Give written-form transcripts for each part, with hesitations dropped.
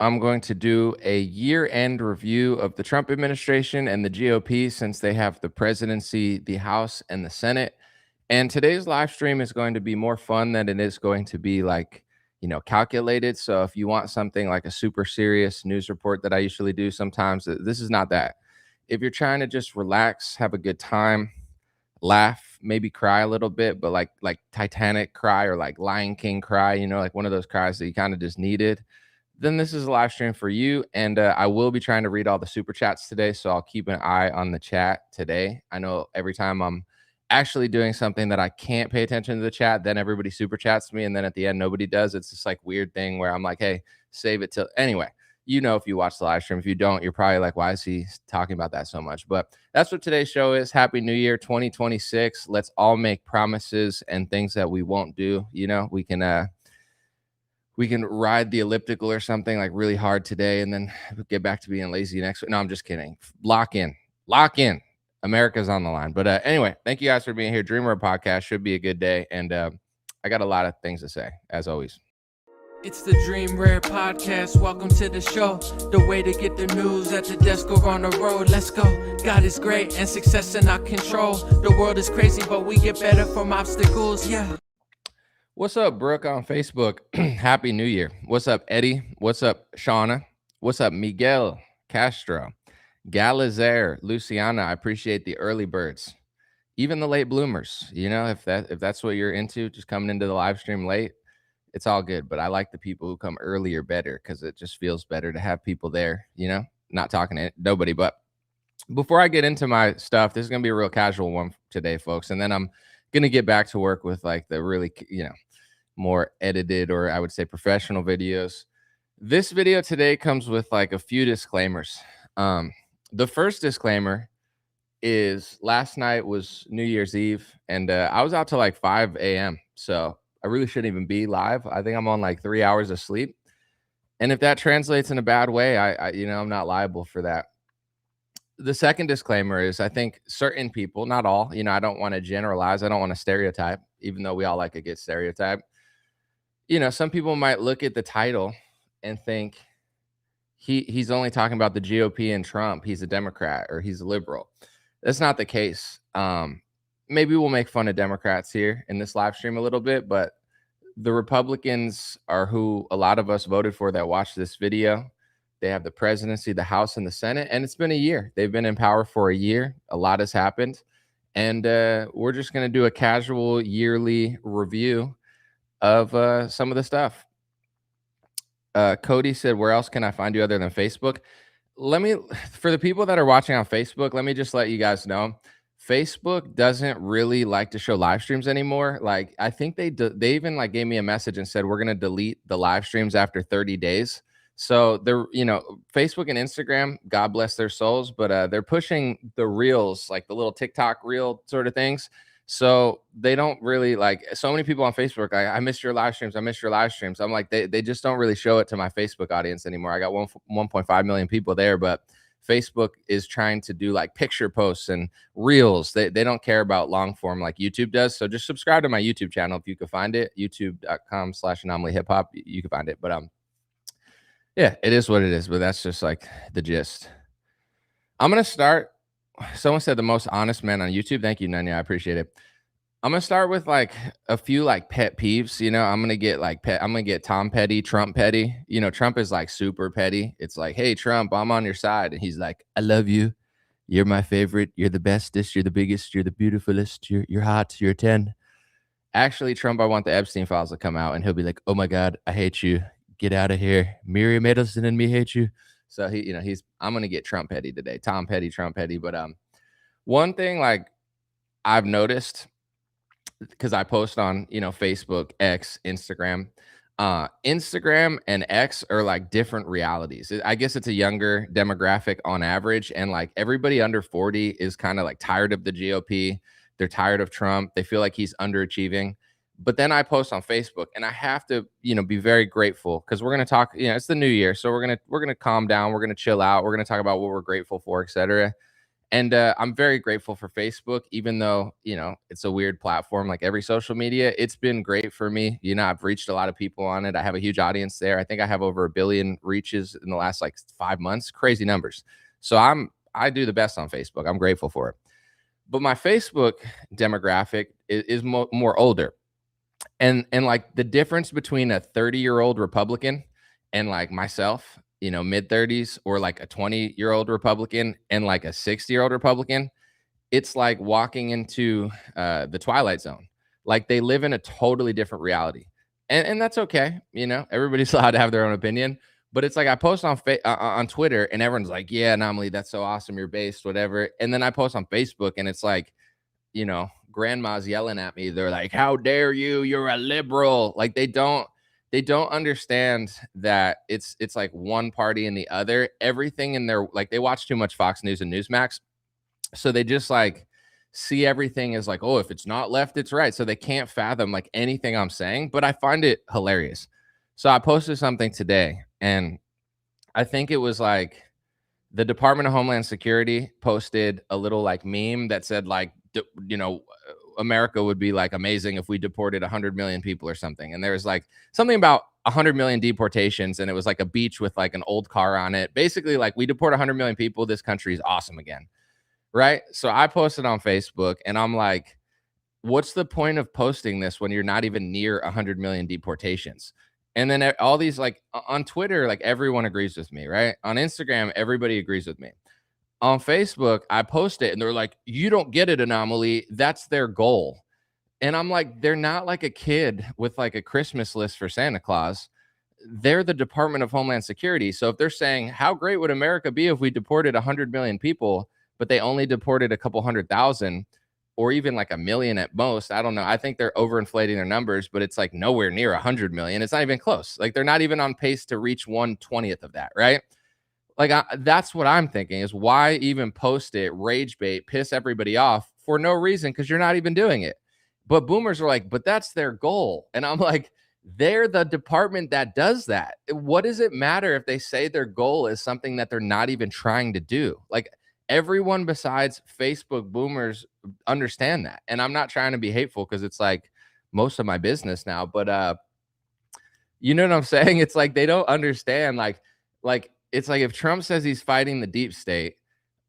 I'm going to do a year-end review of the Trump administration and the GOP since they have the presidency, the House, and the Senate. And today's live stream is going to be more fun than it is going to be calculated. So if you want something like a super serious news report that I usually do sometimes, this is not that. If you're trying to just relax, have a good time, laugh, maybe cry a little bit, but like Titanic cry or like Lion King cry, like one of those cries that you kind of just needed, then this is a live stream for you. And I will be trying to read all the super chats today. So I'll keep an eye on the chat today. I know every time I'm actually doing something that I can't pay attention to the chat, then everybody super chats me. And then at the end, nobody does. It's this like weird thing where I'm like, hey, save it till anyway. If you watch the live stream. If you don't, you're probably like, why is he talking about that so much? But that's what today's show is. Happy New Year 2026. Let's all make promises and things that we won't do. We can ride the elliptical or something like really hard today and then get back to being lazy next week. No, I'm just kidding. Lock in. America's on the line. But anyway, thank you guys for being here. Dreamer Podcast should be a good day. And I got a lot of things to say, as always. It's the Dream Rare Podcast. Welcome to the show. The way to get the news at the desk or on the road. Let's go. God is great and success in our control. The world is crazy, but we get better from obstacles. Yeah. What's up, Brooke on Facebook? Happy New Year. What's up, Eddie? What's up, Shauna? What's up, Miguel Castro? Galazer, Luciana, I appreciate the early birds. Even the late bloomers. If that's what you're into, just coming into the live stream late, it's all good. But I like the people who come earlier better because it just feels better to have people there, not talking to nobody. But before I get into my stuff, this is going to be a real casual one today, folks. And then I'm going to get back to work with like the really, more edited, or I would say professional videos. This video today comes with like a few disclaimers. The first disclaimer is last night was New Year's Eve and I was out till like 5 a.m. So I really shouldn't even be live. I think I'm on like 3 hours of sleep. And if that translates in a bad way, I'm not liable for that. The second disclaimer is I think certain people, not all, I don't want to generalize. I don't want to stereotype, even though we all like a good stereotype. Some people might look at the title and think he's only talking about the GOP and Trump. He's a Democrat or he's a liberal. That's not the case. Maybe we'll make fun of Democrats here in this live stream a little bit, but the Republicans are who a lot of us voted for that watched this video. They have the presidency, the House, and the Senate, and it's been a year. They've been in power for a year. A lot has happened, and we're just going to do a casual yearly review of some of the stuff. Cody said, where else can I find you other than Facebook? For the people that are watching on Facebook, let me just let you guys know, Facebook doesn't really like to show live streams anymore. Like, I think they even like gave me a message and said, we're going to delete the live streams after 30 days. So they're, Facebook and Instagram, God bless their souls, but they're pushing the reels, like the little TikTok reel sort of things. So they don't really like, so many people on Facebook, I missed your live streams. I missed your live streams. I'm like, they just don't really show it to my Facebook audience anymore. I got 1.5 million people there, but Facebook is trying to do like picture posts and reels. They don't care about long form like YouTube does. So just subscribe to my YouTube channel if you can find it, youtube.com/anomaly hip hop. You can find it. But yeah, it is what it is. But that's just like the gist. I'm going to start. Someone said the most honest man on YouTube. Thank you, Nanya. I appreciate it. I'm going to start with like a few like pet peeves. I'm going to get like I'm going to get Tom Petty, Trump Petty. Trump is like super petty. It's like, hey, Trump, I'm on your side. And he's like, I love you. You're my favorite. You're the bestest. You're the biggest. You're the beautifulest. You're hot. You're a 10. Actually, Trump, I want the Epstein files to come out and he'll be like, oh my God, I hate you. Get out of here. Miriam Edelson and me hate you. So I'm going to get Trump Petty today. Tom Petty, Trump Petty. But one thing like I've noticed, because I post on, Facebook, X, Instagram. Instagram and X are like different realities. I guess it's a younger demographic on average. And like everybody under 40 is kind of like tired of the GOP. They're tired of Trump. They feel like he's underachieving. But then I post on Facebook and I have to, be very grateful because we're going to talk, it's the new year. So we're going to calm down. We're going to chill out. We're going to talk about what we're grateful for, etc. And I'm very grateful for Facebook, even though, it's a weird platform like every social media. It's been great for me. I've reached a lot of people on it. I have a huge audience there. I think I have over 1 billion reaches in the last like 5 months. Crazy numbers. So I do the best on Facebook. I'm grateful for it. But my Facebook demographic is more older. And like the difference between a 30-year-old Republican and like myself, mid 30s, or like a 20-year-old Republican and like a 60-year-old Republican, it's like walking into the Twilight Zone. Like they live in a totally different reality. And that's okay. Everybody's allowed to have their own opinion. But it's like I post on Twitter and everyone's like, yeah, Anomaly, that's so awesome. You're based, whatever. And then I post on Facebook and it's like, grandma's yelling at me. They're like, how dare you? You're a liberal. Like they don't understand that it's like one party and the other. Everything in their, like, they watch too much Fox News and Newsmax. So they just like see everything as like, oh, if it's not left, it's right. So they can't fathom like anything I'm saying, but I find it hilarious. So I posted something today and I think it was like the Department of Homeland Security posted a little like meme that said like, America would be like amazing if we deported 100 million people or something. And there was like something about 100 million deportations. And it was like a beach with like an old car on it. Basically, like, we deport 100 million people. This country is awesome again. Right. So I posted on Facebook and I'm like, what's the point of posting this when you're not even near 100 million deportations? And then all these, like, on Twitter, like, everyone agrees with me, right? On Instagram, everybody agrees with me. On Facebook, I post it and they're like, you don't get it, Anomaly. That's their goal. And I'm like, they're not like a kid with like a Christmas list for Santa Claus. They're the Department of Homeland Security. So if they're saying, how great would America be if we deported 100 million people, but they only deported a couple 100,000 or even like a million at most? I don't know. I think they're overinflating their numbers, but it's like nowhere near 100 million. It's not even close. Like they're not even on pace to reach 1/20th of that, right? Like, that's what I'm thinking is, why even post it, rage bait, piss everybody off for no reason, because you're not even doing it. But boomers are like, but that's their goal. And I'm like, they're the department that does that. What does it matter if they say their goal is something that they're not even trying to do? Like, everyone besides Facebook boomers understand that. And I'm not trying to be hateful because it's like most of my business now, but you know what I'm saying? It's like they don't understand. Like it's like if Trump says he's fighting the deep state,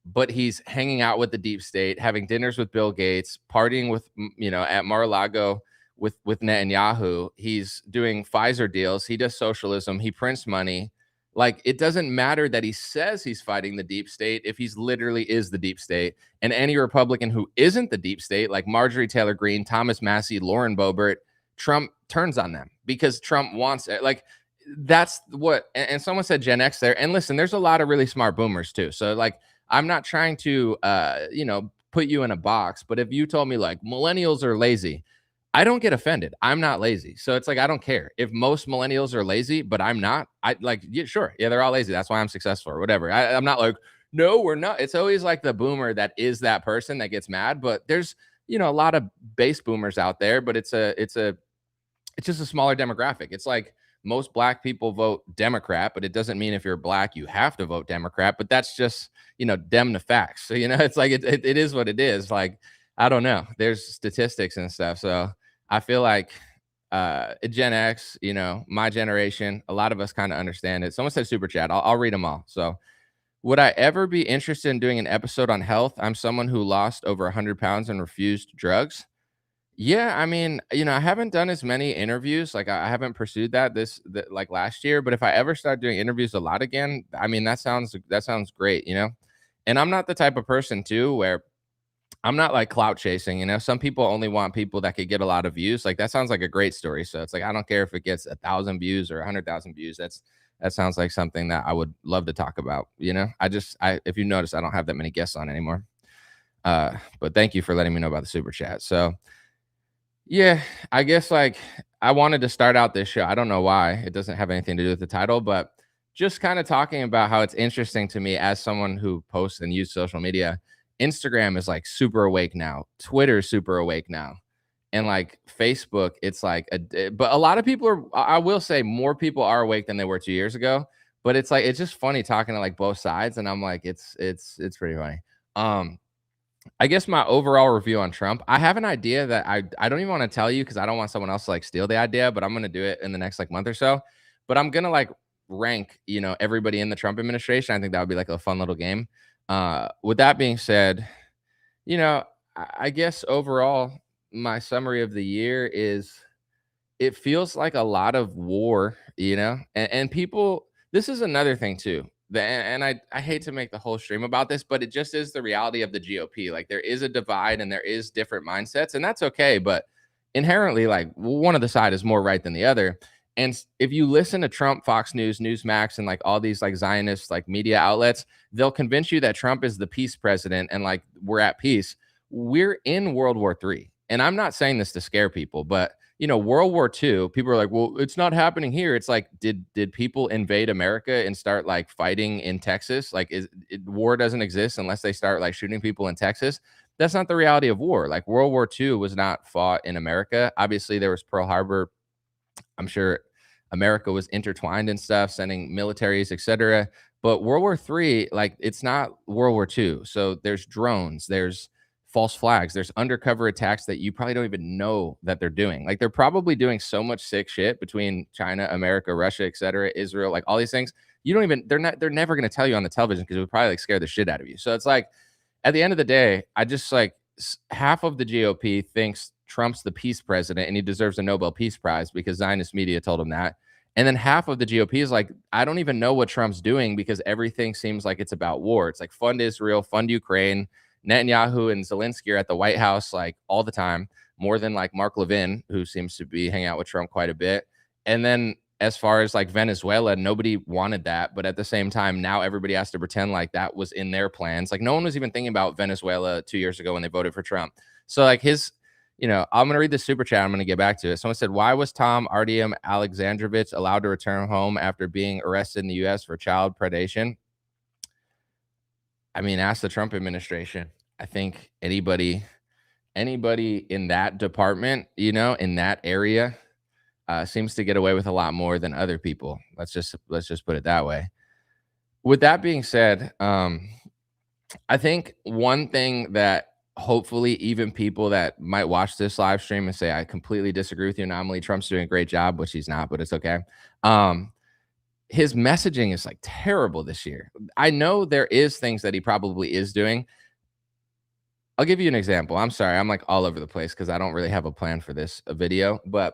but he's hanging out with the deep state, having dinners with Bill Gates, partying with, at Mar-a-Lago with Netanyahu. He's doing Pfizer deals. He does socialism. He prints money. Like, it doesn't matter that he says he's fighting the deep state if he's literally is the deep state. And any Republican who isn't the deep state, like Marjorie Taylor Greene, Thomas Massey, Lauren Boebert, Trump turns on them because Trump wants it. Like, that's what, and someone said Gen X there. And listen, there's a lot of really smart boomers too. So like, I'm not trying to, put you in a box, but if you told me like millennials are lazy, I don't get offended. I'm not lazy. So it's like, I don't care if most millennials are lazy, but I'm not. I like, yeah, sure. Yeah, they're all lazy. That's why I'm successful or whatever. I'm not like, no, we're not. It's always like the boomer that is that person that gets mad. But there's, a lot of base boomers out there, but it's just a smaller demographic. It's like most black people vote Democrat, but it doesn't mean if you're black, you have to vote Democrat. But that's just, dem to facts. So, it's like, it is what it is. Like, I don't know. There's statistics and stuff. So I feel like Gen X, my generation, a lot of us kind of understand it. Someone said super chat. I'll read them all. So, would I ever be interested in doing an episode on health? I'm someone who lost over 100 pounds and refused drugs. Yeah, I mean, I haven't done as many interviews. Like, I haven't pursued like last year. But if I ever start doing interviews a lot again, I mean, that sounds great, And I'm not the type of person too where I'm not like clout chasing. Some people only want people that could get a lot of views. Like, that sounds like a great story. So it's like, I don't care if it gets 1,000 views or 100,000 views. That sounds like something that I would love to talk about. If you notice, I don't have that many guests on anymore. But thank you for letting me know about the super chat. So yeah, I guess like I wanted to start out this show. I don't know why. It doesn't have anything to do with the title, but just kind of talking about how it's interesting to me as someone who posts and uses social media. Instagram is like super awake now. Twitter is super awake now. And like Facebook, it's like but a lot of people are, I will say more people are awake than they were 2 years ago. But it's like, it's just funny talking to like both sides. And I'm like, it's pretty funny. Um, I guess my overall review on Trump, I have an idea that I don't even want to tell you because I don't want someone else to like steal the idea, but I'm gonna do it in the next like month or so. But I'm gonna like rank, everybody in the Trump administration. I think that would be like a fun little game. With that being said, you know, I guess overall, my summary of the year is it feels like a lot of war, and people. This is another thing too. And I hate to make the whole stream about this, but it just is the reality of the GOP. Like there is a divide and there is different mindsets, and that's okay. But inherently, like one of the side is more right than the other. And if you listen to Trump, Fox News, Newsmax, and like all these like Zionist like media outlets, they'll convince you that Trump is the peace president and like we're at peace. We're in World War III. And I'm not saying this to scare people, but World War II, people are like, well, it's not happening here. It's like, did people invade America and start like fighting in Texas? Like, war doesn't exist unless they start like shooting people in Texas. That's not the reality of war. Like, World War II was not fought in America. Obviously, there was Pearl Harbor. I'm sure America was intertwined and stuff, sending militaries, etc. But World War III, like it's not World War II. So there's drones, there's false flags, there's undercover attacks that you probably don't even know that they're doing. Like they're probably doing so much sick shit between China, America, Russia, etc., Israel, like all these things. You don't even they're never going to tell you on the television because it would probably like scare the shit out of you. So it's like at the end of the day, I just like half of the GOP thinks Trump's the peace president and he deserves a Nobel Peace Prize because Zionist media told him that. And then half of the GOP is like, I don't even know what Trump's doing because everything seems like it's about war. It's like fund Israel, fund Ukraine. Netanyahu and Zelensky are at the White House like all the time, more than like Mark Levin, who seems to be hanging out with Trump quite a bit. And then as far as like Venezuela, nobody wanted that. But at the same time, now everybody has to pretend like that was in their plans. Like no one was even thinking about Venezuela 2 years ago when they voted for Trump. So like I'm going to read the super chat. I'm going to get back to it. Someone said, why was Tom Artyom Alexandrovich allowed to return home after being arrested in the U.S. for child predation? I mean, ask the Trump administration. I think anybody in that department, in that area, seems to get away with a lot more than other people. Let's just put it that way. With that being said, I think one thing that hopefully even people that might watch this live stream and say I completely disagree with you, Anomaly, Trump's doing a great job, which he's not, but it's okay. His messaging is like terrible this year. I know there is things that he probably is doing. I'll give you an example. I'm sorry, I'm like all over the place because I don't really have a plan for this video, but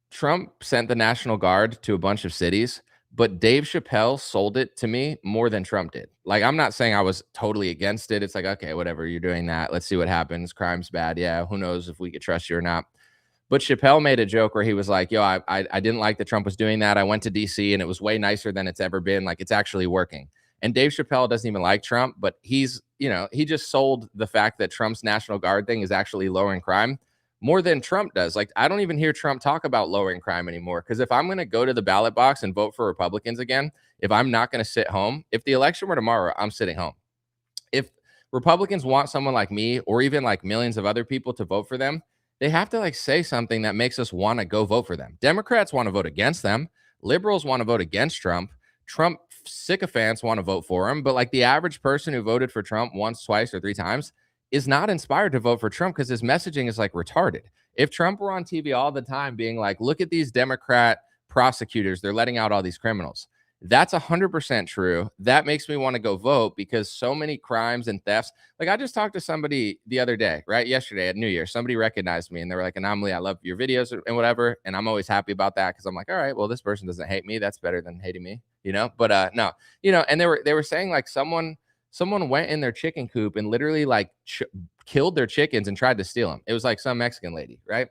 Trump sent the National Guard to a bunch of cities, but Dave Chappelle sold it to me more than Trump did. Like, I'm not saying I was totally against it. It's like, okay, whatever, you're doing that. Let's see what happens. Crime's bad. Yeah, who knows if we could trust you or not. But Chappelle made a joke where he was like, yo, I didn't like that Trump was doing that. I went to DC and it was way nicer than it's ever been. Like, it's actually working. And Dave Chappelle doesn't even like Trump, but he just sold the fact that Trump's National Guard thing is actually lowering crime more than Trump does. Like, I don't even hear Trump talk about lowering crime anymore. Because if I'm going to go to the ballot box and vote for Republicans again, if I'm not going to sit home, if the election were tomorrow, I'm sitting home. If Republicans want someone like me or even like millions of other people to vote for them, they have to like say something that makes us want to go vote for them. Democrats want to vote against them. Liberals want to vote against Trump. Trump sycophants want to vote for him. But like the average person who voted for Trump once, twice, or three times is not inspired to vote for Trump because his messaging is like retarded. If Trump were on TV all the time being like, look at these Democrat prosecutors, they're letting out all these criminals. That's 100% true. That makes me want to go vote because so many crimes and thefts. Like I just talked to somebody the other day, right? Yesterday at New Year, somebody recognized me and they were like, Anomaly, I love your videos and whatever. And I'm always happy about that because I'm like, all right, well, this person doesn't hate me. That's better than hating me, But no, and they were saying like someone went in their chicken coop and literally like killed their chickens and tried to steal them. It was like some Mexican lady, right?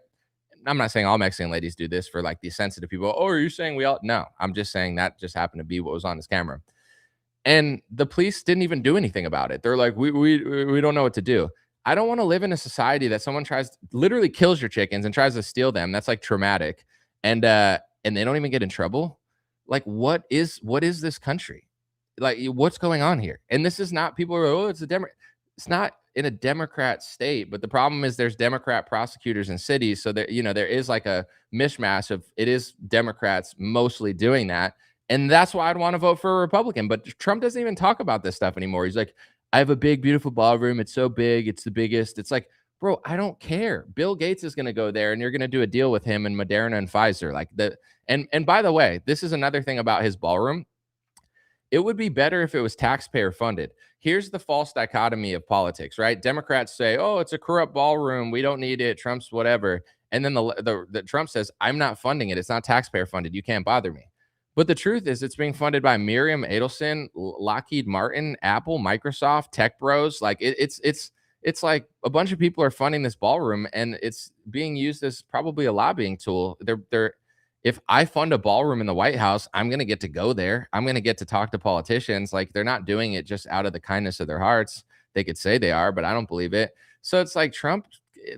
I'm not saying all Mexican ladies do this for like these sensitive people. Oh, are you saying we all? No, I'm just saying that just happened to be what was on his camera. And the police didn't even do anything about it. They're like, we don't know what to do. I don't want to live in a society that someone literally kills your chickens and tries to steal them. That's like traumatic. And they don't even get in trouble. Like, what is this country? Like, what's going on here? And this is not people are, oh, it's a Democrat. It's not in a Democrat state, but the problem is there's Democrat prosecutors in cities. So there is like a mishmash of it is Democrats mostly doing that. And that's why I'd want to vote for a Republican. But Trump doesn't even talk about this stuff anymore. He's like, I have a big, beautiful ballroom. It's so big. It's the biggest. It's like, bro, I don't care. Bill Gates is going to go there and you're going to do a deal with him and Moderna and Pfizer. Like the, and by the way, this is another thing about his ballroom. It would be better if it was taxpayer funded. Here's the false dichotomy of politics, right? Democrats say, "Oh, it's a corrupt ballroom. We don't need it. Trump's whatever." And then the Trump says, "I'm not funding it. It's not taxpayer funded. You can't bother me." But the truth is, it's being funded by Miriam Adelson, Lockheed Martin, Apple, Microsoft, Tech Bros. Like it's like a bunch of people are funding this ballroom, and it's being used as probably a lobbying tool. They're if I fund a ballroom in the White House, I'm going to get to go there. I'm going to get to talk to politicians. Like they're not doing it just out of the kindness of their hearts. They could say they are, but I don't believe it. So it's like Trump.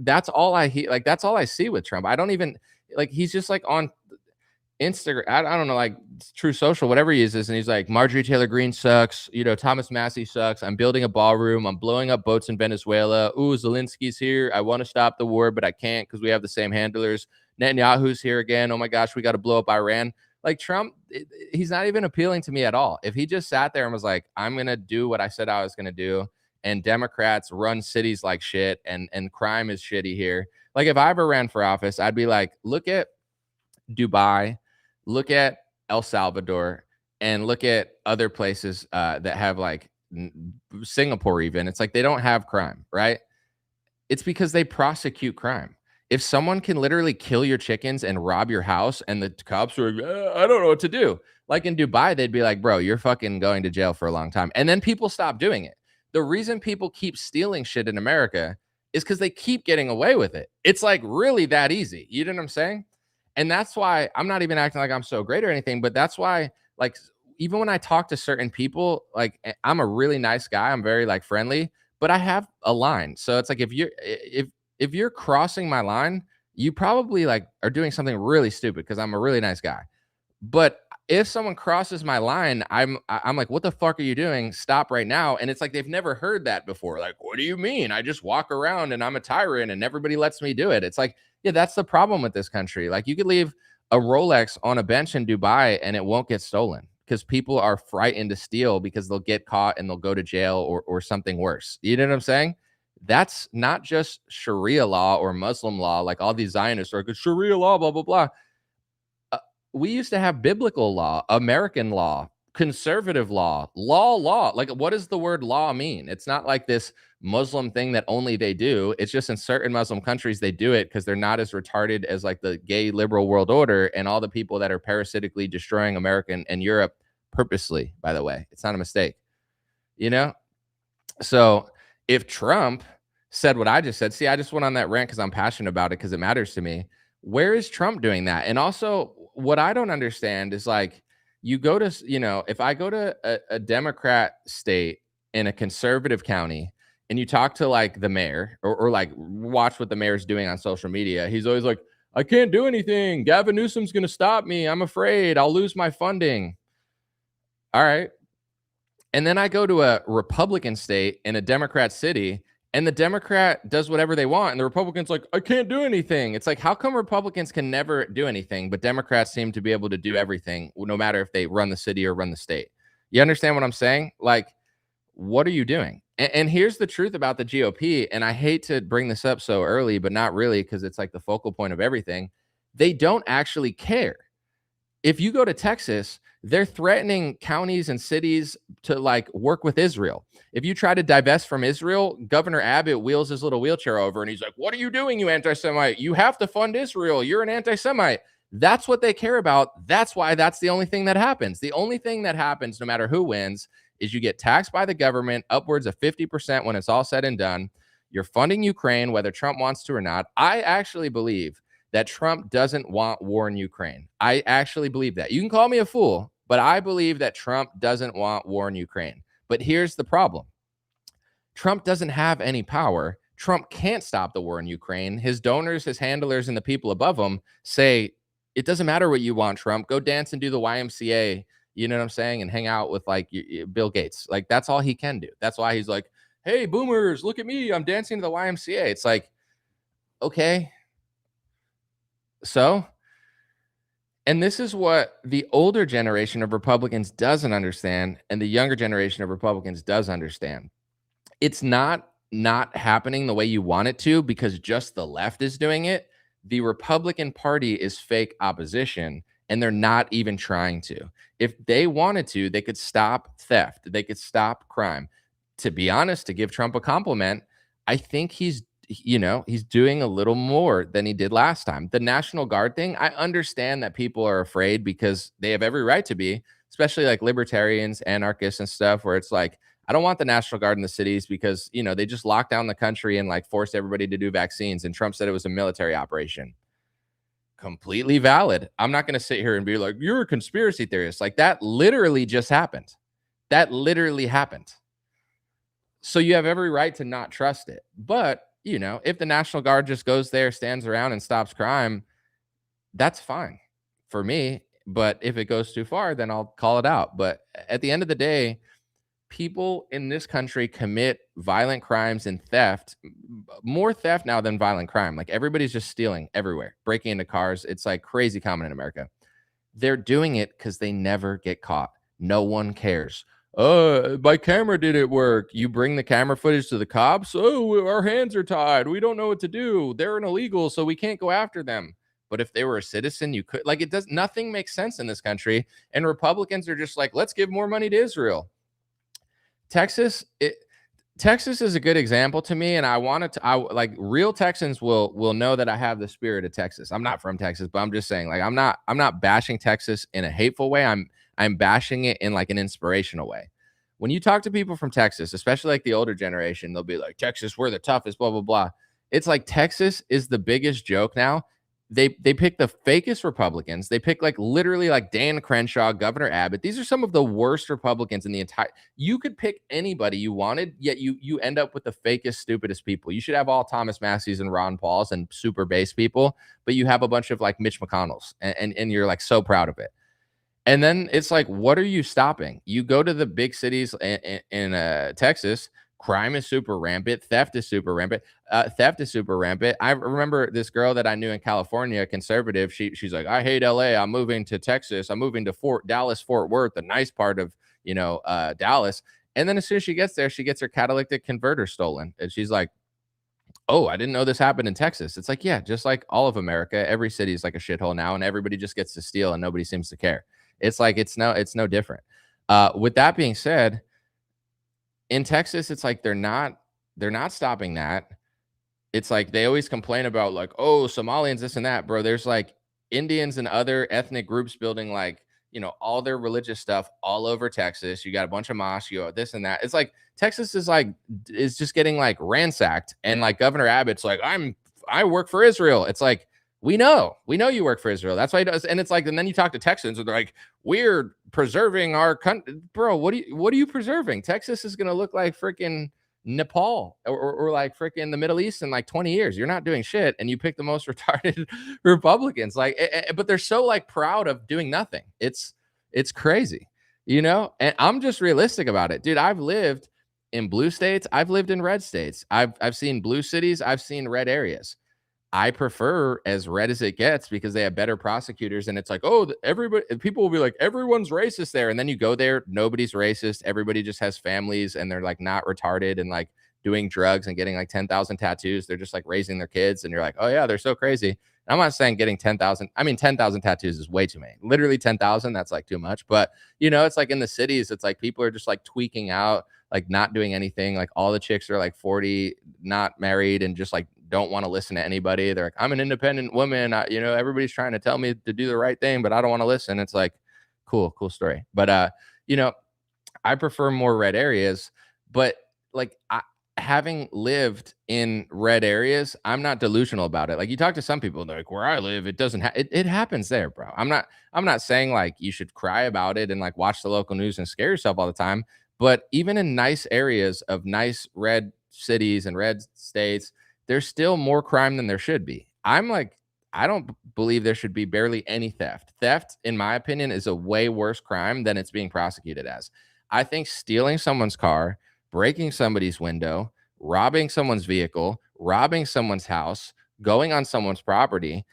That's all I like. That's all I see with Trump. I don't even like. He's just like on Instagram. I don't know, like True Social, whatever he uses, and he's like, Marjorie Taylor Greene sucks. You know, Thomas Massey sucks. I'm building a ballroom. I'm blowing up boats in Venezuela. Ooh, Zelensky's here. I want to stop the war, but I can't because we have the same handlers. Netanyahu's here again. Oh my gosh, we got to blow up Iran. Like Trump, he's not even appealing to me at all. If he just sat there and was like, I'm gonna do what I said I was gonna do, and Democrats run cities like shit, and crime is shitty here. Like if I ever ran for office, I'd be like, look at Dubai, look at El Salvador, and look at other places that have like Singapore. Even it's like they don't have crime, right? It's because they prosecute crime. If someone can literally kill your chickens and rob your house, and the cops are like, I don't know what to do. Like in Dubai, they'd be like, bro, you're fucking going to jail for a long time. And then people stop doing it. The reason people keep stealing shit in America is because they keep getting away with it. It's like really that easy. You know what I'm saying? And that's why I'm not even acting like I'm so great or anything, but that's why, like, even when I talk to certain people, like, I'm a really nice guy. I'm very like friendly, but I have a line. So it's like if you're crossing my line, you probably like are doing something really stupid because I'm a really nice guy. But if someone crosses my line, I'm like, what the fuck are you doing? Stop right now. And it's like they've never heard that before. Like, what do you mean? I just walk around and I'm a tyrant and everybody lets me do it. It's like, yeah, that's the problem with this country. Like you could leave a Rolex on a bench in Dubai and it won't get stolen because people are frightened to steal because they'll get caught and they'll go to jail or something worse. You know what I'm saying? That's not just Sharia law or Muslim law, like all these Zionists are like Sharia law, blah, blah, blah. We used to have biblical law, American law, conservative law. Like, what does the word law mean? It's not like this Muslim thing that only they do. It's just in certain Muslim countries, they do it because they're not as retarded as like the gay liberal world order and all the people that are parasitically destroying America and Europe purposely, by the way. It's not a mistake, you know? So if Trump said what I just said, see, I just went on that rant because I'm passionate about it because it matters to me. Where is Trump doing that? And also, what I don't understand is like, you go to, if I go to a Democrat state in a conservative county and you talk to like the mayor or like watch what the mayor's doing on social media, he's always like, I can't do anything. Gavin Newsom's going to stop me. I'm afraid I'll lose my funding. All right. And then I go to a Republican state in a Democrat city, and the Democrat does whatever they want. And the Republican's like, I can't do anything. It's like, how come Republicans can never do anything, but Democrats seem to be able to do everything, no matter if they run the city or run the state? You understand what I'm saying? Like, what are you doing? And here's the truth about the GOP. And I hate to bring this up so early, but not really, because it's like the focal point of everything. They don't actually care. If you go to Texas, they're threatening counties and cities to like work with Israel. If you try to divest from Israel, Governor Abbott wheels his little wheelchair over and he's like, what are you doing, you anti-Semite? You have to fund Israel. You're an anti-Semite. That's what they care about. That's why that's the only thing that happens. The only thing that happens, no matter who wins, is you get taxed by the government upwards of 50% when it's all said and done. You're funding Ukraine, whether Trump wants to or not. I actually believe that Trump doesn't want war in Ukraine. I actually believe that. You can call me a fool, but I believe that Trump doesn't want war in Ukraine. But here's the problem. Trump doesn't have any power. Trump can't stop the war in Ukraine. His donors, his handlers, and the people above him say, it doesn't matter what you want, Trump. Go dance and do the YMCA, you know what I'm saying? And hang out with like Bill Gates. Like that's all he can do. That's why he's like, hey, boomers, look at me. I'm dancing to the YMCA. It's like, okay. So, and this is what the older generation of Republicans doesn't understand, and the younger generation of Republicans does understand. it's not happening the way you want it to because just the left is doing it. The Republican Party is fake opposition, and they're not even trying to. If they wanted to, they could stop theft, they could stop crime. To be honest, to give Trump a compliment, I think he's doing a little more than he did last time. The National Guard thing, I understand that people are afraid because they have every right to be, especially like libertarians, anarchists, and stuff, where it's like, I don't want the National Guard in the cities because, they just locked down the country and like forced everybody to do vaccines. And Trump said it was a military operation. Completely valid. I'm not going to sit here and be like, you're a conspiracy theorist. Like, that literally just happened. That literally happened. So you have every right to not trust it. But, if the National Guard just goes there, stands around, and stops crime, that's fine for me. But if it goes too far, then I'll call it out. But at the end of the day, people in this country commit violent crimes and theft, more theft now than violent crime. Like, everybody's just stealing everywhere, breaking into cars. It's like crazy common in America. They're doing it because they never get caught. No one cares. Oh, my camera didn't work. You bring the camera footage to the cops. Oh, our hands are tied. We don't know what to do. They're an illegal, so we can't go after them. But if they were a citizen, you could. Like, nothing makes sense in this country. And Republicans are just like, let's give more money to Israel. Texas, Texas is a good example to me, and I like, real Texans will know that I have the spirit of Texas. I'm not from Texas, but I'm just saying, like, I'm not bashing Texas in a hateful way. I'm bashing it in like an inspirational way. When you talk to people from Texas, especially like the older generation, they'll be like, Texas, we're the toughest, blah blah blah. It's like Texas is the biggest joke now. They pick the fakest Republicans. They pick like literally like Dan Crenshaw, Governor Abbott. These are some of the worst Republicans in the entire. You could pick anybody you wanted, yet you end up with the fakest, stupidest people. You should have all Thomas Massey's and Ron Pauls and super base people, but you have a bunch of like Mitch McConnell's, and you're like so proud of it. And then it's like, what are you stopping? You go to the big cities in Texas, crime is super rampant, theft is super rampant. I remember this girl that I knew in California, conservative. She's like, I hate LA. I'm moving to Texas. I'm moving to Dallas, Fort Worth, the nice part of Dallas. And then as soon as she gets there, she gets her catalytic converter stolen, and she's like, oh, I didn't know this happened in Texas. It's like, yeah, just like all of America, every city is like a shithole now, and everybody just gets to steal, and nobody seems to care. It's like it's no different. With that being said, in Texas, it's like they're not stopping that. It's like they always complain about like, oh, Somalians, this and that, bro. There's like Indians and other ethnic groups building like, all their religious stuff all over Texas. You got a bunch of mosques, this and that. It's like Texas is just getting like ransacked. And like Governor Abbott's like, I work for Israel. It's like, we know you work for Israel. That's why he does. And it's like, and then you talk to Texans and they're like, we're preserving our country. Bro, what are you preserving? Texas is gonna look like freaking Nepal or like freaking the Middle East in like 20 years. You're not doing shit, and you pick the most retarded Republicans. Like, but they're so like proud of doing nothing. It's crazy, And I'm just realistic about it, dude. I've lived in blue states. I've lived in red states. I've seen blue cities. I've seen red areas. I prefer as red as it gets because they have better prosecutors. And it's like, oh, everybody, people will be like, everyone's racist there. And then you go there, nobody's racist. Everybody just has families and they're like not retarded and like doing drugs and getting like 10,000 tattoos. They're just like raising their kids. And you're like, oh, yeah, they're so crazy. I'm not saying getting 10,000. I mean, 10,000 tattoos is way too many. Literally 10,000. That's like too much. But, it's like in the cities, it's like people are just like tweaking out, like not doing anything. Like all the chicks are like 40, not married, and just like don't want to listen to anybody. They're like, I'm an independent woman. Everybody's trying to tell me to do the right thing, but I don't want to listen. It's like, cool story. But, I prefer more red areas, but like having lived in red areas, I'm not delusional about it. Like you talk to some people, they're like, where I live, it doesn't it happens there, bro. I'm not saying like you should cry about it and like watch the local news and scare yourself all the time. But even in nice areas of nice red cities and red states, there's still more crime than there should be. I don't believe there should be barely any theft. Theft, in my opinion, is a way worse crime than it's being prosecuted as. I think stealing someone's car, breaking somebody's window, robbing someone's vehicle, robbing someone's house, going on someone's property,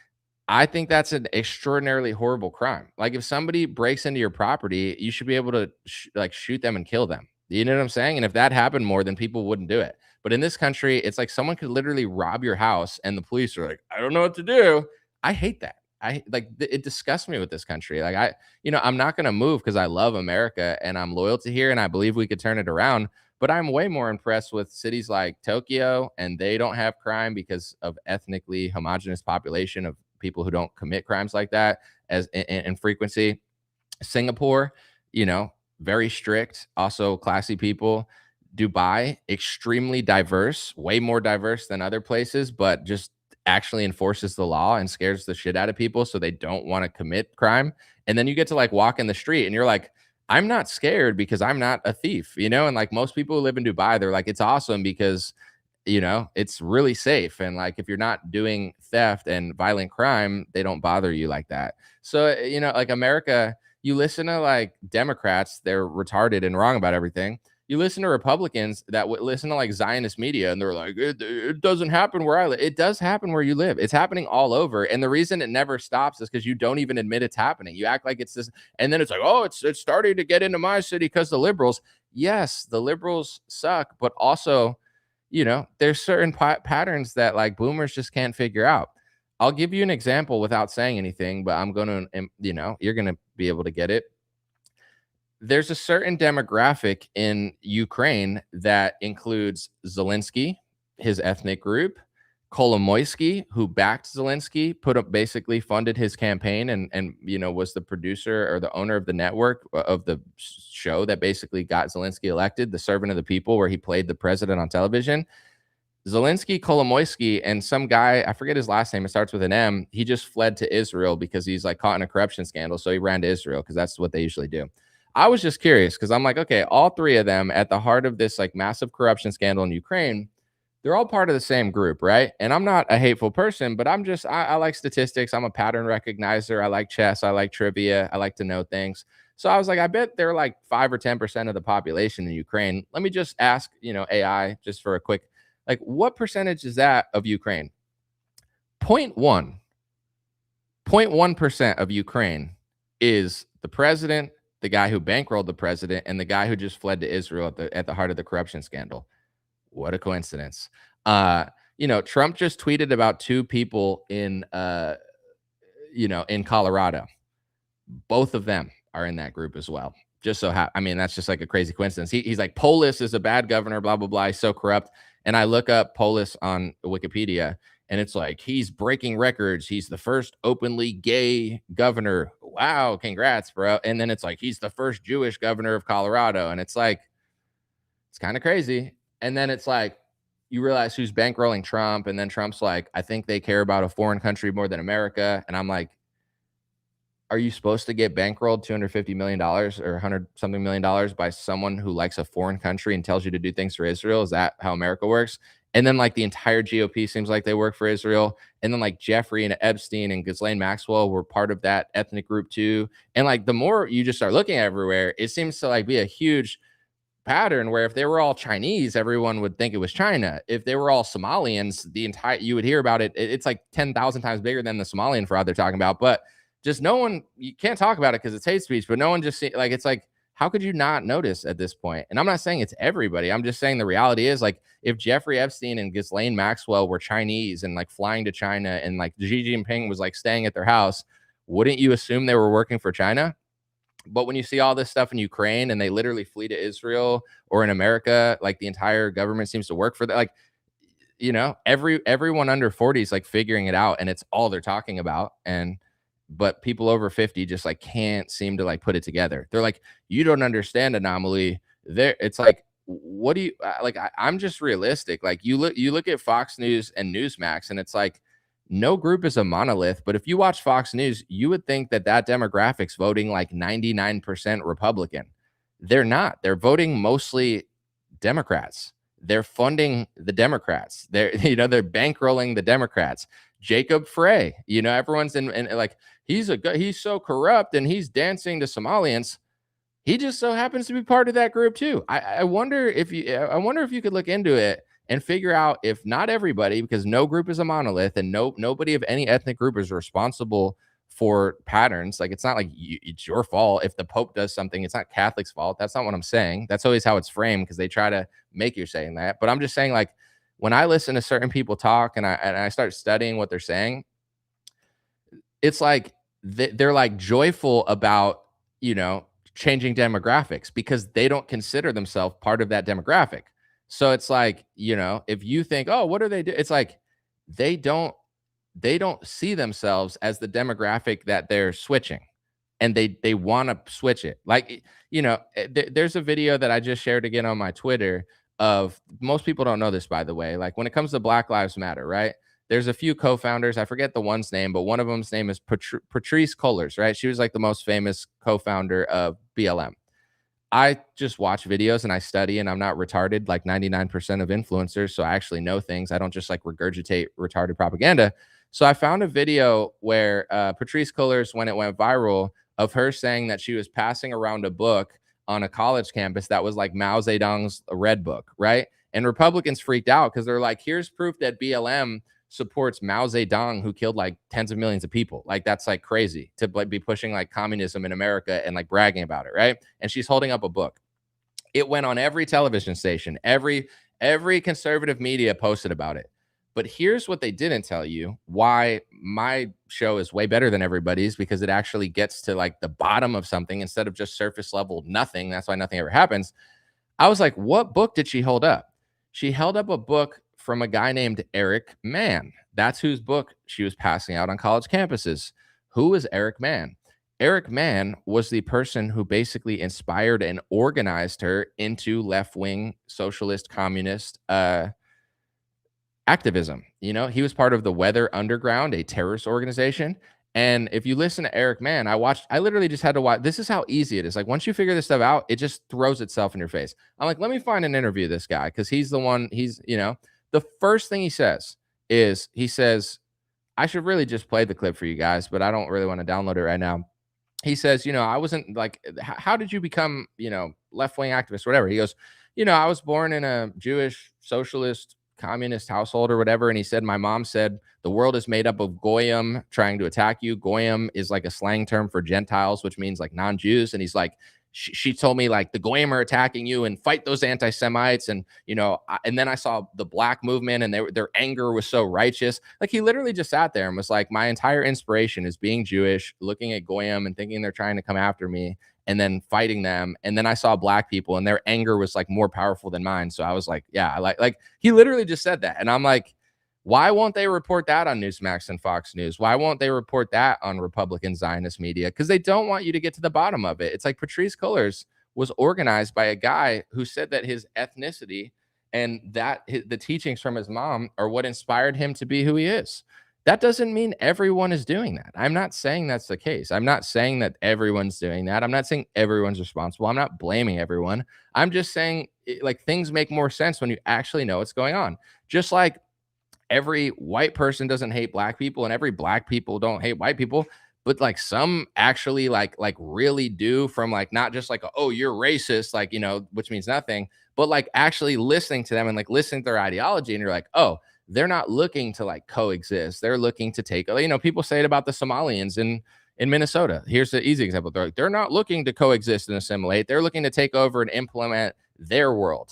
I think that's an extraordinarily horrible crime. Like if somebody breaks into your property, you should be able to like shoot them and kill them. You know what I'm saying? And if that happened more, then people wouldn't do it. But in this country, it's like someone could literally rob your house and the police are like, I don't know what to do. I hate that. It disgusts me with this country. I'm not going to move because I love America and I'm loyal to here and I believe we could turn it around. But I'm way more impressed with cities like Tokyo, and they don't have crime because of ethnically homogenous population of people who don't commit crimes like that as in frequency. Singapore, you know, very strict, also classy people. Dubai, extremely diverse, way more diverse than other places, but just actually enforces the law and scares the shit out of people so they don't want to commit crime. And then you get to like walk in the street and you're like, I'm not scared because I'm not a thief, you know? And like most people who live in Dubai, they're like, it's awesome because it's really safe. And like, if you're not doing theft and violent crime, they don't bother you like that. So, like America, you listen to like Democrats, they're retarded and wrong about everything. You listen to Republicans that would listen to like Zionist media and they're like, it doesn't happen where I live. It does happen where you live. It's happening all over. And the reason it never stops is because you don't even admit it's happening. You act like it's this, and then it's like, oh, it's starting to get into my city because the liberals. Yes, the liberals suck, but also, there's certain patterns that like boomers just can't figure out. I'll give you an example without saying anything, but I'm going to, you're going to be able to get it. There's a certain demographic in Ukraine that includes Zelensky, his ethnic group, Kolomoisky, who backed Zelensky, basically funded his campaign and was the producer or the owner of the network of the show that basically got Zelensky elected, The Servant of the People, where he played the president on television. Zelensky, Kolomoisky, and some guy, I forget his last name, it starts with an M. He just fled to Israel because he's like caught in a corruption scandal. So he ran to Israel because that's what they usually do. I was just curious because I'm like, okay, all three of them at the heart of this like massive corruption scandal in Ukraine, they're all part of the same group, right? And I'm not a hateful person, but I like statistics. I'm a pattern recognizer. I like chess. I like trivia. I like to know things. So I was like, I bet they're like 5 or 10% of the population in Ukraine. Let me just ask, AI just for a quick, like, what percentage is that of Ukraine? 0.1% of Ukraine is the president, the guy who bankrolled the president, and the guy who just fled to Israel at the heart of the corruption scandal. What a coincidence. Trump just tweeted about two people in Colorado. Both of them are in that group as well. That's just like a crazy coincidence. He's like, Polis is a bad governor, blah, blah, blah. He's so corrupt. And I look up Polis on Wikipedia and it's like, he's breaking records. He's the first openly gay governor. Wow. Congrats, bro. And then it's like, he's the first Jewish governor of Colorado. And it's like, it's kind of crazy. And then it's like, you realize who's bankrolling Trump. And then Trump's like, I think they care about a foreign country more than America. And I'm like, are you supposed to get bankrolled $250 million or 100 something million dollars by someone who likes a foreign country and tells you to do things for Israel? Is that how America works? And then like the entire GOP seems like they work for Israel. And then like Jeffrey and Epstein and Ghislaine Maxwell were part of that ethnic group too. And like the more you just start looking everywhere, it seems to like be a huge pattern where if they were all Chinese, everyone would think it was China. If they were all Somalians, you would hear about it. It's like 10,000 times bigger than the Somalian fraud they're talking about. But just no one, you can't talk about it because it's hate speech, but no one just like, it's like, how could you not notice at this point? And I'm not saying it's everybody. I'm just saying the reality is like, if Jeffrey Epstein and Ghislaine Maxwell were Chinese and like flying to China and like Xi Jinping was like staying at their house, wouldn't you assume they were working for China? But when you see all this stuff in Ukraine and they literally flee to Israel, or in America, like the entire government seems to work for that. Like, everyone under 40 is like figuring it out and it's all they're talking about. But people over 50 just like can't seem to like put it together. They're like, you don't understand anomaly there. It's like, what do you like? I'm just realistic. Like you look at Fox News and Newsmax and it's like, no group is a monolith. But if you watch Fox News, you would think that demographic's voting like 99% Republican. They're not. They're voting mostly Democrats. They're funding the Democrats. They're bankrolling the Democrats. Jacob Frey, everyone's in like, he's so corrupt and he's dancing to Somalians. He just so happens to be part of that group too. I wonder if you could look into it and figure out if not everybody, because no group is a monolith and nobody of any ethnic group is responsible for patterns. Like, it's not like it's your fault if the Pope does something. It's not Catholics' fault. That's not what I'm saying. That's always how it's framed because they try to make you saying that. But I'm just saying, like, when I listen to certain people talk and I start studying what they're saying, it's like they're like joyful about, you know, changing demographics because they don't consider themselves part of that demographic. So it's like, you know, if you think, oh, what do they do? It's like they don't they don't see themselves as the demographic that they're switching, and they want to switch it. Like, you know, there's a video that I just shared again on my Twitter of, most people don't know this, by the way, like when it comes to Black Lives Matter, right? There's a few co-founders. I forget the one's name, but one of them's name is Patrice Cullors, right? She was like the most famous co-founder of BLM. I just watch videos and I study, and I'm not retarded like 99% of influencers. So I actually know things. I don't just like regurgitate retarded propaganda. So I found a video where Patrice Cullors, when it went viral, of her saying that she was passing around a book on a college campus that was like Mao Zedong's Red Book, right? And Republicans freaked out because they're like, here's proof that BLM supports Mao Zedong, who killed like tens of millions of people. Like, that's like crazy to like be pushing like communism in America and like bragging about it, right? And she's holding up a book. It went on every television station, every conservative media posted about it. But here's what they didn't tell you, why my show is way better than everybody's, because it actually gets to like the bottom of something instead of just surface level nothing. That's why nothing ever happens. I was like, what book did she hold up? She held up a book from a guy named Eric Mann. That's whose book she was passing out on college campuses. Who is Eric Mann? Eric Mann was the person who basically inspired and organized her into left-wing socialist communist activism. You know, he was part of the Weather Underground, a terrorist organization. And if you listen to Eric Mann, I literally just had to watch. This is how easy it is. Like, once you figure this stuff out, it just throws itself in your face. I'm like, let me find an interview of this guy, because he's the one, you know, the first thing he says is, he says, I should really just play the clip for you guys, but I don't really want to download it right now. He says, you know, I wasn't like, how did you become, you know, left wing activist, whatever? He goes, you know, I was born in a Jewish socialist communist household or whatever. And he said, my mom said, the world is made up of goyim trying to attack you. Goyim is like a slang term for Gentiles, which means like non-Jews. And he's like, she told me like the goyim are attacking you and fight those anti-Semites. And, you know, and then I saw the black movement and their anger was so righteous. Like, he literally just sat there and was like, my entire inspiration is being Jewish, looking at goyim and thinking they're trying to come after me, and then fighting them. And then I saw black people and their anger was like more powerful than mine. So I was like, yeah, I like he literally just said that. And I'm like, why won't they report that on Newsmax and Fox News? Why won't they report that on Republican Zionist media? Because they don't want you to get to the bottom of it. It's like Patrice Cullors was organized by a guy who said that his ethnicity and that the teachings from his mom are what inspired him to be who he is. That doesn't mean everyone is doing that. I'm not saying that's the case. I'm not saying that everyone's doing that. I'm not saying everyone's responsible. I'm not blaming everyone. I'm just saying, like, things make more sense when you actually know what's going on. Just like every white person doesn't hate black people and every black people don't hate white people, but like some actually like really do, from like not just like, oh, you're racist, like, you know, which means nothing, but like actually listening to them and like listening to their ideology, and you're like, oh, they're not looking to like coexist. They're looking to take, you know, people say it about the Somalians in Minnesota. Here's the easy example. They're not looking to coexist and assimilate. They're looking to take over and implement their world.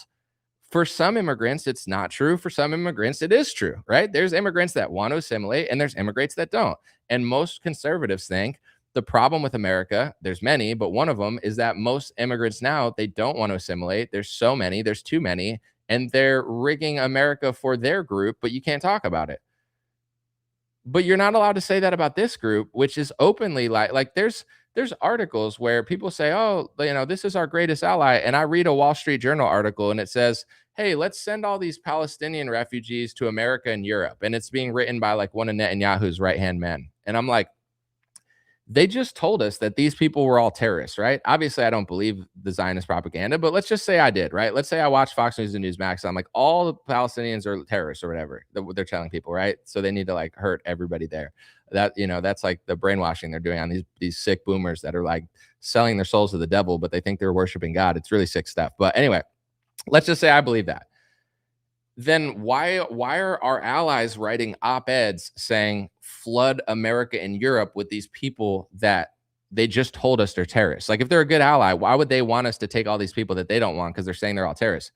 For some immigrants, it's not true. For some immigrants, it is true, right? There's immigrants that want to assimilate and there's immigrants that don't. And most conservatives think the problem with America, there's many, but one of them is that most immigrants now, they don't want to assimilate. There's so many, there's too many, and they're rigging America for their group, but you can't talk about it. But you're not allowed to say that about this group, which is openly like there's articles where people say, oh, you know, this is our greatest ally. And I read a Wall Street Journal article and it says, hey, let's send all these Palestinian refugees to America and Europe. And it's being written by like one of Netanyahu's right-hand men. And I'm like, they just told us that these people were all terrorists, right? Obviously, I don't believe the Zionist propaganda, but let's just say I did, right? Let's say I watched Fox News and Newsmax. I'm like, all the Palestinians are terrorists or whatever they're telling people, right? So they need to like hurt everybody there. That, you know, that's like the brainwashing they're doing on these sick boomers that are like selling their souls to the devil, but they think they're worshiping God. It's really sick stuff. But anyway, let's just say I believe that. then why are our allies writing op-eds saying flood America and Europe with these people that they just told us they're terrorists? Like, if they're a good ally, why would they want us to take all these people that they don't want because they're saying they're all terrorists?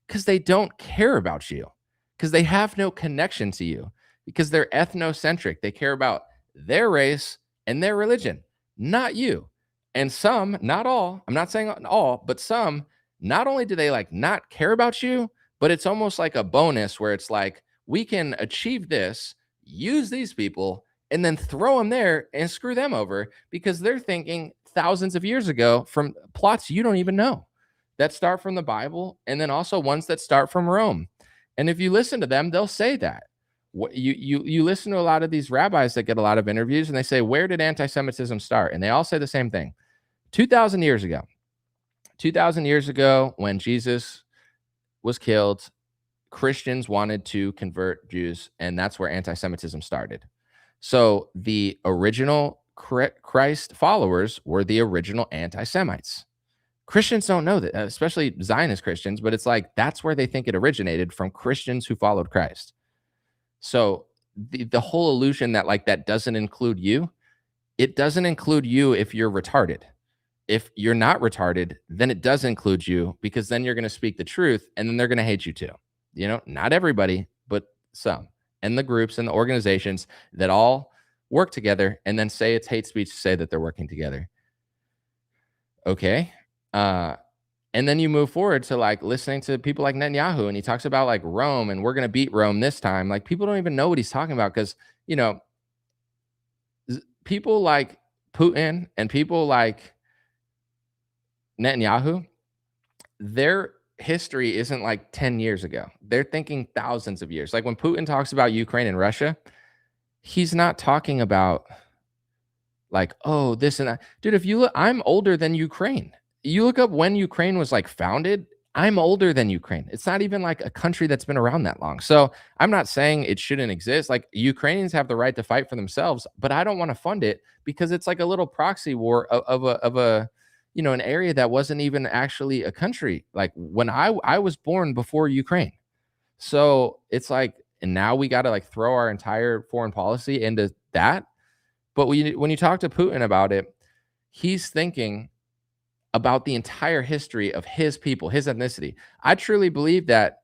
Because they don't care about you, because they have no connection to you, because they're ethnocentric. They care about their race and their religion, not you. And some, not all, I'm not saying all, but some, not only do they like not care about you, but it's almost like a bonus where it's like, we can achieve this, use these people, and then throw them there and screw them over because they're thinking thousands of years ago from plots you don't even know that start from the Bible, and then also ones that start from Rome. And if you listen to them, they'll say that. What you listen to a lot of these rabbis that get a lot of interviews, and they say, "Where did anti-Semitism start?" And they all say the same thing. 2,000 years ago. 2,000 years ago, when Jesus was killed, Christians wanted to convert Jews, and that's where anti-Semitism started. So the original Christ followers were the original anti-Semites. Christians don't know that, especially Zionist Christians, but it's like that's where they think it originated, from Christians who followed Christ. So the whole illusion that like that doesn't include you, it doesn't include you if you're retarded. If you're not retarded, then it does include you, because then you're going to speak the truth and then they're going to hate you too. Not everybody, but some. And the groups and the organizations that all work together and then say it's hate speech to say that they're working together. Okay. And then you move forward to like listening to people like Netanyahu, and he talks about like Rome, and we're going to beat Rome this time. Like, people don't even know what he's talking about, because, people like Putin and people like Netanyahu, their history isn't like 10 years ago. They're thinking thousands of years. Like, when Putin talks about Ukraine and Russia, he's not talking about like, oh, this and that. Dude, if you look, I'm older than Ukraine. You look up when Ukraine was like founded, I'm older than Ukraine. It's not even like a country that's been around that long. So I'm not saying it shouldn't exist. Like, Ukrainians have the right to fight for themselves, but I don't want to fund it because it's like a little proxy war of a an area that wasn't even actually a country. Like, when I was born before Ukraine. So it's like, and now we got to like throw our entire foreign policy into that. But when you talk to Putin about it, he's thinking about the entire history of his people, his ethnicity. I truly believe that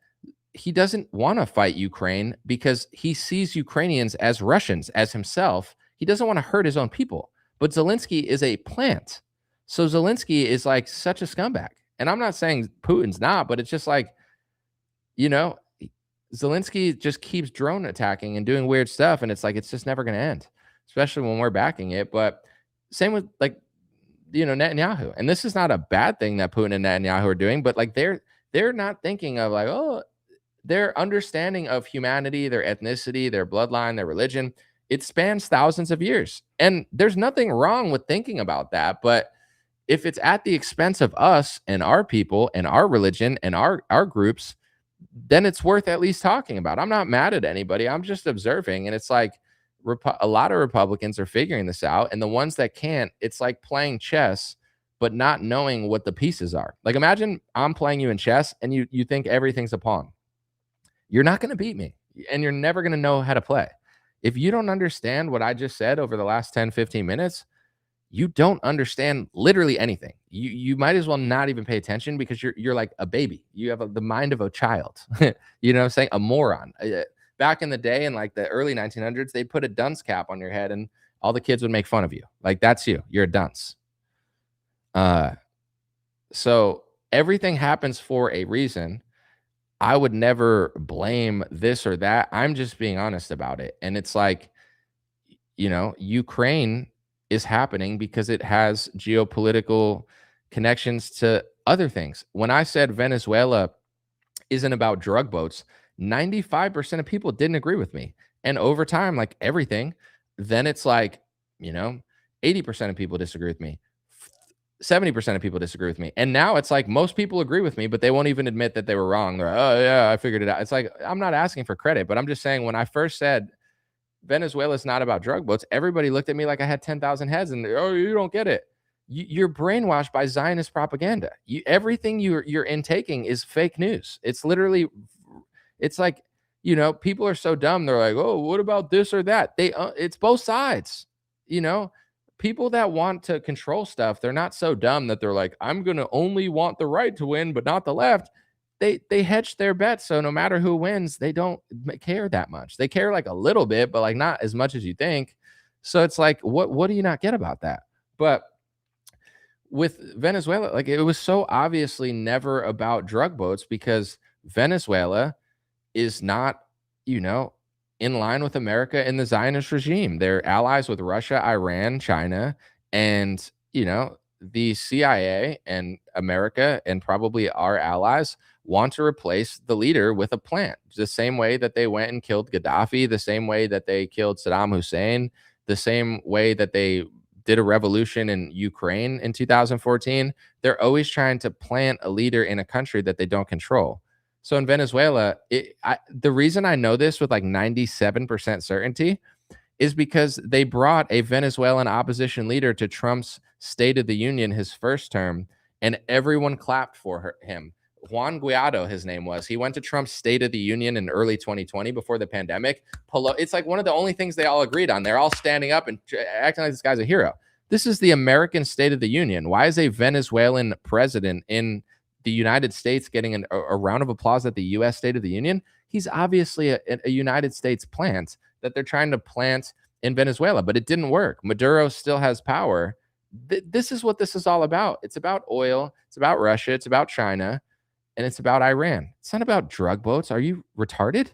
he doesn't want to fight Ukraine because he sees Ukrainians as Russians, as himself. He doesn't want to hurt his own people. But Zelensky is a plant. So Zelensky is like such a scumbag. And I'm not saying Putin's not, but it's just like, Zelensky just keeps drone attacking and doing weird stuff. And it's like, it's just never going to end, especially when we're backing it. But same with like, Netanyahu. And this is not a bad thing that Putin and Netanyahu are doing, but like they're not thinking of like, oh, their understanding of humanity, their ethnicity, their bloodline, their religion, it spans thousands of years. And there's nothing wrong with thinking about that. But if it's at the expense of us and our people and our religion and our groups, then it's worth at least talking about. I'm not mad at anybody. I'm just observing. And it's like, a lot of Republicans are figuring this out. And the ones that can't, it's like playing chess, but not knowing what the pieces are. Like, imagine I'm playing you in chess and you think everything's a pawn. You're not going to beat me, and you're never going to know how to play. If you don't understand what I just said over the last 10, 15 minutes, you don't understand literally anything. You might as well not even pay attention, because you're like a baby. You have the mind of a child. You know what I'm saying? A moron. Back in the day, in like the early 1900s, they'd put a dunce cap on your head and all the kids would make fun of you. Like, that's you. You're a dunce. So everything happens for a reason. I would never blame this or that. I'm just being honest about it. And it's like, Ukraine is happening because it has geopolitical connections to other things. When I said Venezuela isn't about drug boats, 95% of people didn't agree with me. And over time, like everything, then it's like, 80% of people disagree with me. 70% of people disagree with me. And now it's like most people agree with me, but they won't even admit that they were wrong. They're like, oh yeah, I figured it out. It's like, I'm not asking for credit, but I'm just saying, when I first said Venezuela is not about drug boats, everybody looked at me like I had 10,000 heads and, oh, you don't get it. You're brainwashed by Zionist propaganda. Everything you're intaking is fake news. It's literally It's like, people are so dumb. They're like, oh, what about this or that? It's both sides. You know, people that want to control stuff, they're not so dumb that they're like, I'm gonna only want the right to win, but not the left. They hedge their bets, so no matter who wins, they don't care that much. They care like a little bit, but like not as much as you think. So it's like, what do you not get about that? But with Venezuela, like it was so obviously never about drug boats because Venezuela is not, you know, in line with America and the Zionist regime. They're allies with Russia, Iran, China, and, the CIA and America and probably our allies want to replace the leader with a plant. The same way that they went and killed Gaddafi, the same way that they killed Saddam Hussein, the same way that they did a revolution in Ukraine in 2014. They're always trying to plant a leader in a country that they don't control. So in Venezuela, the reason I know this with like 97% certainty is because they brought a Venezuelan opposition leader to Trump's State of the Union, his first term, and everyone clapped for him. Juan Guaido, his name was. He went to Trump's State of the Union in early 2020 before the pandemic. It's like one of the only things they all agreed on. They're all standing up and acting like this guy's a hero. This is the American State of the Union. Why is a Venezuelan president in the United States getting a round of applause at the U.S. State of the Union? He's obviously a United States plant that they're trying to plant in Venezuela, but it didn't work. Maduro still has power. This is what this is all about. It's about oil. It's about Russia. It's about China. And it's about Iran. It's not about drug boats. Are you retarded?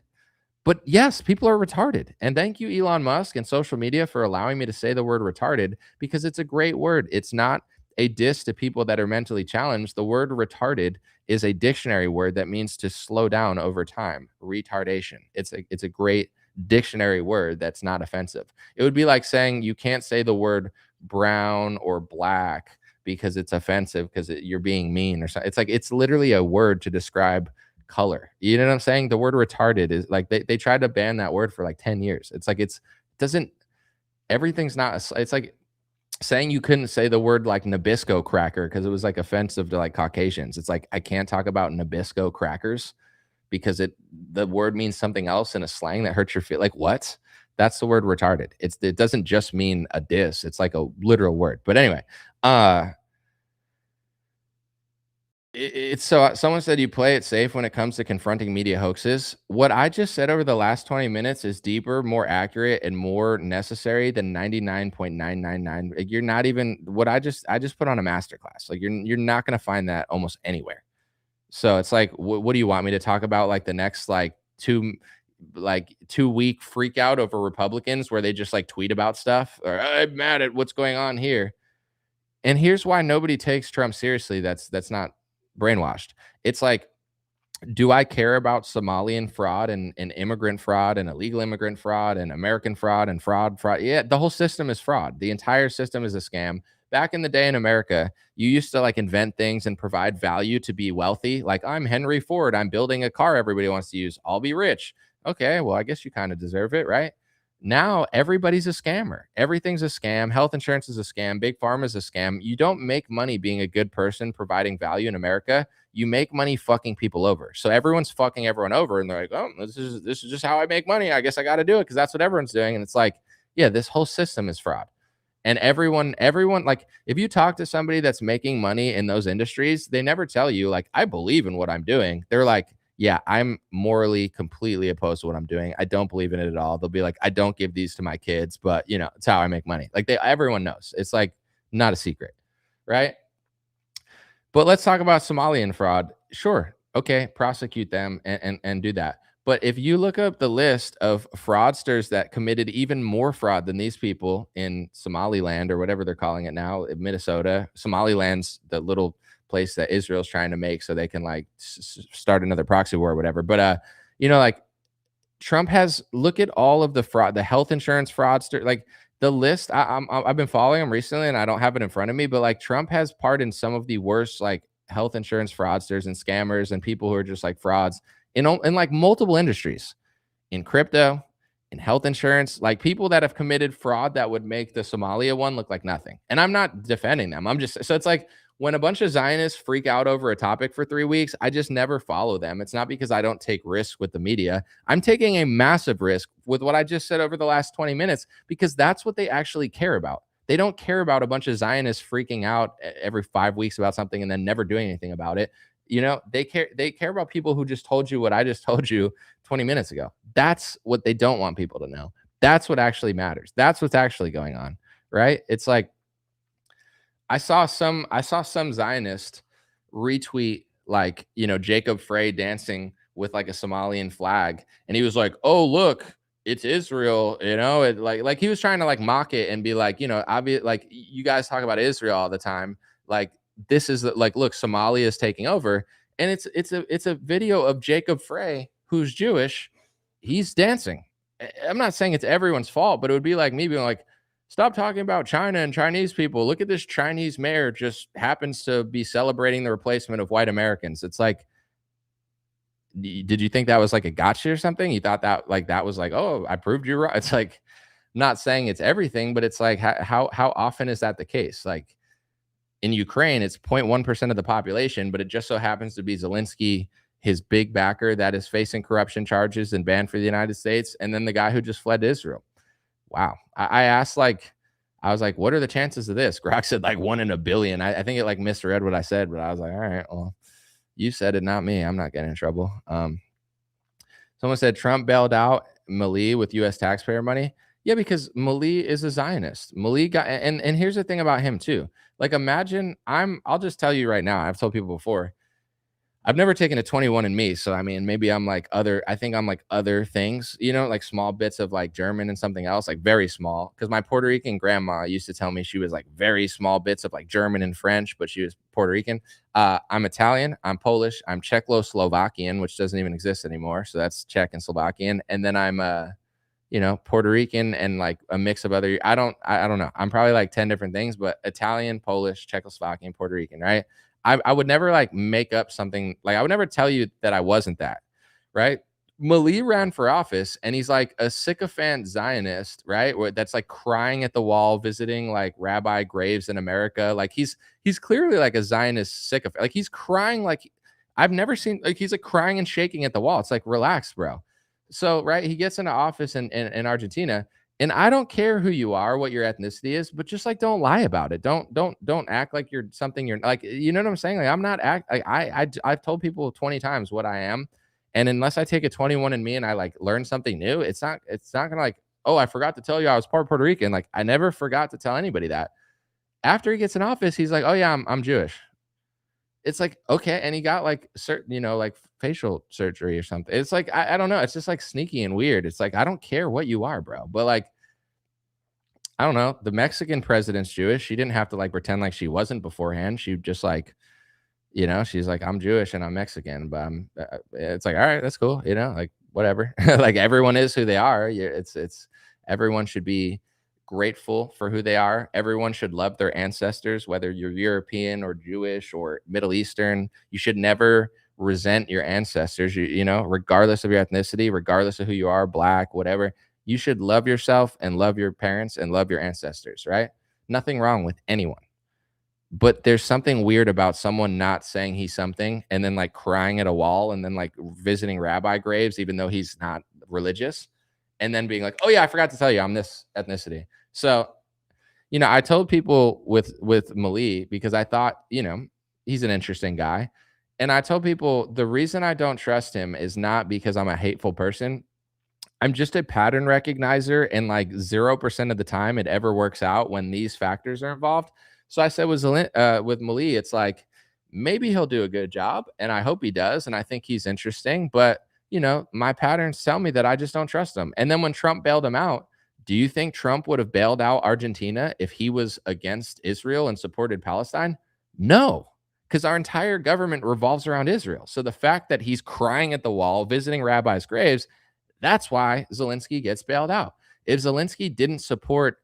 But yes, people are retarded. And thank you, Elon Musk and social media, for allowing me to say the word retarded because it's a great word. It's not a diss to people that are mentally challenged. The word retarded is a dictionary word that means to slow down over time, retardation. It's a great dictionary word that's not offensive. It would be like saying you can't say the word brown or black because it's offensive because you're being mean or something. It's like it's literally a word to describe color. You know what I'm saying? The word retarded is like they tried to ban that word for like 10 years. It's like it doesn't everything's not it's like saying you couldn't say the word like Nabisco cracker because it was like offensive to like Caucasians. It's like I can't talk about Nabisco crackers because the word means something else in a slang that hurts your feel. Like what? That's the word retarded. It doesn't just mean a diss. It's like a literal word. But anyway, it's so someone said you play it safe when it comes to confronting media hoaxes. What I just said over the last 20 minutes is deeper, more accurate, and more necessary than 99.999. Like you're not even what I just put on a masterclass. Like you're not gonna find that almost anywhere. So it's like, what do you want me to talk about? Like the next like 2 week freak out over Republicans where they just like tweet about stuff or I'm mad at what's going on here. And here's why nobody takes Trump seriously. That's not brainwashed. It's like, do I care about Somalian fraud and immigrant fraud and illegal immigrant fraud and American fraud and fraud? Yeah, the whole system is fraud. The entire system is a scam. Back in the day in America, you used to like invent things and provide value to be wealthy. Like, I'm Henry Ford. I'm building a car everybody wants to use. I'll be rich. Okay, well, I guess you kind of deserve it, right? Now everybody's a scammer. Everything's a scam. Health insurance is a scam. Big pharma is a scam. You don't make money being a good person providing value in America. You make money fucking people over. So everyone's fucking everyone over, and they're like, "Oh, this is just how I make money. I guess I got to do it because that's what everyone's doing." And it's like, yeah, this whole system is fraud. And everyone, like, if you talk to somebody that's making money in those industries, they never tell you like, I believe in what I'm doing. They're like, yeah, I'm morally completely opposed to what I'm doing. I don't believe in it at all. They'll be like, I don't give these to my kids, but it's how I make money. Like everyone knows. It's like not a secret, right? But let's talk about Somalian fraud. Sure. Okay, prosecute them and do that. But if you look up the list of fraudsters that committed even more fraud than these people in Somaliland or whatever they're calling it now, in Minnesota, Somaliland's the little place that Israel's trying to make so they can like start another proxy war or whatever. But like Trump has look at all of the fraud, the health insurance fraudster, like the list. I've been following him recently, and I don't have it in front of me. But like Trump has part in some of the worst like health insurance fraudsters and scammers and people who are just like frauds in like multiple industries, in crypto, in health insurance, like people that have committed fraud that would make the Somalia one look like nothing. And I'm not defending them. I'm just so it's like when a bunch of Zionists freak out over a topic for 3 weeks, I just never follow them. It's not because I don't take risks with the media. I'm taking a massive risk with what I just said over the last 20 minutes because that's what they actually care about. They don't care about a bunch of Zionists freaking out every 5 weeks about something and then never doing anything about it. They care about people who just told you what I just told you 20 minutes ago. That's what they don't want people to know. That's what actually matters. That's what's actually going on, right? It's like I saw some Zionist retweet like, Jacob Frey dancing with like a Somalian flag, and he was like, "Oh, look, it's Israel," like he was trying to like mock it and be like, obvious, like you guys talk about Israel all the time, like this is like, look, Somalia is taking over, and it's a video of Jacob Frey, who's Jewish. He's dancing. I'm not saying it's everyone's fault, but it would be like me being like, stop talking about China and Chinese people. Look at this Chinese mayor just happens to be celebrating the replacement of white Americans. It's like, did you think that was like a gotcha or something? You thought that like that was like, oh, I proved you right. It's like, not saying it's everything, but it's like how often is that the case? Like in Ukraine, it's 0.1% of the population, but it just so happens to be Zelensky, his big backer that is facing corruption charges and banned for the United States, and then the guy who just fled to Israel. Wow. I asked, like, I was like, what are the chances of this? Grok said like 1 in 1 billion. I think it like misread what I said, but I was like, all right, well, you said it, not me. I'm not getting in trouble. Someone said Trump bailed out Mali with U.S. taxpayer money. Yeah, because Mali is a Zionist. Mali got, and here's the thing about him too. Like, imagine I'll just tell you right now. I've told people before. I've never taken a 21 and me, so I mean, maybe I'm like other. I think I'm like other things, like small bits of like German and something else, like very small. Because my Puerto Rican grandma used to tell me she was like very small bits of like German and French, but she was Puerto Rican. I'm Italian, I'm Polish, I'm Czechoslovakian, which doesn't even exist anymore. So that's Czech and Slovakian, and then I'm Puerto Rican and like a mix of other. I don't know. I'm probably like 10 different things, but Italian, Polish, Czechoslovakian, Puerto Rican, right? I would never like make up something, like I would never tell you that I wasn't that, right? Mali ran for office and he's like a sycophant Zionist, right? That's like crying at the wall, visiting like rabbi graves in America. Like he's clearly like a Zionist sycophant. Like he's crying like I've never seen, like he's like crying and shaking at the wall. It's like, relax, bro. So right, he gets into office in Argentina, and I don't care who you are, what your ethnicity is, but just like don't lie about it. Don't act like you're something you're like. You know what I'm saying? Like I'm not act. Like I've told people 20 times what I am, and unless I take a 21 and me and I like learn something new, it's not gonna like, oh, I forgot to tell you I was part Puerto Rican. Like I never forgot to tell anybody that. After he gets in office, he's like, oh yeah, I'm Jewish. It's like, okay, and he got like certain, like facial surgery or something. It's like I don't know. It's just like sneaky and weird. It's like I don't care what you are, bro. But like I don't know. The Mexican president's Jewish. She didn't have to like pretend like she wasn't beforehand. She just like, she's like, I'm Jewish and I'm Mexican, but it's like, all right, that's cool. Like whatever. Like everyone is who they are. It's everyone should be grateful for who they are. Everyone should love their ancestors, whether you're European or Jewish or Middle Eastern. You should never resent your ancestors, regardless of your ethnicity, regardless of who you are, black, whatever. You should love yourself and love your parents and love your ancestors, right? Nothing wrong with anyone. But there's something weird about someone not saying he's something and then like crying at a wall and then like visiting rabbi graves, even though he's not religious, and then being like, oh yeah, I forgot to tell you I'm this ethnicity. So, I told people with Mali because I thought, he's an interesting guy. And I told people the reason I don't trust him is not because I'm a hateful person. I'm just a pattern recognizer, and like 0% of the time it ever works out when these factors are involved. So I said with Mali, it's like maybe he'll do a good job, and I hope he does, and I think he's interesting. But my patterns tell me that I just don't trust him. And then when Trump bailed him out, do you think Trump would have bailed out Argentina if he was against Israel and supported Palestine? No, because our entire government revolves around Israel. So the fact that he's crying at the wall, visiting rabbis' graves, that's why Zelensky gets bailed out. If Zelensky didn't support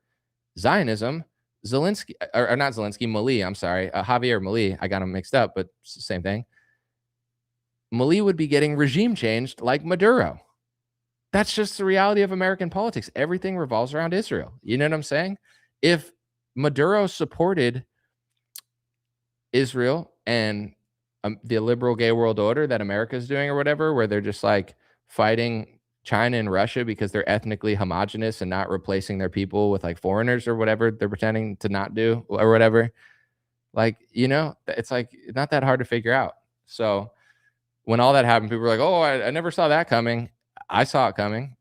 Zionism, Zelensky, or not Zelensky, Mali, I'm sorry, Javier Mali, I got him mixed up, but it's the same thing. Mali would be getting regime changed like Maduro. That's just the reality of American politics. Everything revolves around Israel. You know what I'm saying? If Maduro supported Israel and the liberal gay world order that America's doing or whatever, where they're just like fighting China and Russia because they're ethnically homogenous and not replacing their people with like foreigners or whatever they're pretending to not do or whatever. Like, it's like not that hard to figure out. So when all that happened, people were like, oh, I never saw that coming. I saw it coming.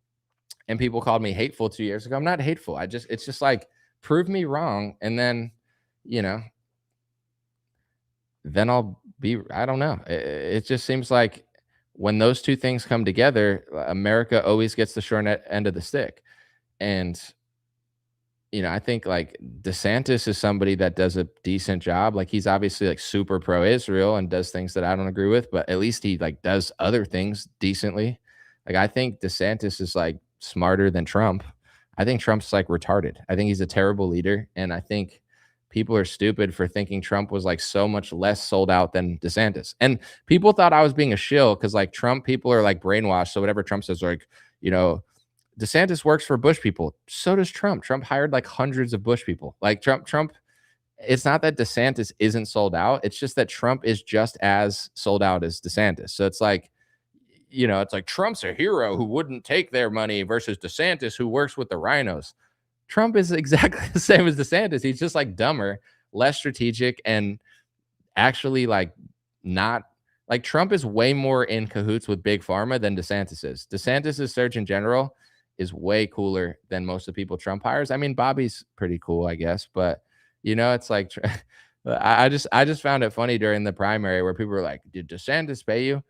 And people called me hateful 2 years ago. I'm not hateful. It's just like, prove me wrong. And then, you know, then I don't know. It just seems like when those two things come together, America always gets the short end of the stick. And I think like DeSantis is somebody that does a decent job. Like he's obviously like super pro Israel and does things that I don't agree with, but at least he like does other things decently. Like I think DeSantis is like smarter than Trump. I think Trump's like retarded. I think he's a terrible leader. And I think people are stupid for thinking Trump was like so much less sold out than DeSantis. And people thought I was being a shill because like Trump people are like brainwashed. So whatever Trump says, like, DeSantis works for Bush people. So does Trump. Trump hired like hundreds of Bush people. Like Trump, it's not that DeSantis isn't sold out. It's just that Trump is just as sold out as DeSantis. So it's like, it's like Trump's a hero who wouldn't take their money versus DeSantis who works with the rhinos. Trump is exactly the same as DeSantis. He's just like dumber, less strategic, and actually like not like Trump is way more in cahoots with big pharma than DeSantis is. DeSantis's Surgeon General is way cooler than most of the people Trump hires. I mean, Bobby's pretty cool, I guess, but it's like I just found it funny during the primary where people were like, "Did DeSantis pay you?"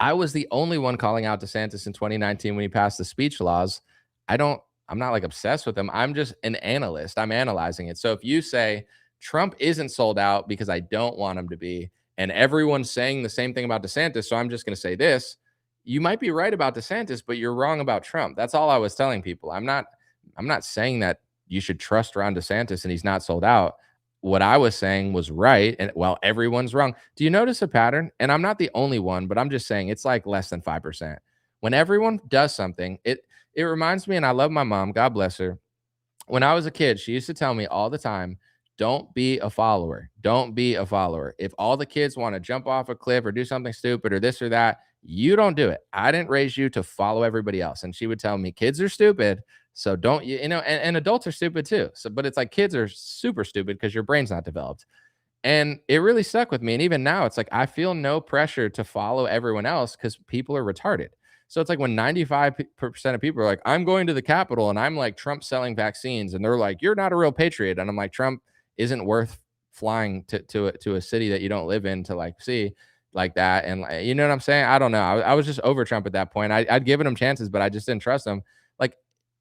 I was the only one calling out DeSantis in 2019 when he passed the speech laws. I'm not like obsessed with him. I'm just an analyst. I'm analyzing it. So if you say Trump isn't sold out because I don't want him to be, and everyone's saying the same thing about DeSantis, so I'm just going to say this, you might be right about DeSantis, but you're wrong about Trump. That's all I was telling people. I'm not saying that you should trust Ron DeSantis and he's not sold out. What I was saying was right, and while everyone's wrong. Do you notice a pattern? And I'm not the only one, but I'm just saying it's like less than 5%. When everyone does something, it reminds me, and I love my mom, God bless her. When I was a kid, she used to tell me all the time, don't be a follower. Don't be a follower. If all the kids want to jump off a cliff or do something stupid or this or that, you don't do it. I didn't raise you to follow everybody else. And she would tell me, kids are stupid. So don't, and adults are stupid too. So, but it's like kids are super stupid because your brain's not developed. And it really stuck with me. And even now, it's like I feel no pressure to follow everyone else because people are retarded. So it's like when 95% of people are like, I'm going to the Capitol and I'm like Trump selling vaccines. And they're like, you're not a real patriot. And I'm like, Trump isn't worth flying to a city that you don't live in to like see like that. And like, you know what I'm saying? I don't know. I was just over Trump at that point. I'd given him chances, but I just didn't trust him. Like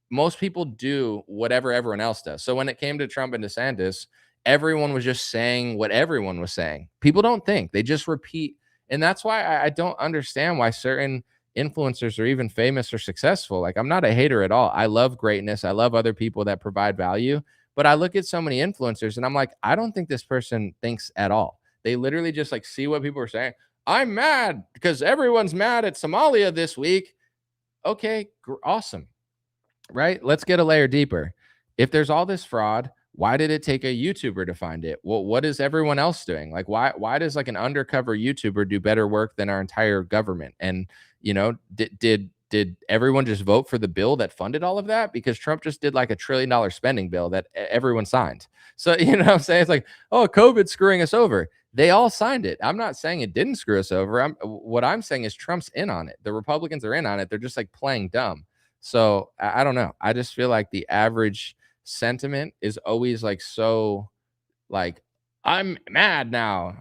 most people do whatever everyone else does. So when it came to Trump and DeSantis, everyone was just saying what everyone was saying. People don't think, they just repeat. And that's why I don't understand why certain influencers are even famous or successful. Like I'm not a hater at all. I love greatness. I love other people that provide value. But I look at so many influencers and I'm like, I don't think this person thinks at all. They literally just like see what people are saying. I'm mad because everyone's mad at Somalia this week. Okay, awesome. Right? Let's get a layer deeper. If there's all this fraud, why did it take a YouTuber to find it? Well, what is everyone else doing? Like, why does like an undercover YouTuber do better work than our entire government? And did everyone just vote for the bill that funded all of that? Because Trump just did like $1 trillion spending bill that everyone signed. So you know what I'm saying? It's like, oh, COVID's screwing us over. They all signed it. I'm not saying it didn't screw us over. What I'm saying is Trump's in on it. The Republicans are in on it. They're just like playing dumb. So I don't know. I just feel like the average sentiment is always like so like I'm mad now.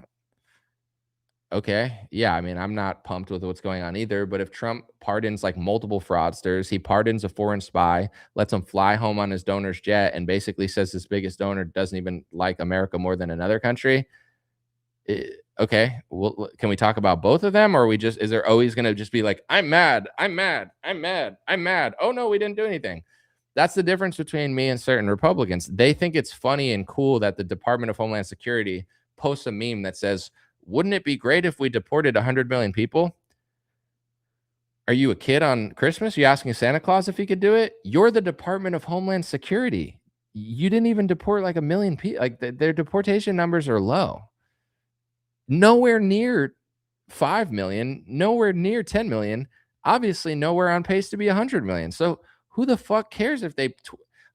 Okay. Yeah. I mean, I'm not pumped with what's going on either. But if Trump pardons like multiple fraudsters, he pardons a foreign spy, lets him fly home on his donor's jet, and basically says his biggest donor doesn't even like America more than another country. Okay. Well, can we talk about both of them? Or is there always going to just be like, I'm mad, I'm mad, I'm mad, I'm mad. Oh, no, we didn't do anything. That's the difference between me and certain Republicans. They think it's funny and cool that the Department of Homeland Security posts a meme that says, wouldn't it be great if we deported 100 million people? Are you a kid on Christmas? Are you asking Santa Claus if he could do it? You're the Department of Homeland Security. You didn't even deport like 1 million people. Like their deportation numbers are low. nowhere near 5 million, nowhere near 10 million, obviously nowhere on pace to be 100 million. So who the fuck cares if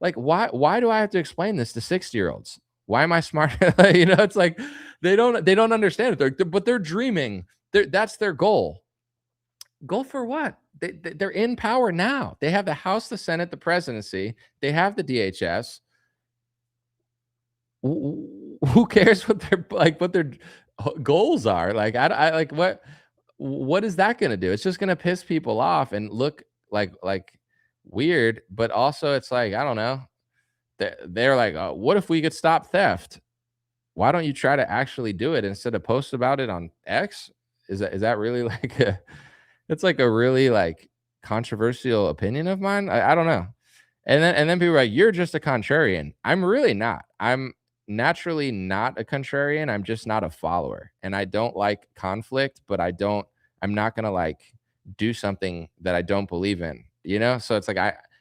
like why do I have to explain this to 60-year-olds? Why am I smart? It's like they don't understand it. But they're dreaming. That's their goal. Goal for what? They're in power now. They have the House, the Senate, the presidency. They have the DHS. Who cares what their goals are? Like I like what is that going to do? It's just going to piss people off and look like weird. But also, it's like I don't know. They're like, oh, what if we could stop theft? Why don't you try to actually do it instead of post about it on X? Is that really like a it's like a really like controversial opinion of mine? I don't know. And then people are like, "You're just a contrarian." I'm really not. I'm naturally not a contrarian. I'm just not a follower. And I don't like conflict, but I'm not gonna like do something that I don't believe in, you know? So it's like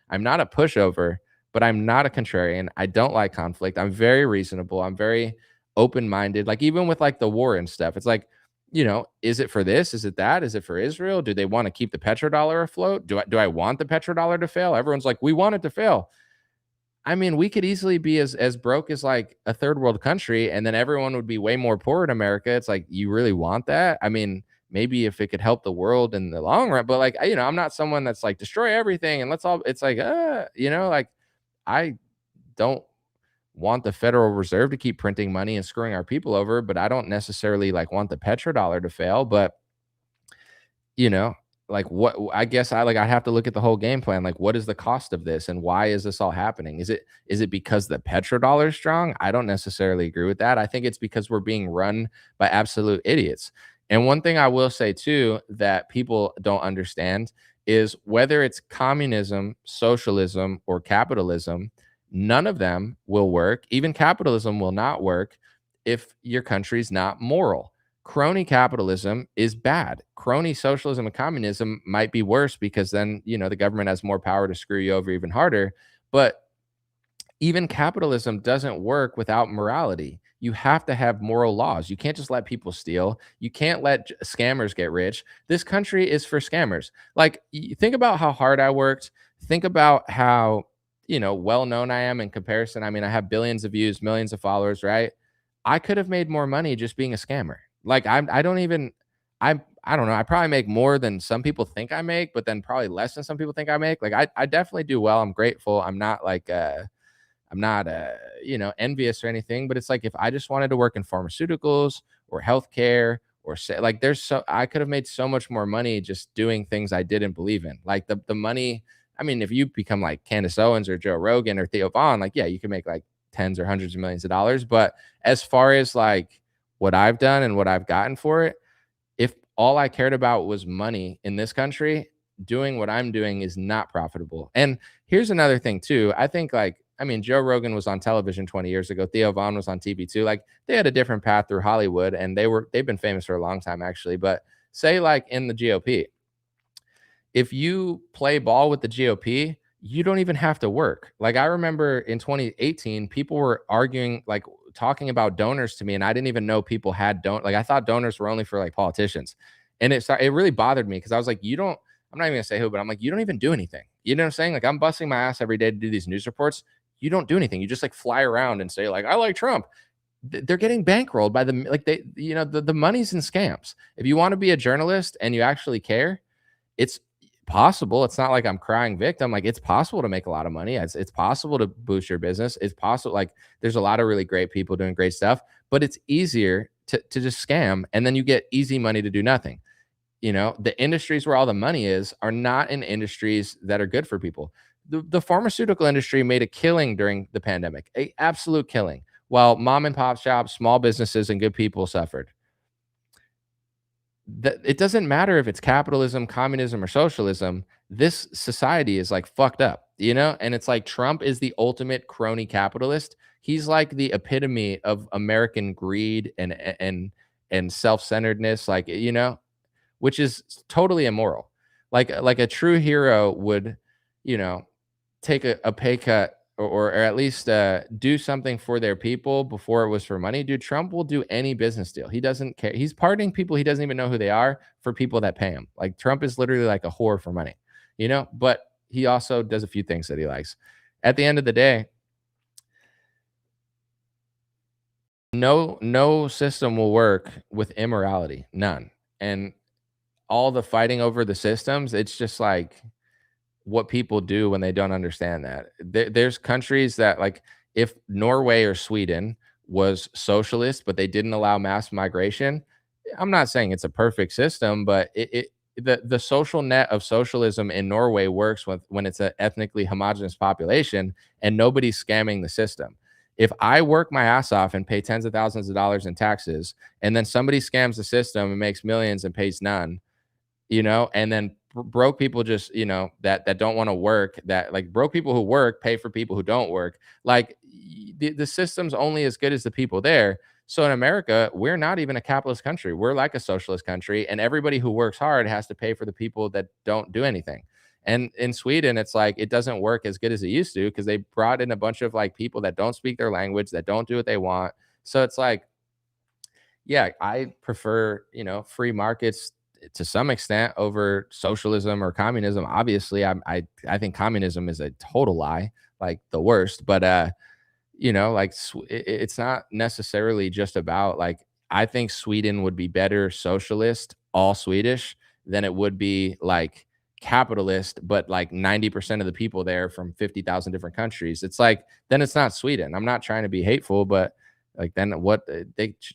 I'm not a pushover, but I'm not a contrarian. I don't like conflict. I'm very reasonable. I'm very open-minded. Like even with like the war and stuff, it's like, is it for this? Is it that? Is it for Israel? Do they want to keep the petrodollar afloat? Do I want the petrodollar to fail? Everyone's like, we want it to fail. I mean, we could easily be as broke as like a third world country, and then everyone would be way more poor in America. It's like, you really want that? I mean, maybe if it could help the world in the long run, but like, I'm not someone that's like destroy everything and let's all. It's like, like I don't want the Federal Reserve to keep printing money and screwing our people over, but I don't necessarily like want the petrodollar to fail. But you know, like what I guess I have to look at the whole game plan. Like, what is the cost of this and why is this all happening? Is it because the petrodollar is strong? I don't necessarily agree with that. I think it's because we're being run by absolute idiots. And one thing I will say too that people don't understand is whether it's communism, socialism, or capitalism, none of them will work. Even capitalism will not work if your country's not moral. Crony capitalism is bad. Crony socialism and communism might be worse because then, the government has more power to screw you over even harder. But even capitalism doesn't work without morality. You have to have moral laws. You can't just let people steal. You can't let scammers get rich. This country is for scammers. Like, think about how hard I worked. Think about how, well known I am in comparison. I mean, I have billions of views, millions of followers, right? I could have made more money just being a scammer. Like, I don't even, I don't know. I probably make more than some people think I make, but then probably less than some people think I make. Like, I definitely do well. I'm grateful. I'm not like, I'm not, envious or anything, but it's like if I just wanted to work in pharmaceuticals or healthcare or say, like, I could have made so much more money just doing things I didn't believe in. Like the money. I mean, if you become like Candace Owens or Joe Rogan or Theo Vaughn, like, yeah, you can make like tens or hundreds of millions of dollars. But as far as like what I've done and what I've gotten for it, if all I cared about was money in this country, doing what I'm doing is not profitable. And here's another thing too. I think like, I mean, Joe Rogan was on television 20 years ago. Theo Vaughn was on TV too. Like, they had a different path through Hollywood and they've been famous for a long time actually. But say like in the GOP, if you play ball with the GOP, you don't even have to work. Like, I remember in 2018, people were arguing, like talking about donors to me, and I didn't even know people had like I thought donors were only for like politicians. And it really bothered me because I was like, I'm not even gonna say who, but I'm like, you don't even do anything. You know what I'm saying? Like, I'm busting my ass every day to do these news reports. You don't do anything. You just like fly around and say, like, I like Trump. They're getting bankrolled by the money's in scams. If you want to be a journalist and you actually care, it's possible. It's not like I'm crying victim. Like, it's possible to make a lot of money. It's possible to boost your business. It's possible. Like, there's a lot of really great people doing great stuff, but it's easier to just scam, and then you get easy money to do nothing. The industries where all the money is are not in industries that are good for people. The pharmaceutical industry made a killing during the pandemic, a absolute killing, while mom and pop shops, small businesses, and good people suffered. That it doesn't matter if it's capitalism, communism, or socialism. This society is like fucked up, and it's like Trump is the ultimate crony capitalist. He's like the epitome of American greed and self-centeredness, like, which is totally immoral. Like a true hero would, you know, take a pay cut or at least do something for their people before it was for money. Dude, Trump will do any business deal. He doesn't care. He's pardoning people he doesn't even know who they are for people that pay him. Like Trump is literally like a whore for money, you know. But he also does a few things that he likes. At the end of the day, no system will work with immorality, none. And all the fighting over the systems, it's just like what people do when they don't understand that. There's countries that, like, if Norway or Sweden was socialist, but they didn't allow mass migration, I'm not saying it's a perfect system, but the social net of socialism in Norway works when it's an ethnically homogenous population and nobody's scamming the system. If I work my ass off and pay tens of thousands of dollars in taxes, and then somebody scams the system and makes millions and pays none, and then broke people just, that don't want to work, that like broke people who work pay for people who don't work. Like the system's only as good as the people there. So in America, we're not even a capitalist country. We're like a socialist country, and everybody who works hard has to pay for the people that don't do anything. And in Sweden, it's like it doesn't work as good as it used to because they brought in a bunch of like people that don't speak their language, that don't do what they want. So it's like, yeah, I prefer, free markets to some extent over socialism or communism. Obviously, I think communism is a total lie, like the worst. But like it's not necessarily just about like I think Sweden would be better socialist, all Swedish, than it would be like capitalist, but like 90% of the people there from 50,000 different countries. It's like then it's not Sweden. I'm not trying to be hateful, but like then what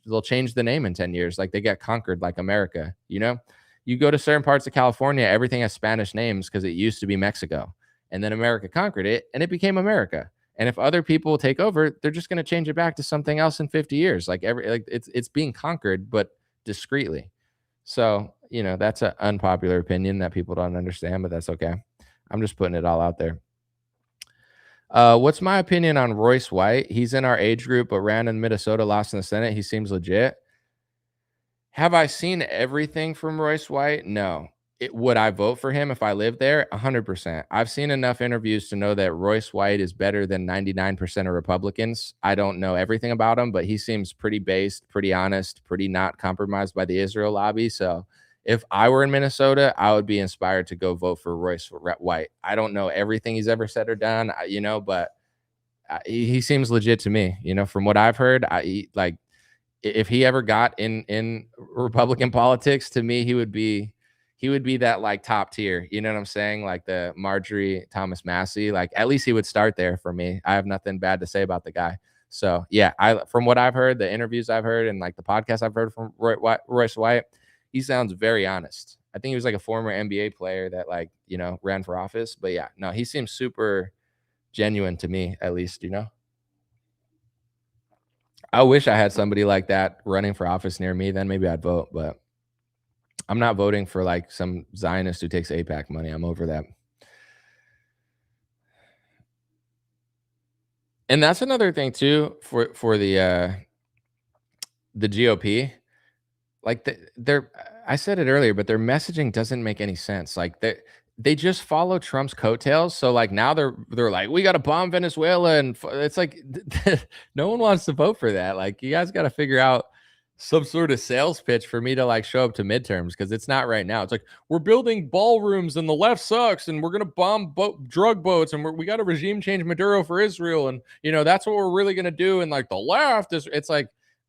they'll change the name in 10 years, like they get conquered like America, you go to certain parts of California, everything has Spanish names because it used to be Mexico. And then America conquered it and it became America. And if other people take over, they're just going to change it back to something else in 50 years. Like it's being conquered, but discreetly. So, that's an unpopular opinion that people don't understand, but that's okay. I'm just putting it all out there. What's my opinion on Royce White? He's in our age group, but ran in Minnesota, lost in the Senate. He seems legit. Have I seen everything from Royce White? No. Would I vote for him if I lived there? 100%. I've seen enough interviews to know that Royce White is better than 99% of Republicans. I don't know everything about him, but he seems pretty based, pretty honest, pretty not compromised by the Israel lobby. So if I were in Minnesota, I would be inspired to go vote for Royce White. I don't know everything he's ever said or done, but he seems legit to me. From what I've heard, like if he ever got in Republican politics, to me, he would be that like top tier. You know what I'm saying? Like the Marjorie Thomas Massey. Like at least he would start there for me. I have nothing bad to say about the guy. So yeah, from what I've heard, the interviews I've heard, and like the podcast I've heard from Royce White, he sounds very honest. I think he was like a former NBA player that like ran for office. But yeah, no, he seems super genuine to me, at least. I wish I had somebody like that running for office near me. Then maybe I'd vote, but I'm not voting for like some Zionist who takes APAC money. I'm over that. And that's another thing too for the GOP. Like they're I said it earlier, but their messaging doesn't make any sense. Like they just follow Trump's coattails. So like now they're like, we got to bomb Venezuela, and it's like no one wants to vote for that. Like you guys got to figure out some sort of sales pitch for me to like show up to midterms, because it's not right now. It's like we're building ballrooms and the left sucks and we're gonna bomb drug boats and we got to regime change Maduro for Israel, and that's what we're really gonna do. And like the left is, it's like,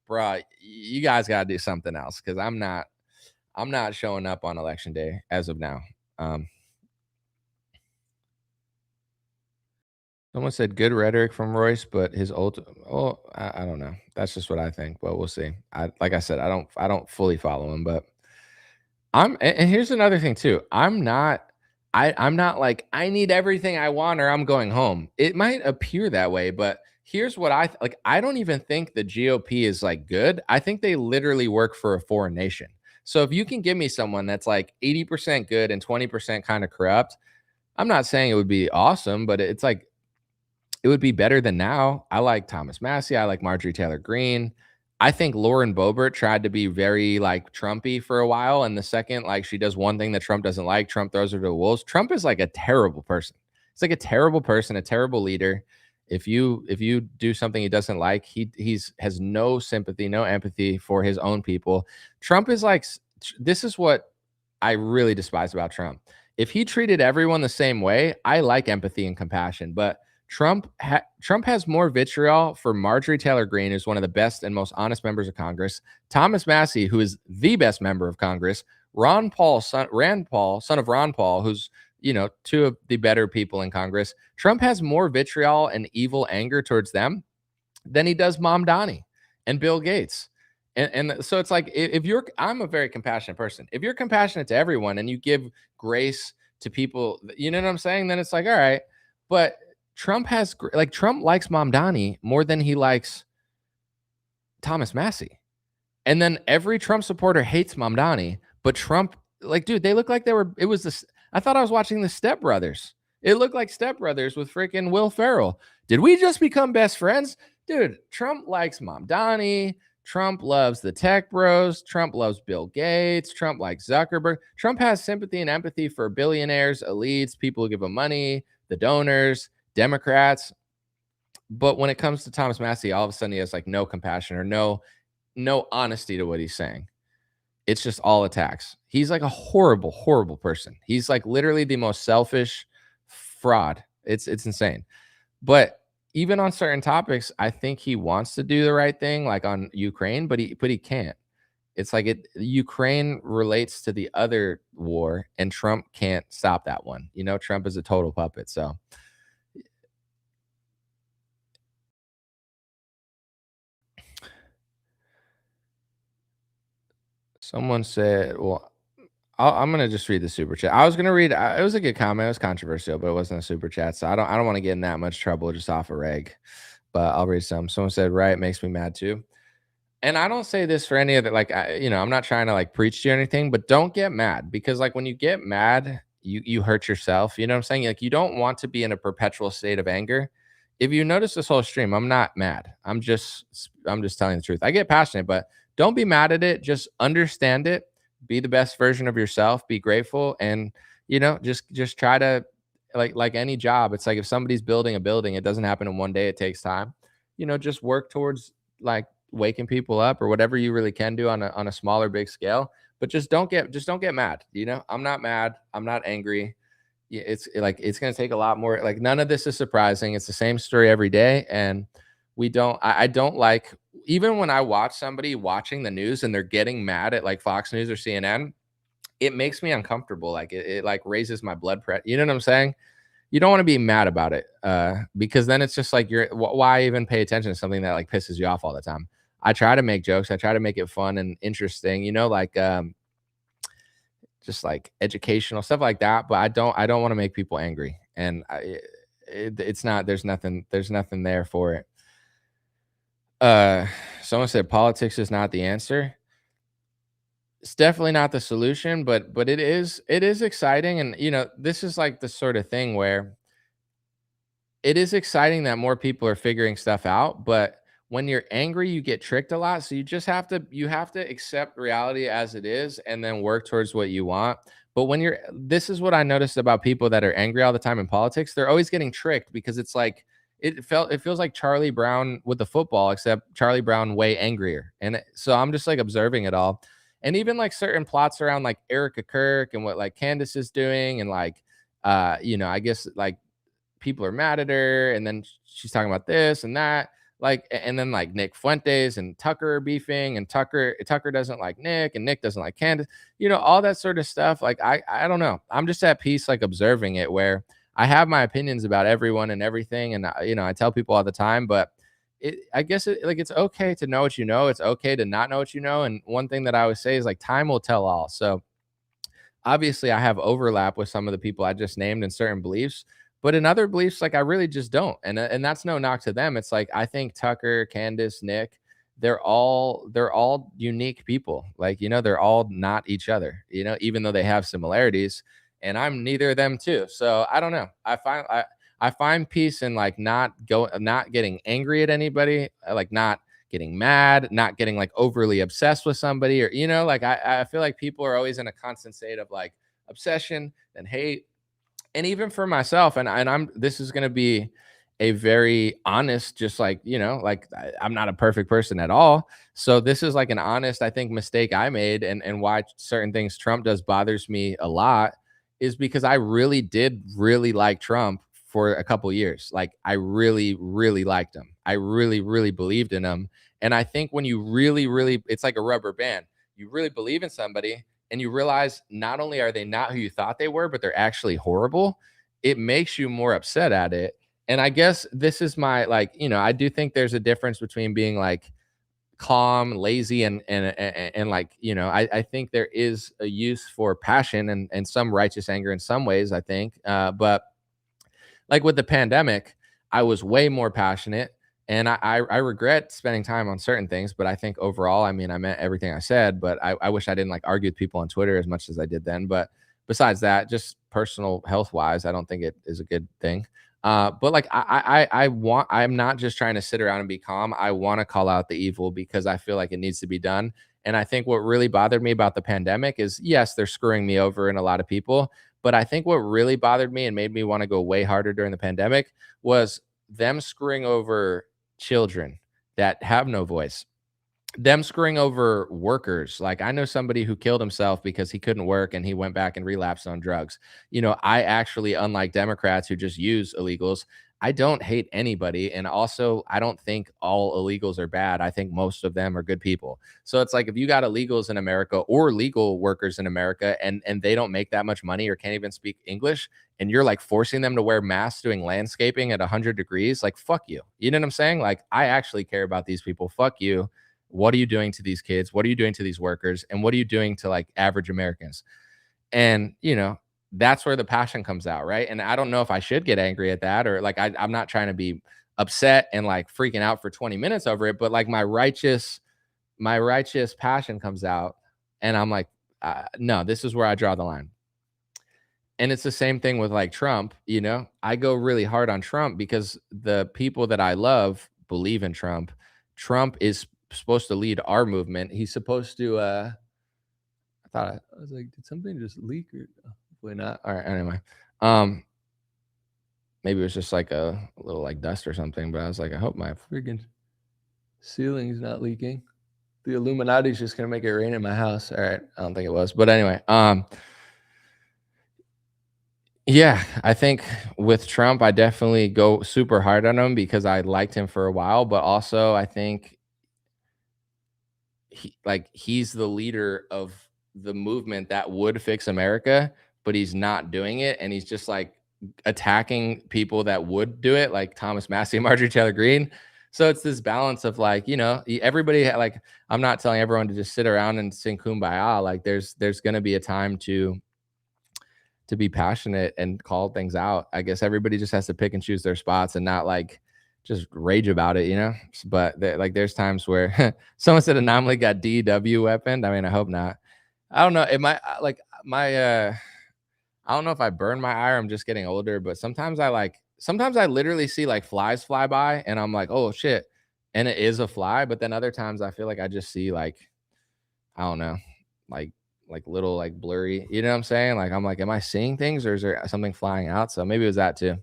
bruh, you guys got to do something else, because I'm not showing up on election day as of now. Someone said good rhetoric from Royce, but his ultimate. Oh, I don't know. That's just what I think, but we'll see. Like I said, I don't fully follow him, but and here's another thing too. I'm not like I need everything I want or I'm going home. It might appear that way, but here's what like. I don't even think the GOP is like good. I think they literally work for a foreign nation. So if you can give me someone that's like 80% good and 20% kind of corrupt, I'm not saying it would be awesome, but it's like it would be better than now. I like Thomas Massey. I like Marjorie Taylor Greene. I think Lauren Boebert tried to be very like Trumpy for a while. And the second, like she does one thing that Trump doesn't like, Trump throws her to the wolves. Trump is like a terrible person. It's like a terrible person, a terrible leader. If you do something he doesn't like, he's has no sympathy, no empathy for his own people. Trump is like this is what I really despise about Trump. If he treated everyone the same way, I like empathy and compassion, but Trump has more vitriol for Marjorie Taylor Greene, who's one of the best and most honest members of Congress, Thomas Massey, who is the best member of Congress, Rand Paul, son of Ron Paul, who's two of the better people in Congress. Trump has more vitriol and evil anger towards them than he does Mom Donnie and Bill Gates. And so it's like if I'm a very compassionate person. If you're compassionate to everyone and you give grace to people, you know what I'm saying? Then it's like, all right. But Trump likes Mom Donnie more than he likes Thomas Massey. And then every Trump supporter hates Mamdani, but Trump, like, dude, they look like it was this. I thought I was watching the Step Brothers. It looked like Step Brothers with freaking Will Ferrell. Did we just become best friends? Dude, Trump likes Mamdani. Trump loves the tech bros. Trump loves Bill Gates. Trump likes Zuckerberg. Trump has sympathy and empathy for billionaires, elites, people who give him money, the donors, Democrats. But when it comes to Thomas Massey, all of a sudden he has like no compassion or no honesty to what he's saying. It's just all attacks. He's like a horrible, horrible person. He's like literally the most selfish fraud. It's insane. But even on certain topics, I think he wants to do the right thing, like on Ukraine, but he can't. It's like Ukraine relates to the other war, and Trump can't stop that one. Trump is a total puppet. So someone said, well, I'm gonna just read the super chat. I was gonna read. It was a good comment. It was controversial, but it wasn't a super chat, so I don't want to get in that much trouble just off a reg. But I'll read some. Someone said, "Right, makes me mad too." And I don't say this for any of it. Like, I'm not trying to like preach to you or anything, but don't get mad because like when you get mad, you hurt yourself. You know what I'm saying? Like you don't want to be in a perpetual state of anger. If you notice this whole stream, I'm not mad. I'm just telling the truth. I get passionate, but don't be mad at it. Just understand it. Be the best version of yourself. Be grateful, and just try to like any job. It's like if somebody's building a building, it doesn't happen in one day. It takes time. Just work towards like waking people up or whatever you really can do on a smaller big scale, but just don't get mad. I'm not mad, I'm not angry. It's going to take a lot more. Like none of this is surprising. It's the same story every day, and I don't like, even when I watch somebody watching the news and they're getting mad at like Fox News or CNN, it makes me uncomfortable. Like it like raises my blood pressure. You know what I'm saying? You don't want to be mad about it, because then it's just like why even pay attention to something that like pisses you off all the time. I try to make jokes. I try to make it fun and interesting, like just like educational stuff like that. But I don't want to make people angry, and it's not. There's nothing there for it. Someone said politics is not the answer. It's definitely not the solution, but it is exciting, and this is like the sort of thing where it is exciting that more people are figuring stuff out, but when you're angry, you get tricked a lot. So you have to accept reality as it is and then work towards what you want. But this is what I noticed about people that are angry all the time in politics. They're always getting tricked because it's like it feels like Charlie Brown with the football, except Charlie Brown way angrier. And so I'm just like observing it all. And even like certain plots around like Erica Kirk and what like Candace is doing and like I guess like people are mad at her, and then she's talking about this and that, like, and then like Nick Fuentes and Tucker are beefing, and Tucker doesn't like Nick, and Nick doesn't like Candace, all that sort of stuff. Like I don't know, I'm just at peace like observing it, where I have my opinions about everyone and everything, and I tell people all the time, but I guess it's okay to know what you know, it's okay to not know what you know. And one thing that I always say is like time will tell all. So obviously I have overlap with some of the people I just named in certain beliefs, but in other beliefs, like I really just don't. And that's no knock to them. It's like I think Tucker, Candace, Nick, they're all unique people. Like, they're all not each other, even though they have similarities. And I'm neither of them too. So I don't know. I find peace in like not getting angry at anybody, like not getting mad, not getting like overly obsessed with somebody, or like I feel like people are always in a constant state of like obsession and hate. And even for myself, and I'm this is going to be a very honest, just like, like I'm not a perfect person at all. So this is like an honest, I think, mistake I made, and why certain things Trump does bothers me a lot is because I really did really like Trump for a couple years. Like I really, really liked him. I really, really believed in him. And I think when you really, really, it's like a rubber band. You really believe in somebody and you realize not only are they not who you thought they were, but they're actually horrible. It makes you more upset at it. And I guess this is my, like, I do think there's a difference between being like calm, lazy, and like, I think there is a use for passion and some righteous anger in some ways, I think. But like with the pandemic, I was way more passionate, and I regret spending time on certain things. But I think overall, I mean, I meant everything I said. But I wish I didn't like argue with people on Twitter as much as I did then. But besides that, just personal health wise, I don't think it is a good thing. But like I'm not just trying to sit around and be calm. I want to call out the evil because I feel like it needs to be done. And I think what really bothered me about the pandemic is, yes, they're screwing me over and a lot of people, but I think what really bothered me and made me want to go way harder during the pandemic was them screwing over children that have no voice, them screwing over workers. Like I know somebody who killed himself because he couldn't work and he went back and relapsed on drugs. I actually, unlike Democrats who just use illegals, I don't hate anybody. And also, I don't think all illegals are bad. I think most of them are good people. So it's like if you got illegals in America or legal workers in America and they don't make that much money or can't even speak English, and you're like forcing them to wear masks doing landscaping at 100 degrees, like fuck you. You know what I'm saying? Like I actually care about these people. Fuck you. What are you doing to these kids? What are you doing to these workers? And what are you doing to like average Americans? And, that's where the passion comes out, right? And I don't know if I should get angry at that or like I'm not trying to be upset and like freaking out for 20 minutes over it, but like my righteous passion comes out, and I'm like, no, this is where I draw the line. And it's the same thing with like Trump. I go really hard on Trump because the people that I love believe in Trump. Trump is supposed to lead our movement. He's supposed to I was like, did something just leak or hopefully not. All right, anyway. Maybe it was just like a little like dust or something, but I was like, I hope my freaking ceiling's not leaking. The Illuminati's just gonna make it rain in my house. All right, I don't think it was, but anyway, yeah, I think with Trump, I definitely go super hard on him because I liked him for a while, but also I think he's the leader of the movement that would fix America, but he's not doing it, and he's just like attacking people that would do it, like Thomas Massey and Marjorie Taylor Greene. So it's this balance of like, everybody like, I'm not telling everyone to just sit around and sing kumbaya. Like there's going to be a time to be passionate and call things out. I guess everybody just has to pick and choose their spots and not like just rage about it. But like there's times where someone said Anomaly got DW weaponed. I mean, I hope not. I don't know. It might like my I don't know if I burn my eye or I'm just getting older, but sometimes I literally see like flies fly by and I'm like, oh shit. And it is a fly, but then other times I feel like I just see like, I don't know, like little like blurry, you know what I'm saying? Like I'm like, am I seeing things or is there something flying out? So maybe it was that too.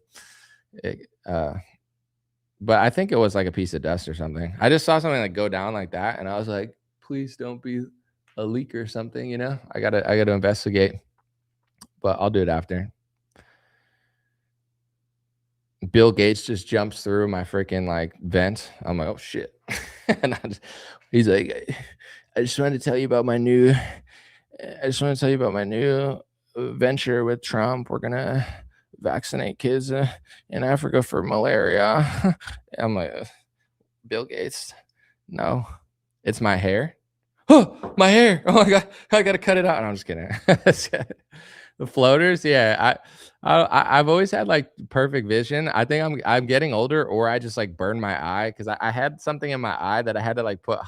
It, but I think it was like a piece of dust or something. I just saw something like go down like that, and I was like, please don't be a leak or something. I gotta investigate, but I'll do it after. Bill Gates just jumps through my freaking like vent. I'm like, oh shit. And he's like, I just wanted to tell you about my new venture with Trump. We're gonna vaccinate kids in Africa for malaria. I'm like, Bill Gates, no, it's my hair. Oh, my hair! Oh my god, I gotta cut it out. No, I'm just kidding. The floaters, yeah. I've always had like perfect vision. I think I'm getting older, or I just like burned my eye because I had something in my eye that I had to like put a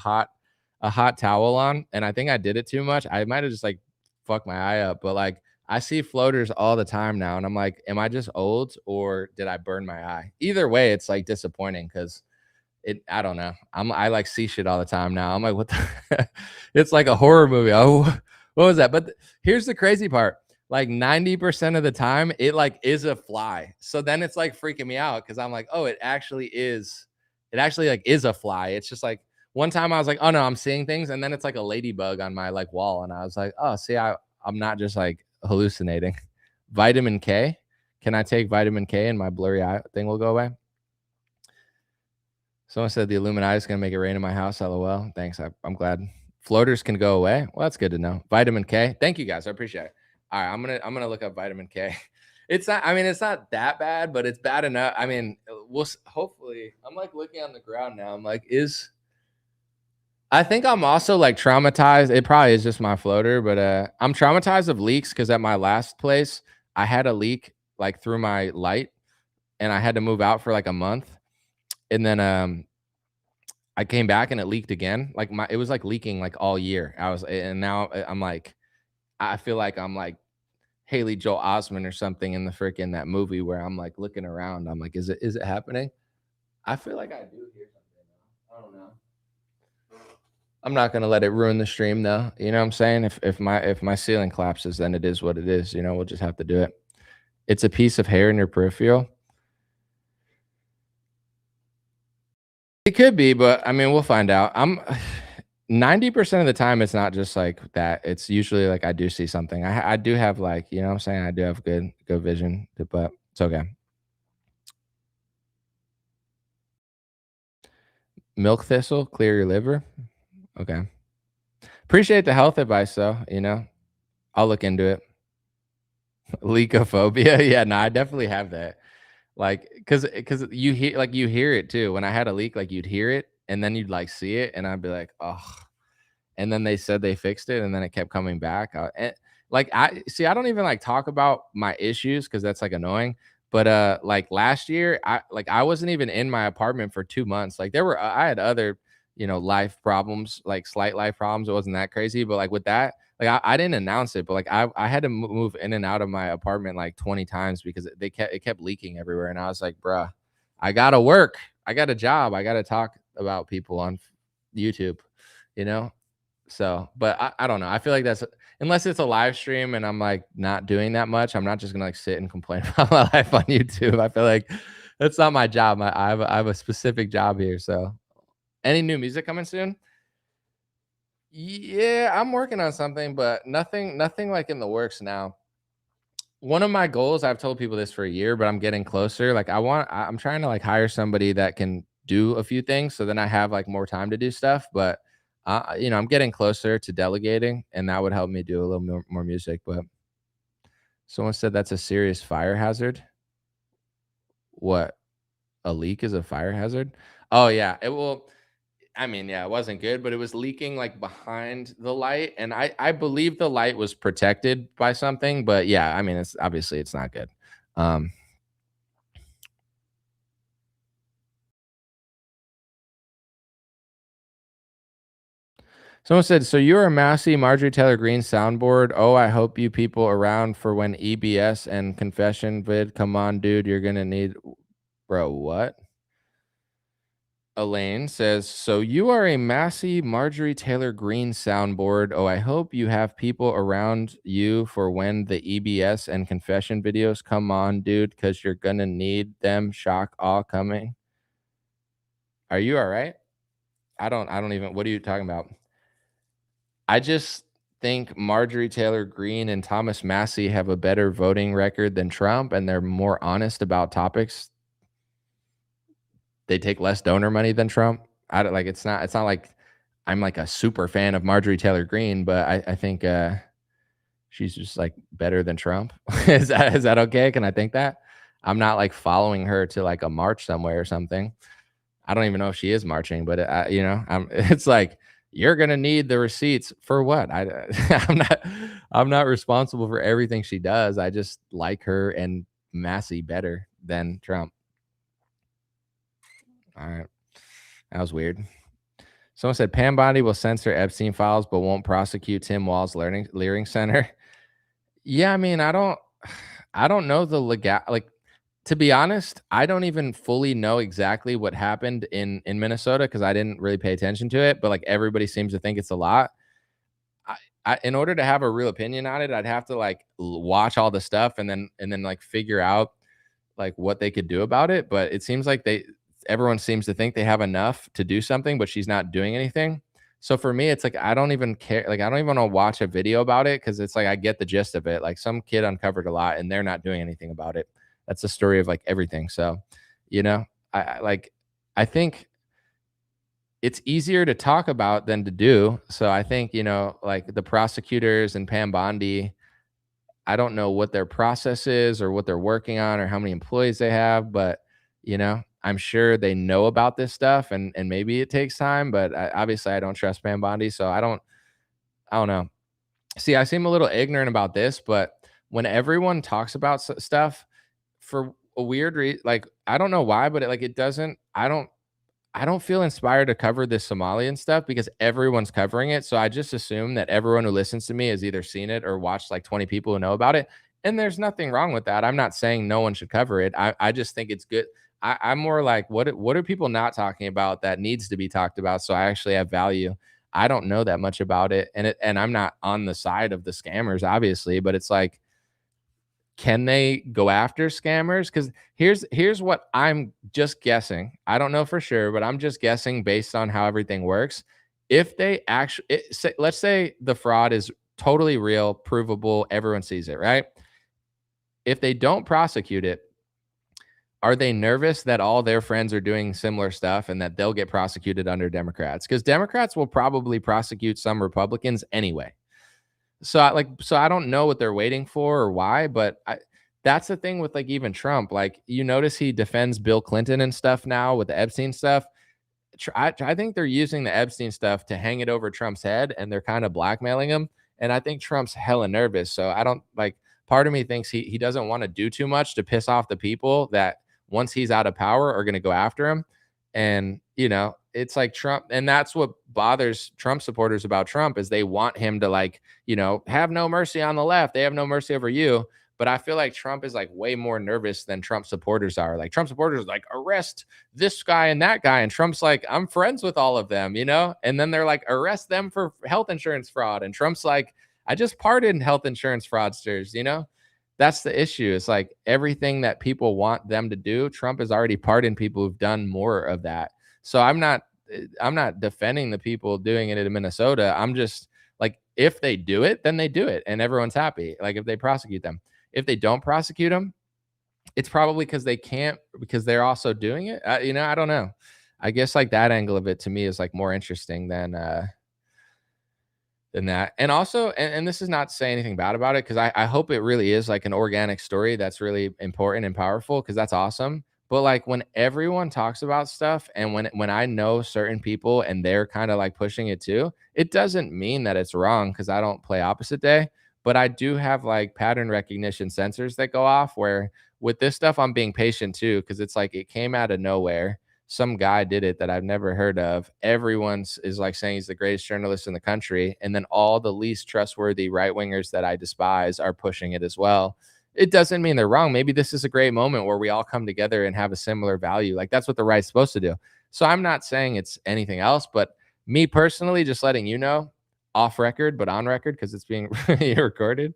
hot towel on, and I think I did it too much. I might have just like fucked my eye up, but like I see floaters all the time now, and I'm like, am I just old or did I burn my eye? Either way, it's like disappointing because I don't know. I like see shit all the time now. I'm like, what the it's like a horror movie. Oh, what was that? But here's the crazy part. like 90% of the time, it like is a fly. So then it's like freaking me out because I'm like, oh, it actually like is a fly. It's just like one time I was like, oh no, I'm seeing things, and then it's like a ladybug on my like wall, and I was like, oh, see, I'm not just like hallucinating. Vitamin K. Can I take vitamin K and my blurry eye thing will go away? Someone said the Illuminati is gonna make it rain in my house. LOL. Thanks. I'm glad. Floaters can go away. Well, that's good to know. Vitamin K. Thank you guys. I appreciate it. All right, I'm gonna look up vitamin K. It's not. I mean, it's not that bad, but it's bad enough. I mean, hopefully. I'm like looking on the ground now. I'm like, is I think I'm also like traumatized. It probably is just my floater, but I'm traumatized of leaks because at my last place I had a leak like through my light, and I had to move out for like a month, and then I came back and it leaked again. Like it was like leaking like all year. And now I'm like, I feel like I'm like Haley Joel Osment or something in the freaking that movie where I'm like looking around. I'm like, is it happening? I feel like I do hear something now. I don't know. I'm not gonna let it ruin the stream though. You know what I'm saying? If my ceiling collapses, then it is what it is. You know, we'll just have to do it. It's a piece of hair in your peripheral. It could be, but I mean, we'll find out. I'm 90% of the time it's not just like that. It's usually like I do see something. I do have like, you know what I'm saying? I do have good vision, but it's okay. Milk thistle, clear your liver. Okay. Appreciate the health advice though, you know. I'll look into it. Leakophobia. Yeah, no, I definitely have that. Like, cause you hear it too. When I had a leak, like you'd hear it and then you'd like see it, and I'd be like, oh, and then they said they fixed it, and then it kept coming back. Like I see, I don't even like talk about my issues because that's like annoying. But like last year, I wasn't even in my apartment for 2 months. Like I had other life problems, like slight life problems. It wasn't that crazy, but like with that, like I didn't announce it, but like I had to move in and out of my apartment like 20 times because it kept leaking everywhere, and I was like, bruh, I gotta work. I got a job. I gotta talk about people on YouTube, you know so, but I don't know. I feel like that's unless it's a live stream and I'm like not doing that much, I'm not just gonna like sit and complain about my life on YouTube. I feel like that's not my job. I have a specific job here. So, any new music coming soon? Yeah, I'm working on something, but nothing like in the works now. One of my goals, I've told people this for a year, but I'm getting closer. Like I'm trying to like hire somebody that can do a few things so then I have like more time to do stuff. But I'm getting closer to delegating, and that would help me do a little more music. But someone said that's a serious fire hazard. What? A leak is a fire hazard? Oh yeah. It will I mean, yeah, it wasn't good, but it was leaking like behind the light. And I believe the light was protected by something, but yeah, I mean, it's not good. Um, Someone said, so you're a Massey Marjorie Taylor Greene soundboard. Oh, I hope you people around for when EBS and confession vid. Come on, dude, you're gonna need bro, what? Elaine says, so you are a Massey Marjorie Taylor Greene soundboard. Oh, I hope you have people around you for when the EBS and confession videos come on, dude, because you're gonna need them. Shock all coming. Are you all right? I don't even what are you talking about? I just think Marjorie Taylor Greene and Thomas Massey have a better voting record than Trump, and they're more honest about topics. They take less donor money than Trump. I don't like it's not like I'm like a super fan of Marjorie Taylor Greene, but I think she's just like better than Trump. Is that okay? Can I think that? I'm not like following her to like a march somewhere or something. I don't even know if she is marching, but it's like you're gonna need the receipts for what? I'm not responsible for everything she does. I just like her and Massey better than Trump. All right, that was weird. Someone said Pam Bondi will censor Epstein files but won't prosecute Tim Wall's Leering Center. Yeah, I mean, I don't know the legal like to be honest, I don't even fully know exactly what happened in Minnesota because I didn't really pay attention to it, but like everybody seems to think it's a lot. in order to have a real opinion on it, I'd have to like watch all the stuff and then like figure out like what they could do about it. But it seems like everyone seems to think they have enough to do something, but she's not doing anything. So for me, it's like I don't even care. Like I don't even want to watch a video about it because it's like I get the gist of it. Like some kid uncovered a lot and they're not doing anything about it. That's the story of like everything. So, you know, I think it's easier to talk about than to do. So I think, like the prosecutors and Pam Bondi, I don't know what their process is or what they're working on or how many employees they have, but I'm sure they know about this stuff and maybe it takes time, but obviously I don't trust Pam Bondi, so I don't know. See, I seem a little ignorant about this, but when everyone talks about stuff for a weird reason, like I don't know why, but it doesn't. I don't feel inspired to cover this Somalian stuff because everyone's covering it. So I just assume that everyone who listens to me has either seen it or watched like 20 people who know about it. And there's nothing wrong with that. I'm not saying no one should cover it. I just think it's good. I'm more like, what are people not talking about that needs to be talked about? So I actually have value. I don't know that much about it. And I'm not on the side of the scammers, obviously, but it's like, can they go after scammers? Because here's what I'm just guessing. I don't know for sure, but I'm just guessing based on how everything works. If they actually, let's say the fraud is totally real, provable, everyone sees it, right? If they don't prosecute it, are they nervous that all their friends are doing similar stuff and that they'll get prosecuted under Democrats? Because Democrats will probably prosecute some Republicans anyway. So I don't know what they're waiting for or why, but that's the thing with like even Trump. Like you notice he defends Bill Clinton and stuff now with the Epstein stuff. I think they're using the Epstein stuff to hang it over Trump's head, and they're kind of blackmailing him. And I think Trump's hella nervous. So I don't like. Part of me thinks he doesn't want to do too much to piss off the people that once he's out of power are going to go after him. And it's like Trump, and that's what bothers Trump supporters about Trump is they want him to like have no mercy on the left. They have no mercy over you. But I feel like Trump is like way more nervous than Trump supporters are. Like Trump supporters like arrest this guy and that guy. And Trump's like, I'm friends with all of them, And then they're like, arrest them for health insurance fraud. And Trump's like, I just pardoned health insurance fraudsters. That's the issue. It's like everything that people want them to do, Trump has already pardoned people who've done more of that. So I'm not defending the people doing it in Minnesota. I'm just like, if they do it, then they do it and everyone's happy. Like if they prosecute them. If they don't prosecute them, it's probably because they can't, because they're also doing it. I don't know. I guess like that angle of it to me is like more interesting than that. And also, and this is not to say anything bad about it, because I hope it really is like an organic story that's really important and powerful, because that's awesome. But like when everyone talks about stuff and when I know certain people and they're kind of like pushing it too, it doesn't mean that it's wrong because I don't play opposite day. But I do have like pattern recognition sensors that go off where with this stuff, I'm being patient too, because it's like it came out of nowhere. Some guy did it that I've never heard of. Everyone's is like saying he's the greatest journalist in the country. And then all the least trustworthy right wingers that I despise are pushing it as well. It doesn't mean they're wrong. Maybe this is a great moment where we all come together and have a similar value. Like that's what the right's supposed to do. So I'm not saying it's anything else, but me personally, just letting you know, off record, but on record, because it's being recorded,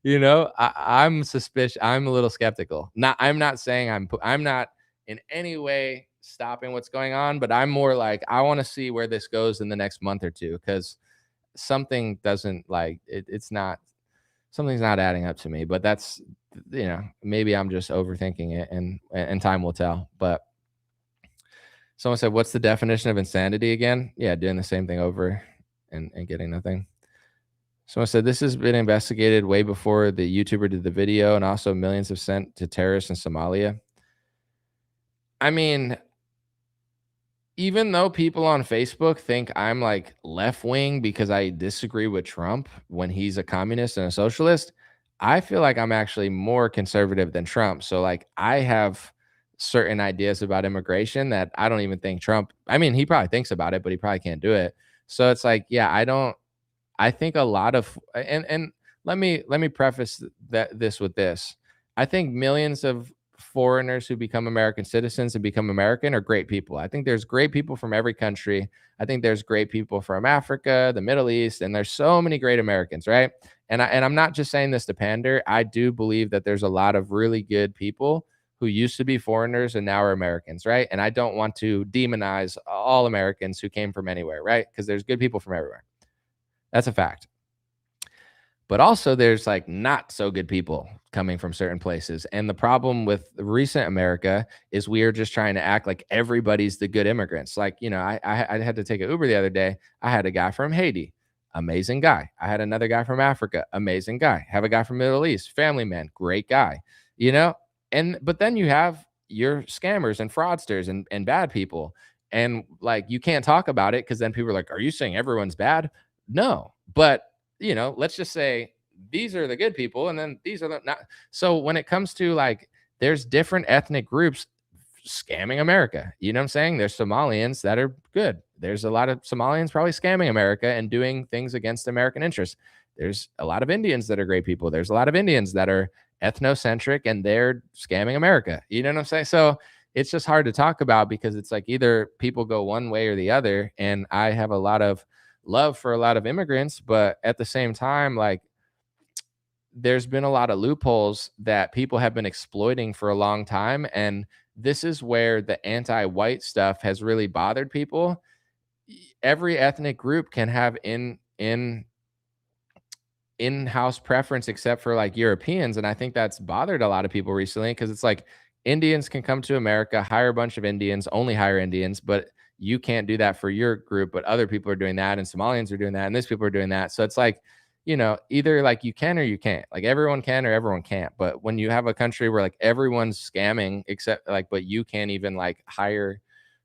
I'm suspicious. I'm a little skeptical. I'm not saying I'm not in any way stopping what's going on, but I'm more like, I want to see where this goes in the next month or two, because something doesn't like it's not, something's not adding up to me. But that's, maybe I'm just overthinking it, and time will tell. But someone said, what's the definition of insanity again? Yeah, doing the same thing over and getting nothing. Someone said, this has been investigated way before the YouTuber did the video, and also millions have sent to terrorists in Somalia. I mean, even though people on Facebook think I'm like left wing because I disagree with Trump when he's a communist and a socialist, I feel like I'm actually more conservative than Trump. So like I have certain ideas about immigration that I don't even think Trump, I mean, he probably thinks about it, but he probably can't do it. So it's like, yeah, I think a lot of, and let me preface this with this. I think millions of foreigners who become American citizens and become American are great people. I think there's great people from every country. I think there's great people from Africa, the Middle East, and there's so many great Americans, right? And I'm not just saying this to pander. I do believe that there's a lot of really good people who used to be foreigners and now are Americans, right? And I don't want to demonize all Americans who came from anywhere, right? Because there's good people from everywhere. That's a fact. But also there's like not so good people coming from certain places. And the problem with recent America is we are just trying to act like everybody's the good immigrants. Like, I had to take an Uber the other day. I had a guy from Haiti, amazing guy. I had another guy from Africa, amazing guy. Have a guy from Middle East, family man, great guy. You know, but then you have your scammers and fraudsters and bad people. And like you can't talk about it because then people are like, are you saying everyone's bad? No. But let's just say these are the good people and then these are the not. So when it comes to like, there's different ethnic groups scamming America. You know what I'm saying? There's Somalians that are good. There's a lot of Somalians probably scamming America and doing things against American interests. There's a lot of Indians that are great people. There's a lot of Indians that are ethnocentric and they're scamming America. You know what I'm saying? So it's just hard to talk about because it's like either people go one way or the other. And I have a lot of love for a lot of immigrants, but at the same time, like there's been a lot of loopholes that people have been exploiting for a long time. And this is where the anti-white stuff has really bothered people. Every ethnic group can have in-house preference except for like Europeans. And I think that's bothered a lot of people recently because it's like Indians can come to America, hire a bunch of Indians, only hire Indians, but you can't do that for your group, but other people are doing that and Somalians are doing that and these people are doing that. So it's like, either like you can or you can't. Like everyone can or everyone can't. But when you have a country where like everyone's scamming except like, but you can't even like hire,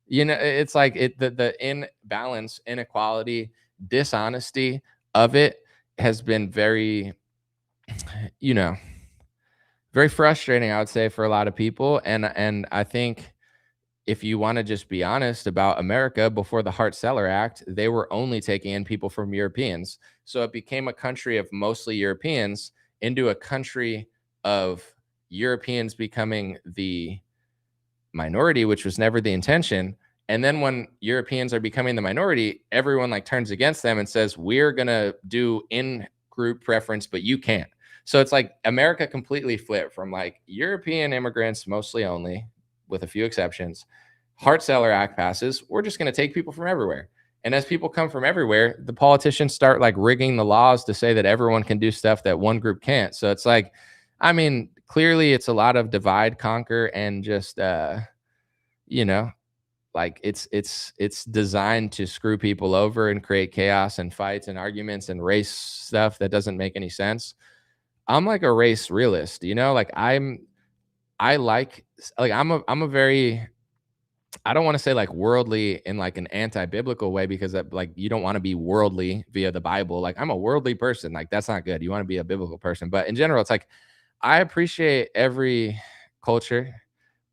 it's like the imbalance, inequality, dishonesty of it has been very, you know, very frustrating, I would say, for a lot of people. And I think if you want to just be honest about America, before the Hart-Celler Act, they were only taking in people from Europeans. So it became a country of mostly Europeans into a country of Europeans becoming the minority, which was never the intention. And then when Europeans are becoming the minority, everyone like turns against them and says, we're going to do in-group preference, but you can't. So it's like America completely flipped from like European immigrants, mostly only, with a few exceptions. Hart-Celler Act passes. We're just going to take people from everywhere. And as people come from everywhere, the politicians start like rigging the laws to say that everyone can do stuff that one group can't. So it's like, I mean, clearly it's a lot of divide, conquer, and just, like it's designed to screw people over and create chaos and fights and arguments and race stuff that doesn't make any sense. I'm like a race realist, like I'm a very, I don't want to say like worldly in like an anti-biblical way because that, like you don't want to be worldly via the Bible. Like I'm a worldly person. Like that's not good. You want to be a biblical person. But in general, it's like I appreciate every culture,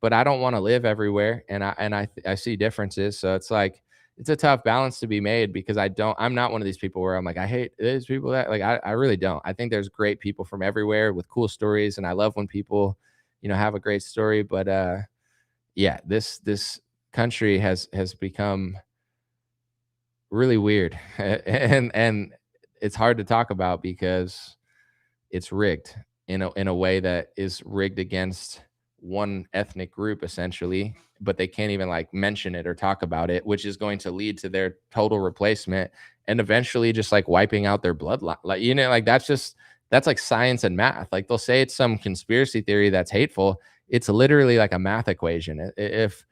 but I don't want to live everywhere. And I see differences. So it's like it's a tough balance to be made because I'm not one of these people where I'm like, I hate these people that like I really don't. I think there's great people from everywhere with cool stories. And I love when people, have a great story. But yeah, this country has become really weird. and it's hard to talk about because it's rigged in a way that is rigged against one ethnic group essentially, but they can't even like mention it or talk about it, which is going to lead to their total replacement and eventually just like wiping out their bloodline. Like, like that's like science and math. Like they'll say it's some conspiracy theory that's hateful. It's literally like a math equation. If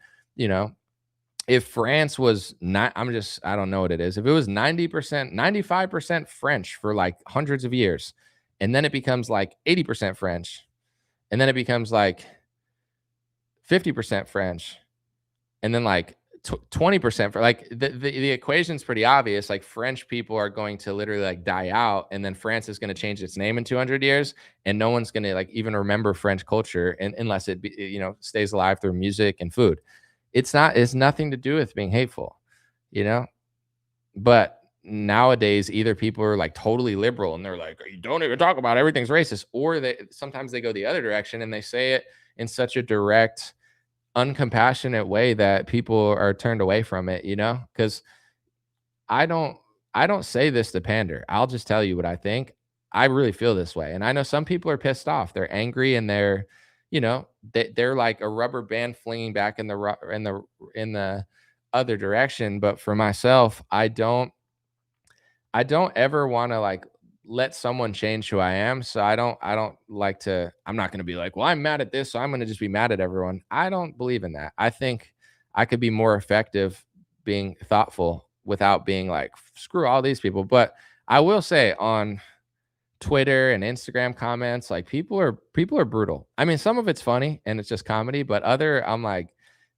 France was not, I don't know what it is. If it was 90%, 95% French for like hundreds of years, and then it becomes like 80% French, and then it becomes like 50% French, and then like 20% for like the equation's pretty obvious. Like French people are going to literally like die out, and then France is going to change its name in 200 years, and no one's going to like even remember French culture unless it stays alive through music and food. It's nothing to do with being hateful, but nowadays either people are like totally liberal and they're like, you don't even talk about it, everything's racist, or they sometimes they go the other direction and they say it in such a direct, uncompassionate way that people are turned away from it, because I don't I don't say this to pander. I'll just tell you what I think. I really feel this way. And I know some people are pissed off. They're angry and they're like a rubber band flinging back in the other direction. But for myself, I don't ever want to like let someone change who I am. So I don't like to I'm not going to be like, "Well, I'm mad at this, so I'm going to just be mad at everyone." I don't believe in that. I think I could be more effective being thoughtful without being like, "Screw all these people." But I will say on Twitter and Instagram comments, like people are brutal. I mean, some of it's funny and it's just comedy, but other I'm like,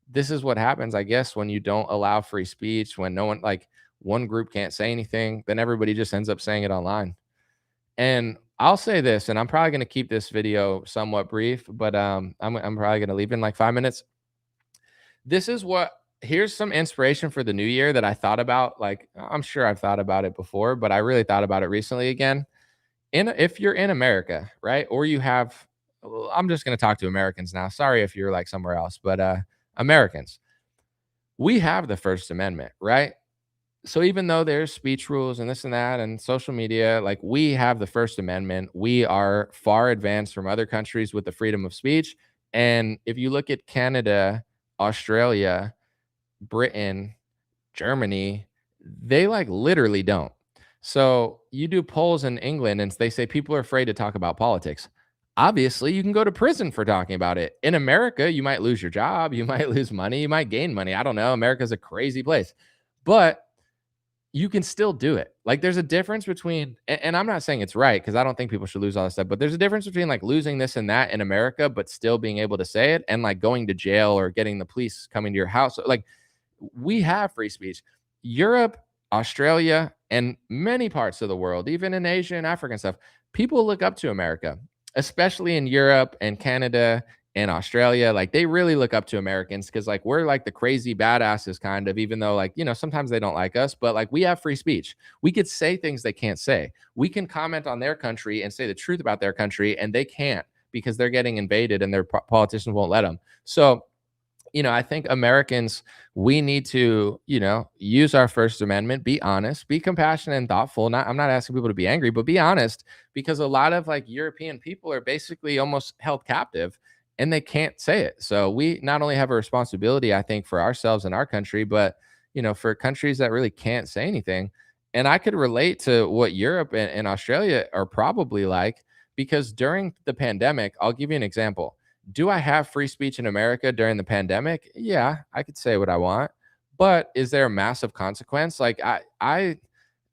this is what happens, I guess, when you don't allow free speech, when no one like one group can't say anything, then everybody just ends up saying it online. And I'll say this, and I'm probably going to keep this video somewhat brief, but I'm probably going to leave in like 5 minutes. This is what Here's some inspiration for the new year that I thought about. Like, I'm sure I've thought about it before, but I really thought about it recently again. If you're in America, right? Or you have well, I'm just going to talk to Americans now. Sorry if you're like somewhere else, but Americans, we have the First Amendment, right? So even though there's speech rules and this and that and social media, like we have the First Amendment, we are far advanced from other countries with the freedom of speech. And if you look at Canada, Australia, Britain, Germany, they like literally don't. So you do polls in England and they say people are afraid to talk about politics. Obviously, you can go to prison for talking about it. In America, you might lose your job, you might lose money, you might gain money. I don't know. America's a crazy place. But you can still do it. Like there's a difference between and I'm not saying it's right because I don't think people should lose all this stuff, but there's a difference between like losing this and that in America, but still being able to say it and like going to jail or getting the police coming to your house. Like we have free speech. Europe, Australia, and many parts of the world, even in Asia and Africa and stuff, people look up to America, especially in Europe and Canada and Australia. Like they really look up to Americans because like we're like the crazy badasses kind of, even though like, sometimes they don't like us, but like we have free speech. We could say things they can't say. We can comment on their country and say the truth about their country, and they can't because they're getting invaded and their politicians won't let them. So I think Americans, we need to, use our First Amendment, be honest, be compassionate and thoughtful. I'm not asking people to be angry, but be honest because a lot of like European people are basically almost held captive and they can't say it. So we not only have a responsibility, I think, for ourselves and our country, but, for countries that really can't say anything. And I could relate to what Europe and Australia are probably like because during the pandemic, I'll give you an example. Do I have free speech in America during the pandemic? Yeah, I could say what I want. But is there a massive consequence? Like I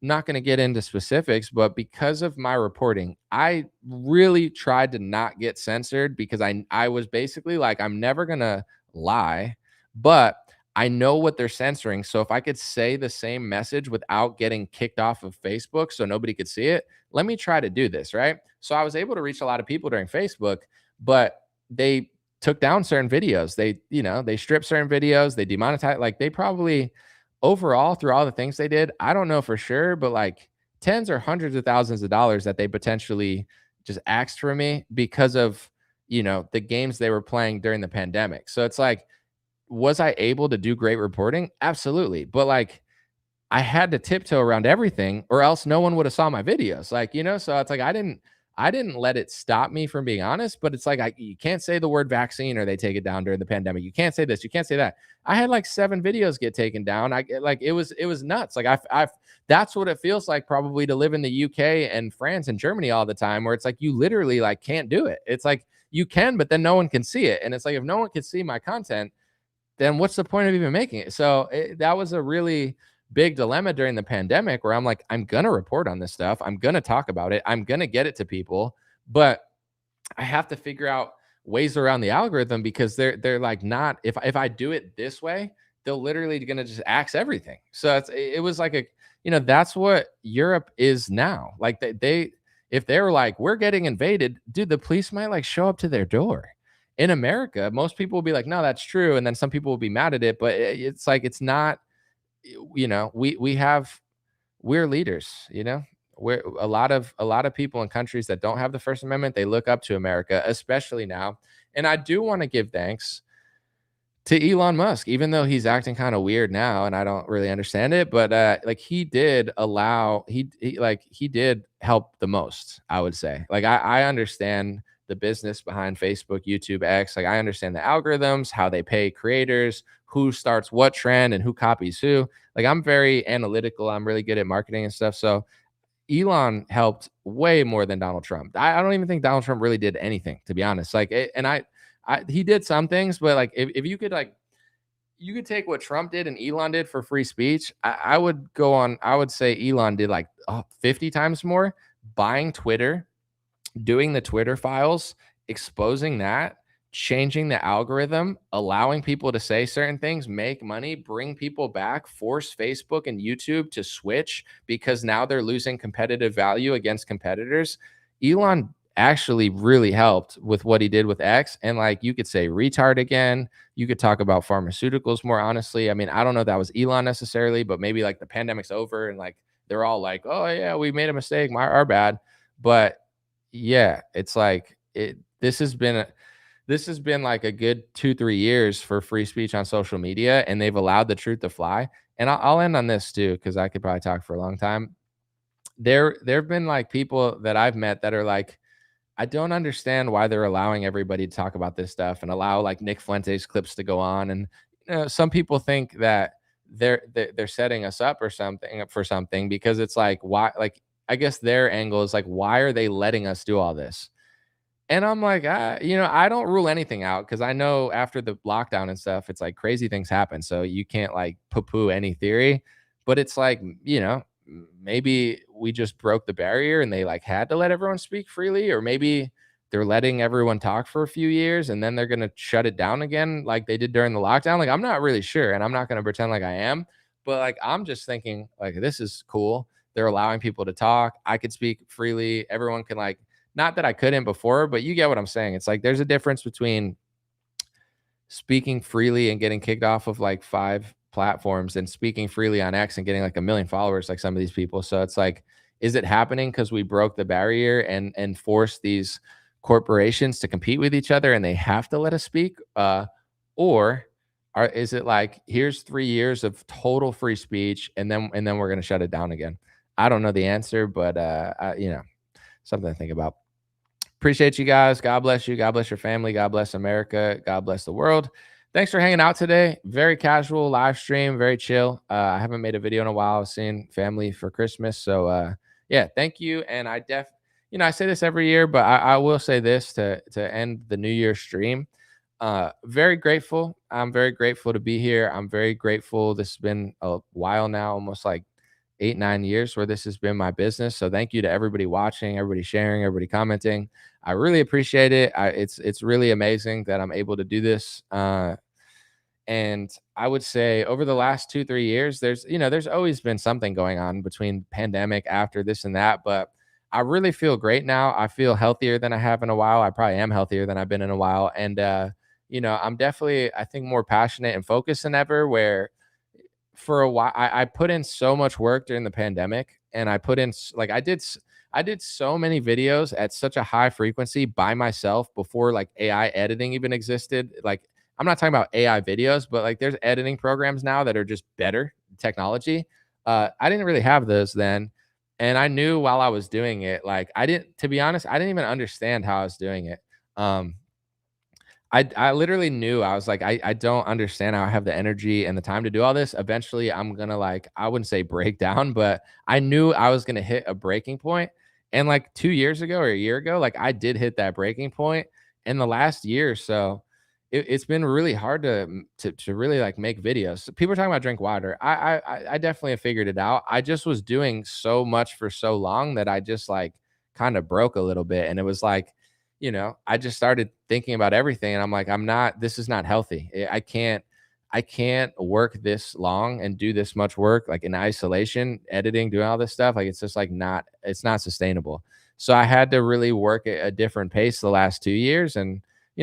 not going to get into specifics, but because of my reporting, I really tried to not get censored because I was basically like I'm never going to lie, but I know what they're censoring. So if I could say the same message without getting kicked off of Facebook so nobody could see it, let me try to do this, right? So I was able to reach a lot of people during Facebook, but they took down certain videos. They stripped certain videos, they demonetized, like they probably overall through all the things they did, I don't know for sure, but like tens or hundreds of thousands of dollars that they potentially just axed for me because of, the games they were playing during the pandemic. So it's like, was I able to do great reporting? Absolutely. But like I had to tiptoe around everything or else no one would have saw my videos. Like, so it's like I didn't let it stop me from being honest, but it's like you can't say the word vaccine or they take it down during the pandemic. You can't say this, you can't say that. I had like 7 videos get taken down. I like it was nuts. Like I've that's what it feels like probably to live in the UK and France and Germany all the time where it's like you literally like can't do it. It's like you can, but then no one can see it. And it's like if no one can see my content, then what's the point of even making it? So that was a really big dilemma during the pandemic where I'm like, I'm going to report on this stuff. I'm going to talk about it. I'm going to get it to people, but I have to figure out ways around the algorithm because they're like not if I do it this way, they'll literally going to just axe everything. So it was like that's what Europe is now. Like they if they were like we're getting invaded, dude, the police might like show up to their door. In America, most people will be like, no, that's true. And then some people will be mad at it. But it's like, it's not, we have we're leaders, we're a lot of people in countries that don't have the First Amendment, they look up to America, especially now. And I do want to give thanks to Elon Musk, even though he's acting kind of weird now, and I don't really understand it, but like he did help the most, I would say. Like I understand the business behind Facebook, YouTube, X. Like I understand the algorithms, how they pay creators, who starts what trend, and who copies who. Like I'm very analytical. I'm really good at marketing and stuff. So Elon helped way more than Donald Trump. I don't even think Donald Trump really did anything, to be honest. He did some things, but like if you could like you could take what Trump did and Elon did for free speech. I would go on. I would say Elon did like 50 times more, buying Twitter, doing the Twitter files, exposing that, changing the algorithm, allowing people to say certain things, make money, bring people back, force Facebook and YouTube to switch because now they're losing competitive value against competitors. Elon actually really helped with what he did with X. And like you could say retard again. You could talk about pharmaceuticals more honestly. I mean, I don't know if that was Elon necessarily, but maybe like the pandemic's over and like they're all like, oh yeah, we made a mistake, our bad. But yeah, it's like this has been like a good 2-3 years for free speech on social media, and they've allowed the truth to fly. And I'll end on this too, because I could probably talk for a long time. There've been like people that I've met that are like, I don't understand why they're allowing everybody to talk about this stuff and allow like Nick Fuentes clips to go on. And some people think that they're setting us up or something for something, because it's like, why, like I guess their angle is like, why are they letting us do all this? And I'm like, I don't rule anything out, because I know after the lockdown and stuff, it's like crazy things happen. So you can't like poo-poo any theory. But it's like, maybe we just broke the barrier and they like had to let everyone speak freely, or maybe they're letting everyone talk for a few years and then they're gonna shut it down again like they did during the lockdown. Like I'm not really sure, and I'm not gonna pretend like I am, but like I'm just thinking like this is cool. They're allowing people to talk. I could speak freely. Everyone can like, not that I couldn't before, but you get what I'm saying. It's like there's a difference between speaking freely and getting kicked off of like 5 platforms and speaking freely on X and getting like 1 million followers like some of these people. So it's like, is it happening because we broke the barrier and forced these corporations to compete with each other and they have to let us speak? Or is it like, here's 3 years of total free speech and then we're gonna shut it down again? I don't know the answer, but something to think about. Appreciate you guys. God bless you. God bless your family. God bless America. God bless the world. Thanks for hanging out today. Very casual live stream, very chill. I haven't made a video in a while. I was seeing family for Christmas. So yeah, thank you. And I say this every year, but I will say this to end the New Year stream. Very grateful. I'm very grateful to be here. I'm very grateful. This has been a while now, almost like 8-9 years where this has been my business. So thank you to everybody watching, everybody sharing, everybody commenting. I really appreciate it. It's really amazing that I'm able to do this. And I would say over the last 2-3 years, there's always been something going on between pandemic, after this and that, but I really feel great now. I feel healthier than I have in a while. I probably am healthier than I've been in a while. And I'm definitely, I think, more passionate and focused than ever, where for a while I put in so much work during the pandemic, and I put in like I did so many videos at such a high frequency by myself before like AI editing even existed. Like I'm not talking about AI videos, but like there's editing programs now that are just better technology. I didn't really have those then, and I knew while I was doing it, like I didn't, to be honest, I didn't even understand how I was doing it. um I literally knew. I was like, I don't understand how I have the energy and the time to do all this. Eventually, I'm gonna like, I wouldn't say break down, but I knew I was gonna hit a breaking point. And like 2 years ago or a year ago, like I did hit that breaking point. In the last year or so, it's been really hard to really like make videos. So people are talking about drink water. I definitely have figured it out. I just was doing so much for so long that I just like kind of broke a little bit, and it was like, I just started thinking about everything, and I'm like, this is not healthy. I can't work this long and do this much work like in isolation, editing, doing all this stuff. Like it's just like it's not sustainable. So I had to really work at a different pace the last 2 years. And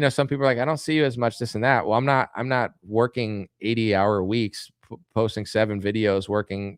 some people are like, I don't see you as much this and that. Well, I'm not working 80-hour weeks, posting 7 videos, working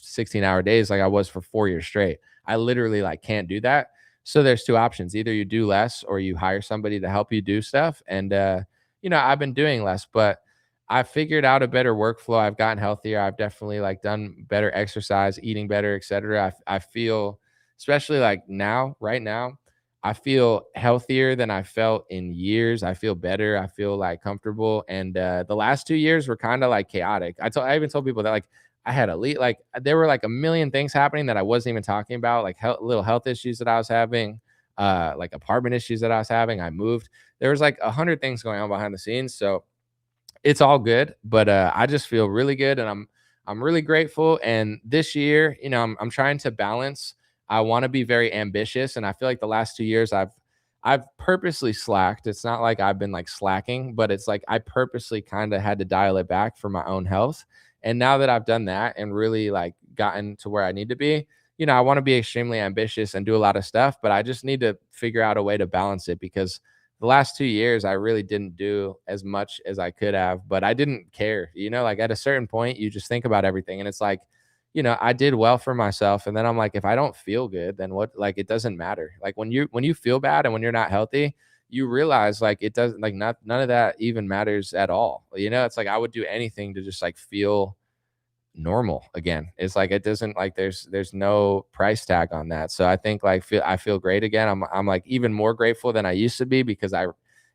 16-hour days like I was for 4 years straight. I literally like can't do that. So there's two options. Either you do less or you hire somebody to help you do stuff. And I've been doing less, but I figured out a better workflow. I've gotten healthier. I've definitely like done better exercise, eating better, etc. I feel, especially like now, right now, I feel healthier than I felt in years. I feel better. I feel like comfortable. And the last 2 years were kind of like chaotic. I even told people that like I had like there were like a million things happening that I wasn't even talking about, like little health issues that I was having, like apartment issues that I was having. I moved. There was like 100 things going on behind the scenes. So it's all good, but I just feel really good, and I'm really grateful. And this year, I'm trying to balance. I want to be very ambitious, and I feel like the last 2 years I've purposely slacked. It's not like I've been like slacking, but it's like I purposely kind of had to dial it back for my own health. And now that I've done that and really like gotten to where I need to be, I want to be extremely ambitious and do a lot of stuff, but I just need to figure out a way to balance it because the last 2 years I really didn't do as much as I could have, but I didn't care. Like at a certain point, you just think about everything, and it's like, I did well for myself, and then I'm like, if I don't feel good, then what? Like it doesn't matter. Like when you feel bad and when you're not healthy, you realize like it doesn't like not none of that even matters at all. It's like I would do anything to just like feel normal again. It's like it doesn't like there's no price tag on that. So I think like I feel great again. I'm like even more grateful than I used to be because I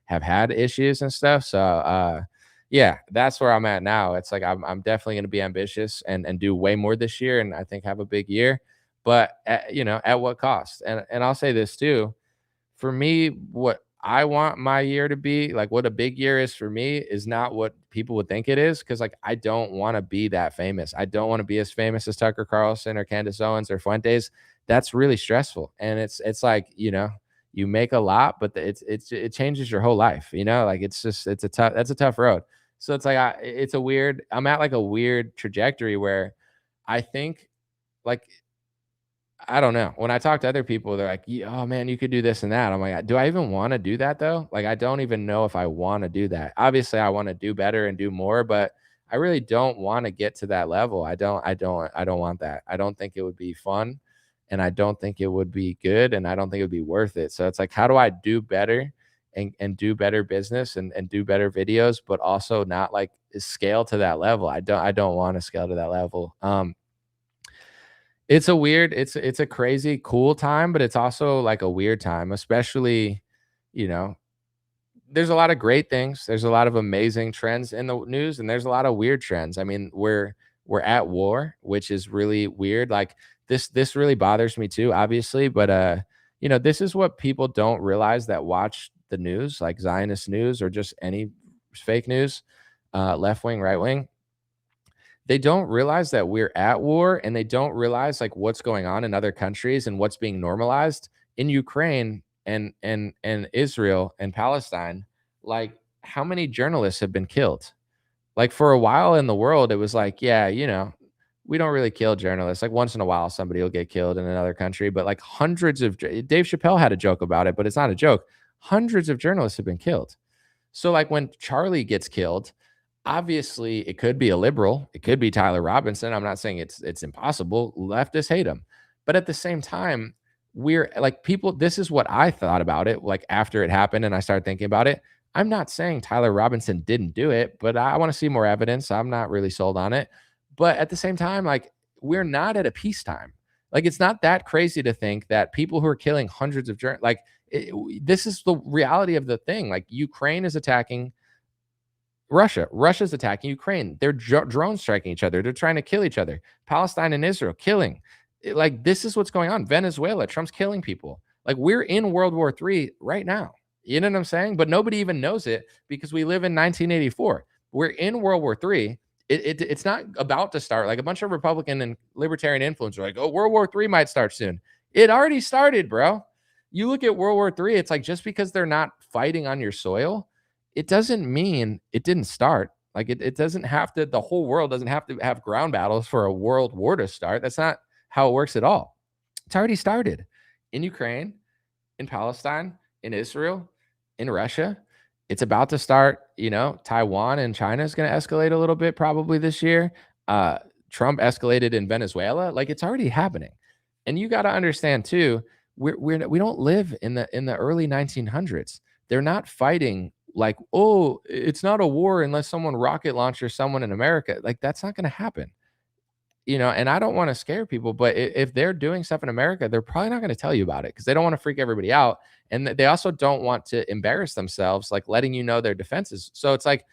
have had issues and stuff. So yeah, that's where I'm at now. It's like I'm definitely going to be ambitious and do way more this year, and I think have a big year. But at what cost? And I'll say this too, for me, what I want my year to be, like what a big year is for me, is not what people would think it is. Cause like I don't want to be that famous. I don't want to be as famous as Tucker Carlson or Candace Owens or Fuentes. That's really stressful. And it's like, you make a lot, but it changes your whole life, like that's a tough road. So it's like I'm at like a weird trajectory where I think like I don't know. When I talk to other people, they're like, "Oh man, you could do this and that." I'm like, "Do I even want to do that though?" Like, I don't even know if I want to do that. Obviously, I want to do better and do more, but I really don't want to get to that level. I don't want that. I don't think it would be fun, and I don't think it would be good, and I don't think it would be worth it. So it's like, how do I do better and do better business and do better videos, but also not like scale to that level? I don't want to scale to that level. It's a crazy cool time, but it's also like a weird time, especially, you know, there's a lot of great things. There's a lot of amazing trends in the news, and there's a lot of weird trends. I mean, we're at war, which is really weird. Like this really bothers me too, obviously, but this is what people don't realize that watch the news, like Zionist news or just any fake news, left wing, right wing. They don't realize that we're at war, and they don't realize like what's going on in other countries and what's being normalized in Ukraine and Israel and Palestine. Like how many journalists have been killed? Like for a while in the world, it was like, yeah, we don't really kill journalists. Like once in a while, somebody will get killed in another country, but like hundreds of Dave Chappelle had a joke about it, but it's not a joke. Hundreds of journalists have been killed. So like when Charlie gets killed, obviously it could be a liberal, it could be Tyler Robinson. I'm not saying it's impossible. Leftists hate him. But at the same time, we're like people, this is what I thought about it like after it happened and I started thinking about it. I'm not saying Tyler Robinson didn't do it, but I want to see more evidence. I'm not really sold on it. But at the same time, like we're not at a peacetime. Like it's not that crazy to think that people who are killing hundreds of like this is the reality of the thing. Like Ukraine is attacking Russia. Russia's attacking Ukraine. They're drone striking each other. They're trying to kill each other. Palestine and Israel killing. Like this is what's going on. Venezuela, Trump's killing people. Like we're in World War III right now. You know what I'm saying? But nobody even knows it because we live in 1984. We're in World War III. It's not about to start. Like a bunch of Republican and libertarian influencers are like, oh, World War III might start soon. It already started, bro. You look at World War III, it's like just because they're not fighting on your soil, it doesn't mean it didn't start. Like it doesn't have to, the whole world doesn't have to have ground battles for a world war to start. That's not how it works at all. It's already started in Ukraine, in Palestine, in Israel, in Russia. It's about to start, Taiwan and China is going to escalate a little bit probably this year. Trump escalated in Venezuela, like it's already happening. And you got to understand too, we don't live in the early 1900s. They're not fighting like, oh, it's not a war unless someone rocket launches someone in America. Like that's not going to happen. And I don't want to scare people, but if they're doing stuff in America, they're probably not going to tell you about it because they don't want to freak everybody out. And they also don't want to embarrass themselves, like letting you know their defenses. So it's like,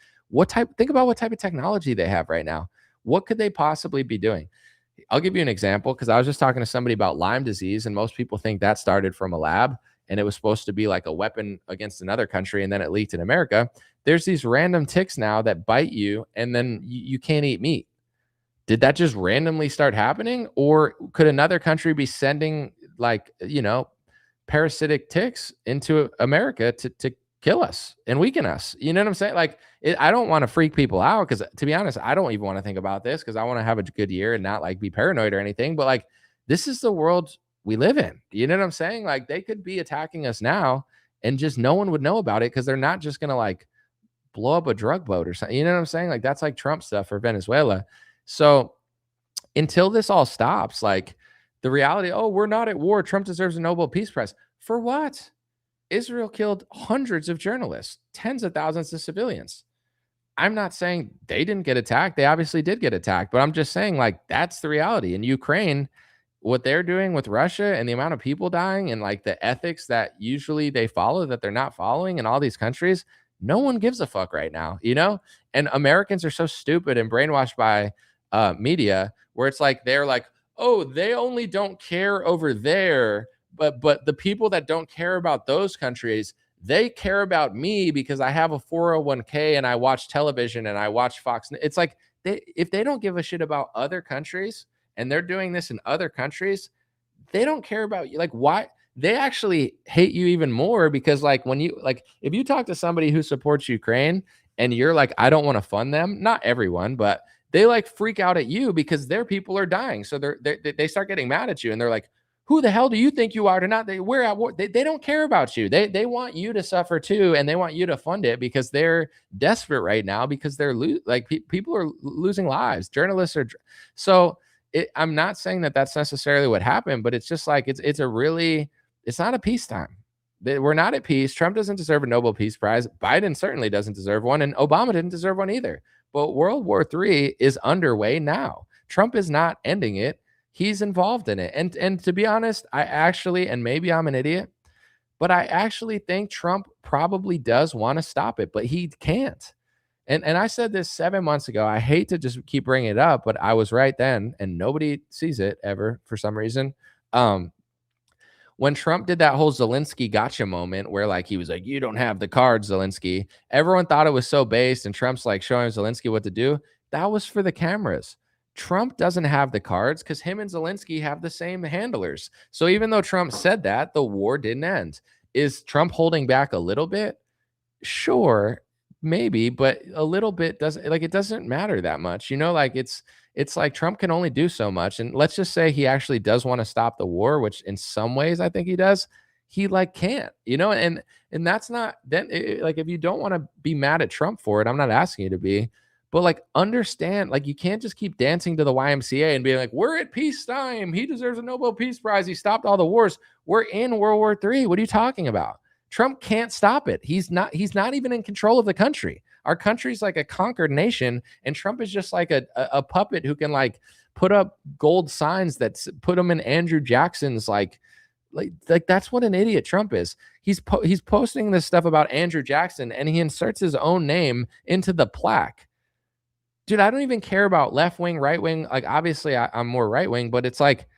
think about what type of technology they have right now. What could they possibly be doing? I'll give you an example because I was just talking to somebody about Lyme disease, and most people think that started from a lab and it was supposed to be like a weapon against another country, and then it leaked in America. There's these random ticks now that bite you, and then you can't eat meat. Did that just randomly start happening? Or could another country be sending like, parasitic ticks into America to kill us and weaken us? You know what I'm saying? Like, I don't want to freak people out because, to be honest, I don't even want to think about this because I want to have a good year and not like be paranoid or anything. But like, this is the world we live in. You know what I'm saying? Like, they could be attacking us now and just no one would know about it because they're not just going to like blow up a drug boat or something. You know what I'm saying? Like, that's like Trump stuff for Venezuela. So until this all stops, like the reality, oh, we're not at war. Trump deserves a Nobel Peace Prize. For what? Israel killed hundreds of journalists, tens of thousands of civilians. I'm not saying they didn't get attacked. They obviously did get attacked, but I'm just saying like that's the reality. In Ukraine, what they're doing with Russia and the amount of people dying and like the ethics that usually they follow that they're not following in all these countries, no one gives a fuck right now, And Americans are so stupid and brainwashed by media where it's like they're like, oh, they only don't care over there, but the people that don't care about those countries, they care about me because I have a 401k and I watch television and I watch Fox. It's like if they don't give a shit about other countries and they're doing this in other countries, they don't care about you. Like, why? They actually hate you even more because like when you like if you talk to somebody who supports Ukraine and you're like, I don't want to fund them, not everyone, but they like freak out at you because their people are dying. So they start getting mad at you and they're like, who the hell do you think you are to not? We're at war. They don't care about you. They want you to suffer too, and they want you to fund it because they're desperate right now because they're people are losing lives. Journalists are so. I'm not saying that that's necessarily what happened, but it's just like it's not a peacetime. We're not at peace. Trump doesn't deserve a Nobel Peace Prize. Biden certainly doesn't deserve one, and Obama didn't deserve one either. But World War III is underway now. Trump is not ending it. He's involved in it. And to be honest, I actually, and maybe I'm an idiot, but I actually think Trump probably does want to stop it, but he can't. And I said this 7 months ago. I hate to just keep bringing it up, but I was right then, and nobody sees it ever for some reason. When Trump did that whole Zelensky gotcha moment where like he was like, you don't have the cards, Zelensky. Everyone thought it was so based, and Trump's like showing Zelensky what to do. That was for the cameras. Trump doesn't have the cards because him and Zelensky have the same handlers. So even though Trump said that, the war didn't end. Is Trump holding back a little bit? Sure, maybe, but a little bit doesn't like it doesn't matter that much. Like it's like Trump can only do so much. And let's just say he actually does want to stop the war, which in some ways I think he does. He like can't, and that's not then like if you don't want to be mad at Trump for it, I'm not asking you to be, but like understand, like you can't just keep dancing to the YMCA and being like, we're at peacetime. He deserves a Nobel Peace Prize. He stopped all the wars. We're in World War III. What are you talking about? Trump can't stop it. He's not even in control of the country. Our country's like a conquered nation, and Trump is just like a puppet who can like put up gold signs that put him in Andrew Jackson's like that's what an idiot Trump is. He's posting this stuff about Andrew Jackson, and he inserts his own name into the plaque. Dude, I don't even care about left wing, right wing. Like obviously I'm more right wing, but it's like,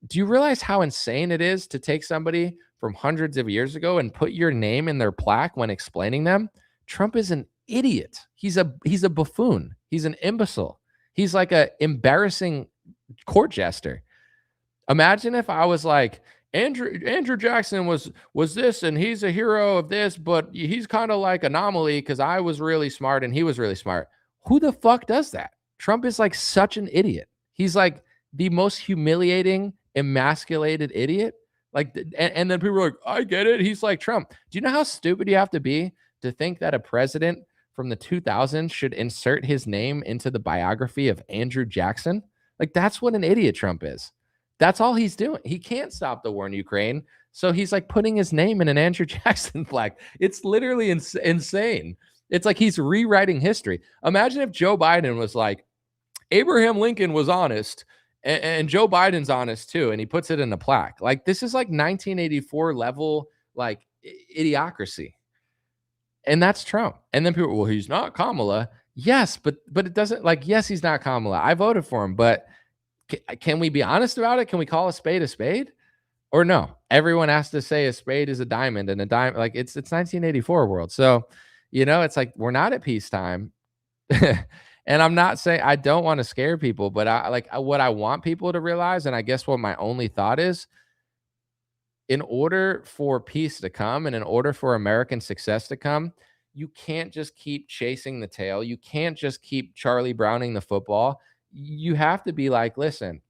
do you realize how insane it is to take somebody from hundreds of years ago and put your name in their plaque when explaining them? Trump is an idiot. He's a buffoon. He's an imbecile. He's like a embarrassing court jester. Imagine if I was like, Andrew Jackson was this and he's a hero of this, but he's kind of like anomaly because I was really smart and he was really smart. Who the fuck does that? Trump is like such an idiot. He's like the most humiliating, emasculated idiot. Like, and then people are like, I get it. He's like Trump. Do you know how stupid you have to be to think that a president from the 2000s should insert his name into the biography of Andrew Jackson? Like, that's what an idiot Trump is. That's all he's doing. He can't stop the war in Ukraine. So he's like putting his name in an Andrew Jackson flag. It's literally insane. It's like he's rewriting history. Imagine if Joe Biden was like, Abraham Lincoln was honest, and Joe Biden's honest too, and he puts it in a plaque. Like, this is like 1984 level, like, idiocracy. And that's Trump. And then people, well, he's not Kamala. Yes, but it doesn't, like, yes, he's not Kamala. I voted for him, but can we be honest about it? Can we call a spade a spade? Or no? Everyone has to say a spade is a diamond, and a diamond, like, it's 1984 world. So, it's like we're not at peacetime. And I'm not saying I don't want to scare people, but what I want people to realize, and I guess what my only thought is, in order for peace to come and in order for American success to come, you can't just keep chasing the tail. You can't just keep Charlie Browning the football. You have to be like, listen,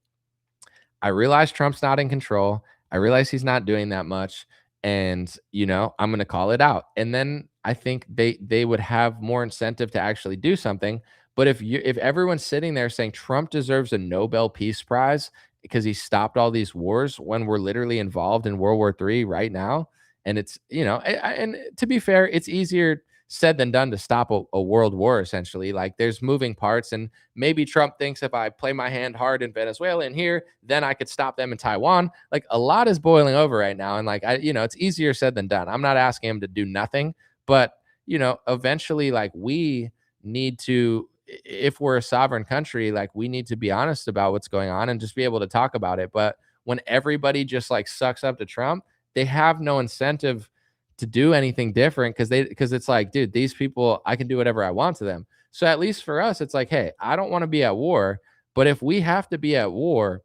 I realize Trump's not in control. I realize he's not doing that much. And, I'm going to call it out. And then I think they would have more incentive to actually do something. But if everyone's sitting there saying Trump deserves a Nobel Peace Prize because he stopped all these wars when we're literally involved in World War III right now, and it's, and to be fair, it's easier said than done to stop a world war, essentially. Like, there's moving parts, and maybe Trump thinks if I play my hand hard in Venezuela and here, then I could stop them in Taiwan. Like, a lot is boiling over right now, and like, it's easier said than done. I'm not asking him to do nothing, but eventually, like, we need to, if we're a sovereign country, like, we need to be honest about what's going on and just be able to talk about it. But when everybody just like sucks up to Trump, they have no incentive to do anything different, because it's like, dude, these people, I can do whatever I want to them. So at least for us, it's like, hey, I don't want to be at war, but if we have to be at war,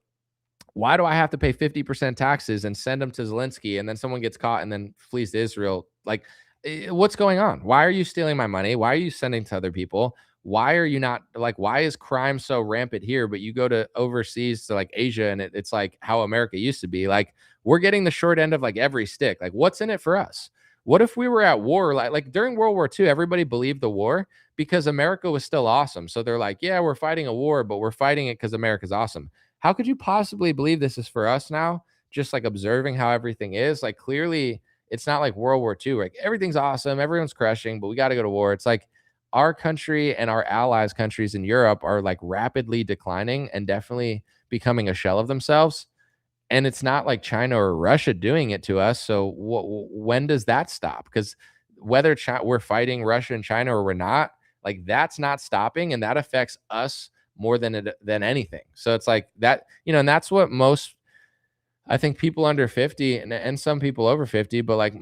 why do I have to pay 50% taxes and send them to Zelensky, and then someone gets caught and then flees to Israel? Like, what's going on? Why are you stealing my money? Why are you sending to other people? Why are you not, like, why is crime so rampant here, but you go to overseas to like Asia and it's like how America used to be? Like, we're getting the short end of like every stick. Like, what's in it for us? What if we were at war? Like during World War II, everybody believed the war because America was still awesome. So they're like, yeah, we're fighting a war, but we're fighting it because America's awesome. How could you possibly believe this is for us now? Just like observing how everything is. Like, clearly, it's not like World War II. Like, everything's awesome, everyone's crushing, but we got to go to war. It's like our country and our allies countries in Europe are like rapidly declining and definitely becoming a shell of themselves. And it's not like China or Russia doing it to us. So when does that stop? Because whether we're fighting Russia and China or we're not, like, that's not stopping, and that affects us more than anything. So it's like that, and that's what most, I think, people under 50 and some people over 50, but like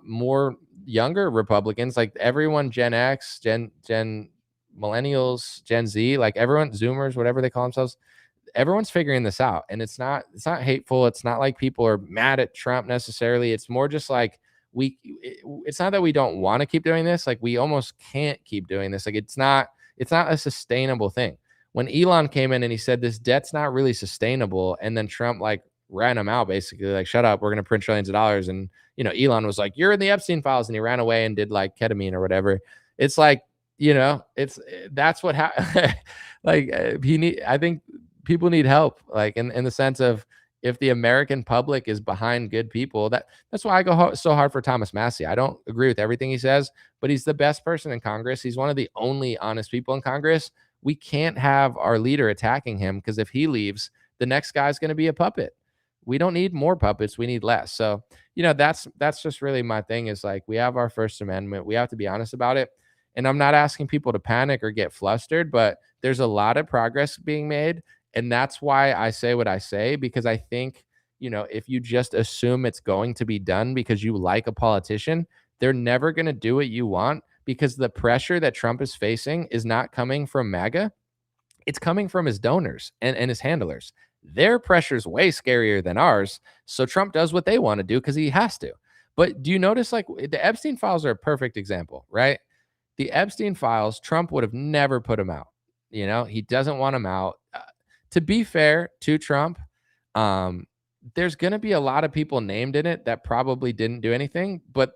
more younger Republicans, like everyone, Gen X, Gen millennials, Gen Z, like everyone, Zoomers, whatever they call themselves, everyone's figuring this out. And it's not hateful. It's not like people are mad at Trump necessarily. It's more just like it's not that we don't want to keep doing this. Like, we almost can't keep doing this. Like, it's not a sustainable thing. When Elon came in and he said this debt's not really sustainable, and then Trump like ran him out, basically, like, shut up, we're going to print trillions of dollars. And Elon was like, you're in the Epstein files, and he ran away and did like ketamine or whatever. It's like, it's that's what happened. Like, I think people need help, like, in the sense of, if the American public is behind good people, that's why I go so hard for Thomas Massie. I don't agree with everything he says, but he's the best person in Congress. He's one of the only honest people in Congress. We can't have our leader attacking him, because if he leaves, the next guy's going to be a puppet. We don't need more puppets. We need less. So, that's just really my thing, is like, we have our First Amendment. We have to be honest about it. And I'm not asking people to panic or get flustered, but there's a lot of progress being made. And that's why I say what I say, because I think, if you just assume it's going to be done because you like a politician, they're never going to do what you want, because the pressure that Trump is facing is not coming from MAGA. It's coming from his donors and his handlers. Their pressure is way scarier than ours. So Trump does what they want to do because he has to. But do you notice, like, the Epstein files are a perfect example, right? The Epstein files, Trump would have never put them out. He doesn't want them out. To be fair to Trump, there's going to be a lot of people named in it that probably didn't do anything. But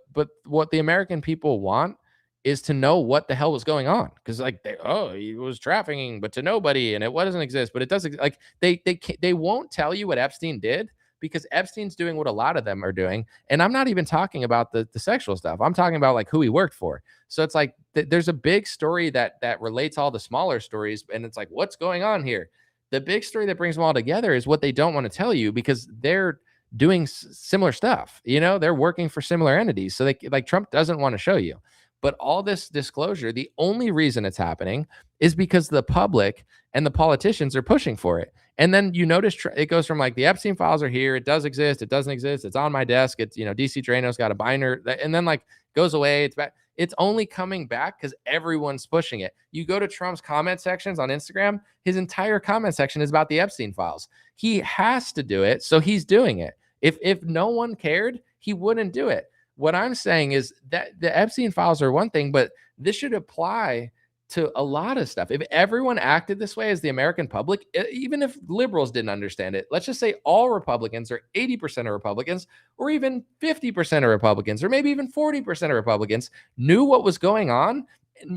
what the American people want is to know what the hell was going on. Because like, oh, he was trafficking, but to nobody, and it doesn't exist, but it does like they won't tell you what Epstein did because Epstein's doing what a lot of them are doing. And I'm not even talking about the sexual stuff. I'm talking about like who he worked for. So it's like there's a big story that relates all the smaller stories, and it's like, what's going on here? The big story that brings them all together is what they don't want to tell you because they're doing similar stuff. They're working for similar entities. So they like Trump doesn't want to show you. But all this disclosure, the only reason it's happening is because the public and the politicians are pushing for it. And then you notice it goes from like the Epstein files are here, it does exist, it doesn't exist, it's on my desk, it's DC Drano's got a binder, and then like goes away. It's back. It's only coming back because everyone's pushing it. You go to Trump's comment sections on Instagram, his entire comment section is about the Epstein files. He has to do it, so he's doing it. If no one cared, he wouldn't do it. What I'm saying is that the Epstein files are one thing, but this should apply to a lot of stuff. If everyone acted this way as the American public, even if liberals didn't understand it, let's just say all Republicans or 80% of Republicans or even 50% of Republicans or maybe even 40% of Republicans knew what was going on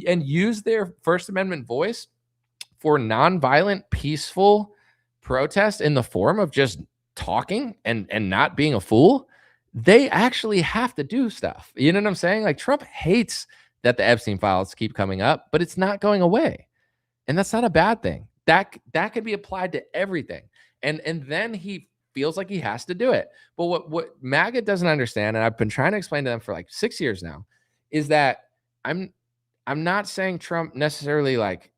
and used their First Amendment voice for nonviolent, peaceful protest in the form of just talking and not being a fool, they actually have to do stuff. You know what I'm saying? Like Trump hates that the Epstein files keep coming up, but it's not going away. And that's not a bad thing. That could be applied to everything. And then he feels like he has to do it. But what MAGA doesn't understand, and I've been trying to explain to them for like 6 years now, is that I'm not saying Trump necessarily like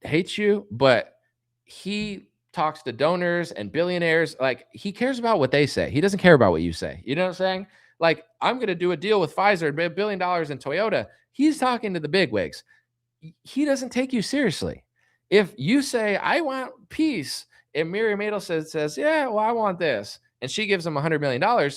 hates you, but he talks to donors and billionaires. Like he cares about what they say. He doesn't care about what you say. You know what I'm saying? Like I'm going to do a deal with Pfizer, $1 billion in Toyota. He's talking to the bigwigs. He doesn't take you seriously. If you say, I want peace, and Miriam Adel says, yeah, well, I want this, and she gives him $100 million,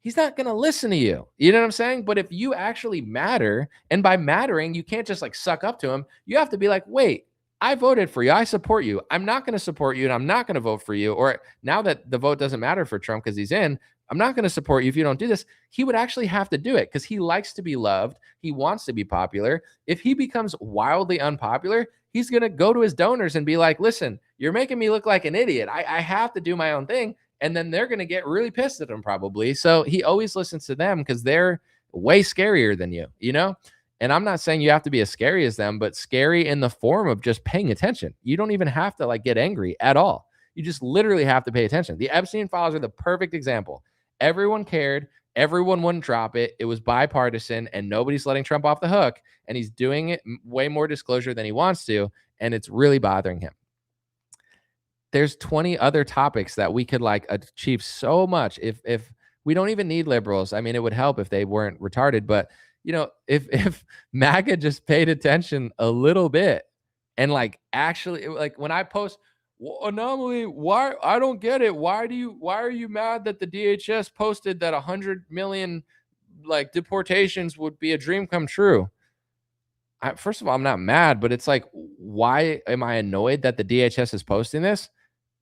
he's not going to listen to you. You know what I'm saying? But if you actually matter, and by mattering, you can't just like suck up to him. You have to be like, wait, I voted for you. I support you. I'm not going to support you and I'm not going to vote for you. Or now that the vote doesn't matter for Trump because he's in, I'm not going to support you if you don't do this. He would actually have to do it because he likes to be loved. He wants to be popular. If he becomes wildly unpopular, he's going to go to his donors and be like, listen, you're making me look like an idiot. I have to do my own thing. And then they're going to get really pissed at him probably. So he always listens to them because they're way scarier than you, you know? And I'm not saying you have to be as scary as them, but scary in the form of just paying attention. You don't even have to like get angry at all. You just literally have to pay attention. The Epstein files are the perfect example. Everyone cared. Everyone wouldn't drop it. It was bipartisan and nobody's letting Trump off the hook. And he's doing it way more disclosure than he wants to. And it's really bothering him. There's 20 other topics that we could like achieve so much if we don't even need liberals. I mean, it would help if they weren't retarded, but you know, if MAGA just paid attention a little bit and like actually like when I post, well, Anomaly, why I don't get it. Why are you mad that the DHS posted that 100 million like deportations would be a dream come true? First of all, I'm not mad, but it's like, why am I annoyed that the DHS is posting this?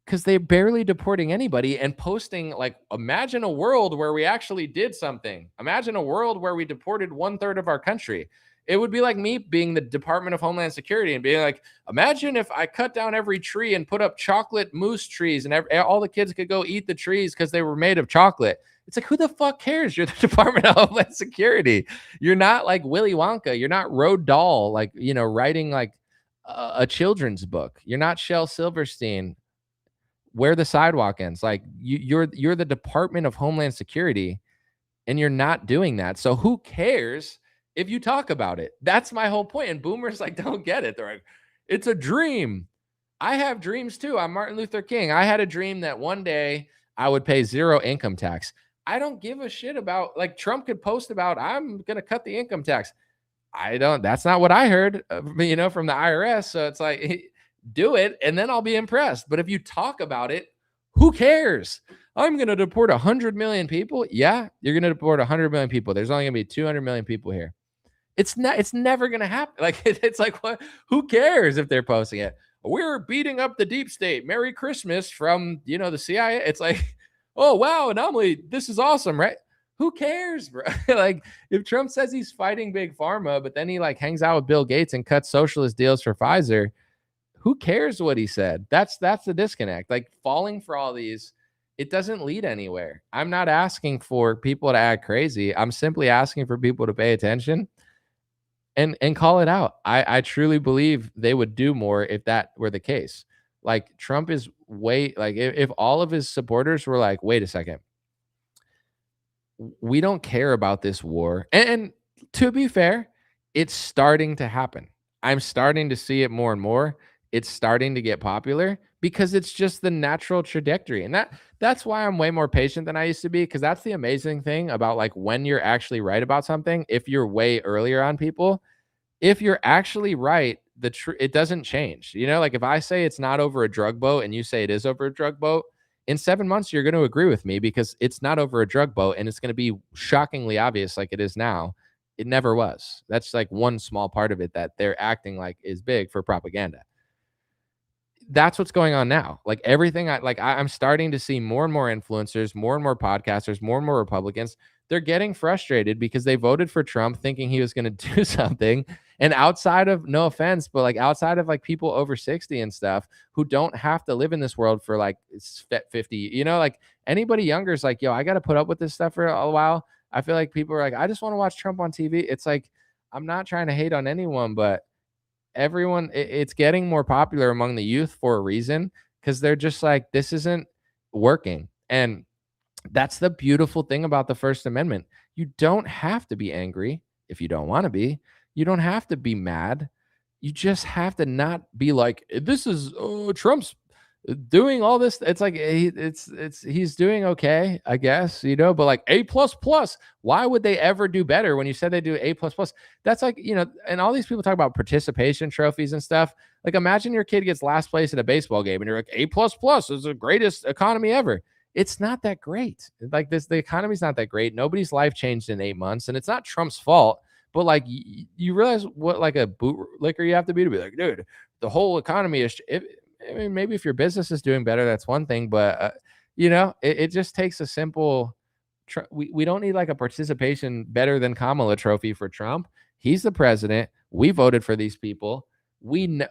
Because they're barely deporting anybody and posting like, imagine a world where we actually did something. Imagine a world where we deported 1/3 of our country. It would be like me being the Department of Homeland Security and being like, imagine if I cut down every tree and put up chocolate mousse trees and all the kids could go eat the trees because they were made of chocolate. It's like, who the fuck cares? You're the Department of Homeland Security. You're not like Willy Wonka. You're not Roald Dahl, like, you know, writing like a children's book. You're not Shel Silverstein, where the sidewalk ends. Like you're the Department of Homeland Security and you're not doing that. So who cares if you talk about it? That's my whole point. And boomers like don't get it. They're like, it's a dream. I have dreams too. I'm Martin Luther King. I had a dream that one day I would pay zero income tax. I don't give a shit about like Trump could post about I'm going to cut the income tax. That's not what I heard, you know, from the IRS. So it's like, do it and then I'll be impressed. But if you talk about it, who cares? I'm going to deport 100 million people. Yeah, you're going to deport 100 million people. There's only going to be 200 million people here. It's never going to happen. Like, it's like, what? Who cares if they're posting it? We're beating up the deep state. Merry Christmas from, you know, the CIA. It's like, oh, wow, Anomaly, this is awesome, right? Who cares, bro? Like, if Trump says he's fighting big pharma, but then he like hangs out with Bill Gates and cuts socialist deals for Pfizer, who cares what he said? That's the disconnect. Like, falling for all these, it doesn't lead anywhere. I'm not asking for people to act crazy. I'm simply asking for people to pay attention and call it out. I truly believe they would do more if that were the case. Like, Trump is way like, if all of his supporters were like, wait a second, we don't care about this war. And to be fair, it's starting to happen. I'm starting to see it more and more. It's starting to get popular because it's just the natural trajectory. And that's why I'm way more patient than I used to be, because that's the amazing thing about like when you're actually right about something. If you're way earlier on people, if you're actually right, it doesn't change. You know, like if I say it's not over a drug boat and you say it is over a drug boat, in 7 months you're going to agree with me because it's not over a drug boat and it's going to be shockingly obvious like it is now. It never was. That's like one small part of it that they're acting like is big for propaganda. That's what's going on now. Like everything, I'm starting to see more and more influencers, more and more podcasters, more and more Republicans. They're getting frustrated because they voted for Trump thinking he was going to do something. And outside of, no offense, but like outside of like people over 60 and stuff who don't have to live in this world for like 50, you know, like anybody younger is like, yo, I got to put up with this stuff for a while. I feel like people are like, I just want to watch Trump on TV. It's like, I'm not trying to hate on anyone, but everyone, it's getting more popular among the youth for a reason, because they're just like, this isn't working. And that's the beautiful thing about the First Amendment. You don't have to be angry if you don't want to be. You don't have to be mad. You just have to not be like, this is Trump's doing all this. It's like he's doing okay, I guess, you know, but like A plus plus. Why would they ever do better when you said they do A plus plus? That's like, you know, and all these people talk about participation trophies and stuff. Like, imagine your kid gets last place at a baseball game and you're like, A plus plus is the greatest economy ever. It's not that great. Like this, the economy's not that great. Nobody's life changed in 8 months, and it's not Trump's fault. But like, you realize what like a bootlicker you have to be like, dude, the whole economy is. I mean, maybe if your business is doing better, that's one thing. But you know, it just takes a simple. We don't need like a participation better than Kamala trophy for Trump. He's the president. We voted for these people. We know,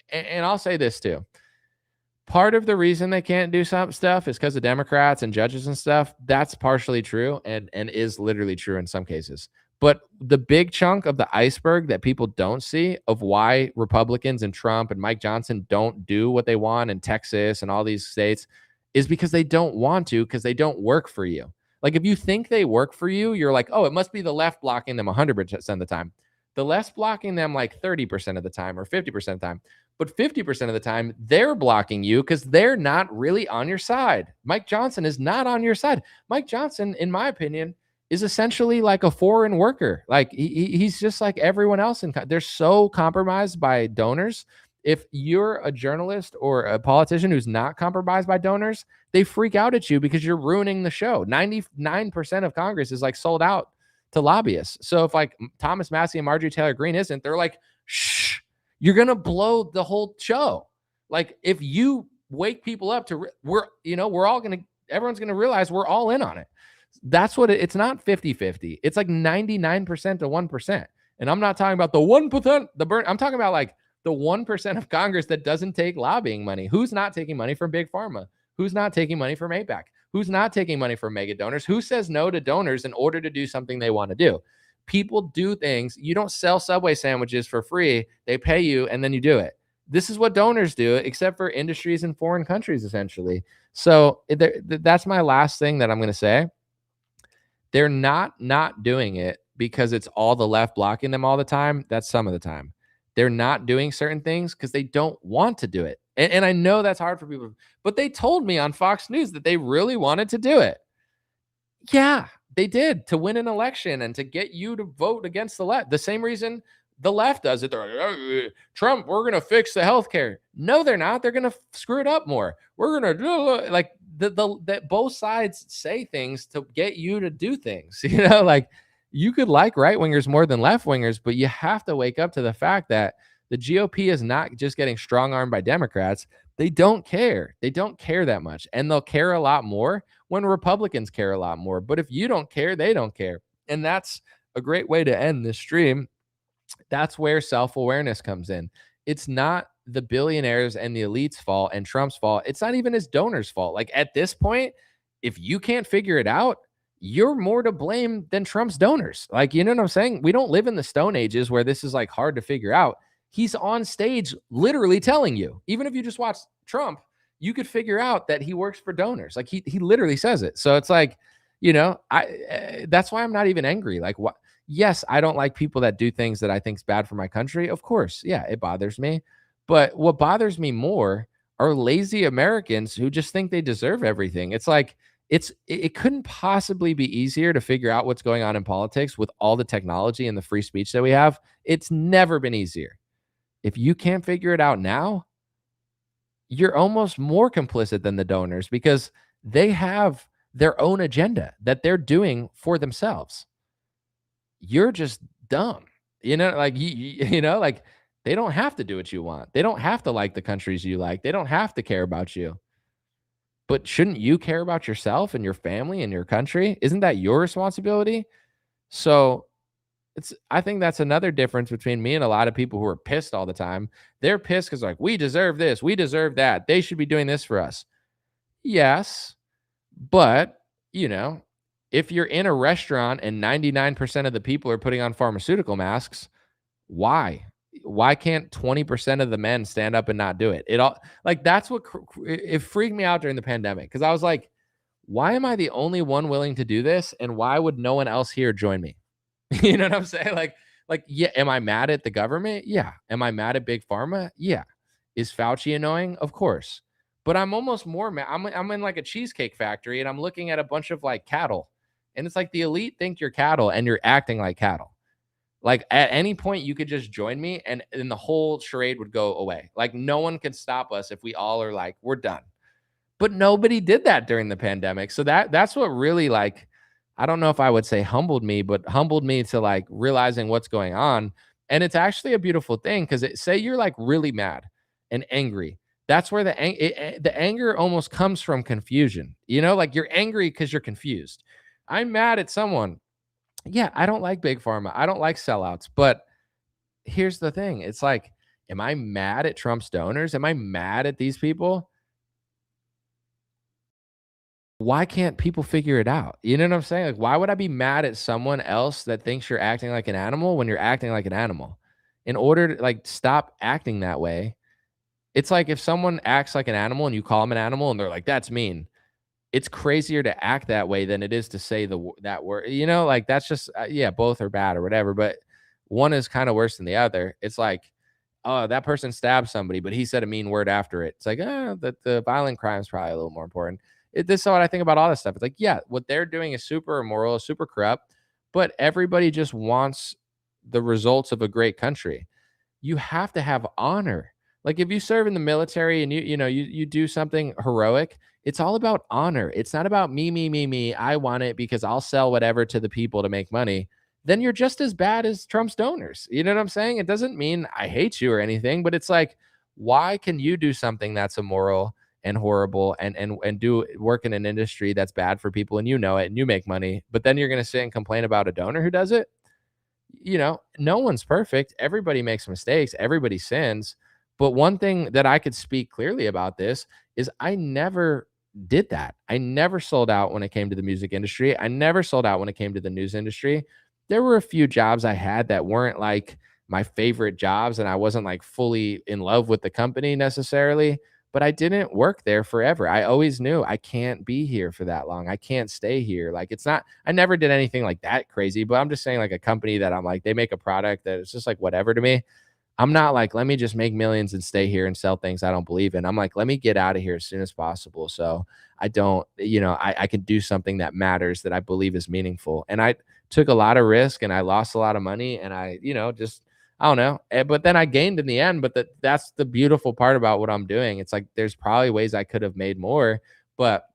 and I'll say this too. Part of the reason they can't do some stuff is because of Democrats and judges and stuff. That's partially true and is literally true in some cases. But the big chunk of the iceberg that people don't see of why Republicans and Trump and Mike Johnson don't do what they want in Texas and all these states is because they don't want to, because they don't work for you. Like, if you think they work for you, you're like, oh, it must be the left blocking them 100% of the time. The left's blocking them like 30% of the time or 50% of the time. But 50% of the time, they're blocking you because they're not really on your side. Mike Johnson is not on your side. Mike Johnson, in my opinion, is essentially like a foreign worker. Like he's just like everyone else. They're so compromised by donors. If you're a journalist or a politician who's not compromised by donors, they freak out at you because you're ruining the show. 99% of Congress is like sold out to lobbyists. So if like Thomas Massey and Marjorie Taylor Greene isn't, they're like, shh, you're going to blow the whole show. Like, if you wake people up to, everyone's going to realize we're all in on it. That's what it's not 50-50. It's like 99% to 1%. And I'm not talking about the 1%, I'm talking about like the 1% of Congress that doesn't take lobbying money. Who's not taking money from Big Pharma? Who's not taking money from APAC? Who's not taking money from mega donors? Who says no to donors in order to do something they want to do? People do things. You don't sell Subway sandwiches for free. They pay you and then you do it. This is what donors do, except for industries in foreign countries, essentially. So that's my last thing that I'm going to say. They're not doing it because it's all the left blocking them all the time. That's some of the time. They're not doing certain things because they don't want to do it. And I know that's hard for people, but they told me on Fox News that they really wanted to do it. Yeah, they did, to win an election and to get you to vote against the left. The same reason the left does it. They're like, oh, Trump, we're going to fix the healthcare. No, they're not. They're going to screw it up more. We're going to like that both sides say things to get you to do things. You know, like, you could like right wingers more than left wingers, but you have to wake up to the fact that the GOP is not just getting strong armed by Democrats. They don't care. They don't care that much. And they'll care a lot more when Republicans care a lot more. But if you don't care, they don't care. And that's a great way to end this stream. That's where self-awareness comes in. It's not the billionaires and the elites' fault and Trump's fault. It's not even his donors' fault. Like at this point, if you can't figure it out, you're more to blame than Trump's donors. Like, you know what I'm saying? We don't live in the Stone Ages where this is like hard to figure out. He's on stage literally telling you, even if you just watch Trump, you could figure out that he works for donors. Like he literally says it. So it's like, that's why I'm not even angry. Like what? Yes, I don't like people that do things that I think is bad for my country. Of course, yeah, it bothers me. But what bothers me more are lazy Americans who just think they deserve everything. It's like it couldn't possibly be easier to figure out what's going on in politics with all the technology and the free speech that we have. It's never been easier. If you can't figure it out now, you're almost more complicit than the donors because they have their own agenda that they're doing for themselves. You're just dumb. Like like they don't have to do what you want. They don't have to like the countries you like. They don't have to care about you. But shouldn't you care about yourself and your family and your country? Isn't that your responsibility? So I think that's another difference between me and a lot of people who are pissed all the time. They're pissed because like we deserve this, we deserve that. They should be doing this for us. Yes, but you know, if you're in a restaurant and 99% of the people are putting on pharmaceutical masks, why? Why can't 20% of the men stand up and not do it? It all like that's what it freaked me out during the pandemic because I was like, why am I the only one willing to do this? And why would no one else here join me? You know what I'm saying? Yeah, am I mad at the government? Yeah. Am I mad at big pharma? Yeah. Is Fauci annoying? Of course. But I'm almost more mad. I'm in like a cheesecake factory and I'm looking at a bunch of like cattle. And it's like the elite think you're cattle and you're acting like cattle. Like at any point you could just join me and the whole charade would go away. Like no one can stop us if we all are like, we're done. But nobody did that during the pandemic. So that's what really like I don't know if I would say humbled me, but humbled me to like realizing what's going on. And it's actually a beautiful thing because say you're like really mad and angry. That's where the anger almost comes from confusion. Like you're angry because you're confused. I'm mad at someone. Yeah, I don't like big pharma. I don't like sellouts. But here's the thing. It's like, am I mad at Trump's donors? Am I mad at these people? Why can't people figure it out? You know what I'm saying? Like, why would I be mad at someone else that thinks you're acting like an animal when you're acting like an animal? In order to like stop acting that way, it's like if someone acts like an animal and you call them an animal and they're like, that's mean. It's crazier to act that way than it is to say that word. Like that's just yeah, both are bad or whatever, but one is kind of worse than the other. It's like, oh, that person stabbed somebody, but he said a mean word after it. It's like, the violent crime is probably a little more important. This is what I think about all this stuff. It's like, yeah, what they're doing is super immoral, super corrupt, but everybody just wants the results of a great country. You have to have honor. Like if you serve in the military and you do something heroic, it's all about honor. It's not about me, me, me, me. I want it because I'll sell whatever to the people to make money. Then you're just as bad as Trump's donors. You know what I'm saying? It doesn't mean I hate you or anything, but it's like, why can you do something that's immoral and horrible and do work in an industry that's bad for people and you know it and you make money, but then you're going to sit and complain about a donor who does it? No one's perfect. Everybody makes mistakes. Everybody sins. But one thing that I could speak clearly about this is I never did that. I never sold out when it came to the music industry. I never sold out when it came to the news industry. There were a few jobs I had that weren't like my favorite jobs, and I wasn't like fully in love with the company necessarily, but I didn't work there forever. I always knew I can't be here for that long. I can't stay here. Like it's not, I never did anything like that crazy, but I'm just saying like a company that I'm like, they make a product that it's just like whatever to me. I'm not like, let me just make millions and stay here and sell things I don't believe in. I'm like, let me get out of here as soon as possible. So I don't, I can do something that matters that I believe is meaningful. And I took a lot of risk and I lost a lot of money and I, just, I don't know. But then I gained in the end. But that's the beautiful part about what I'm doing. It's like, there's probably ways I could have made more, but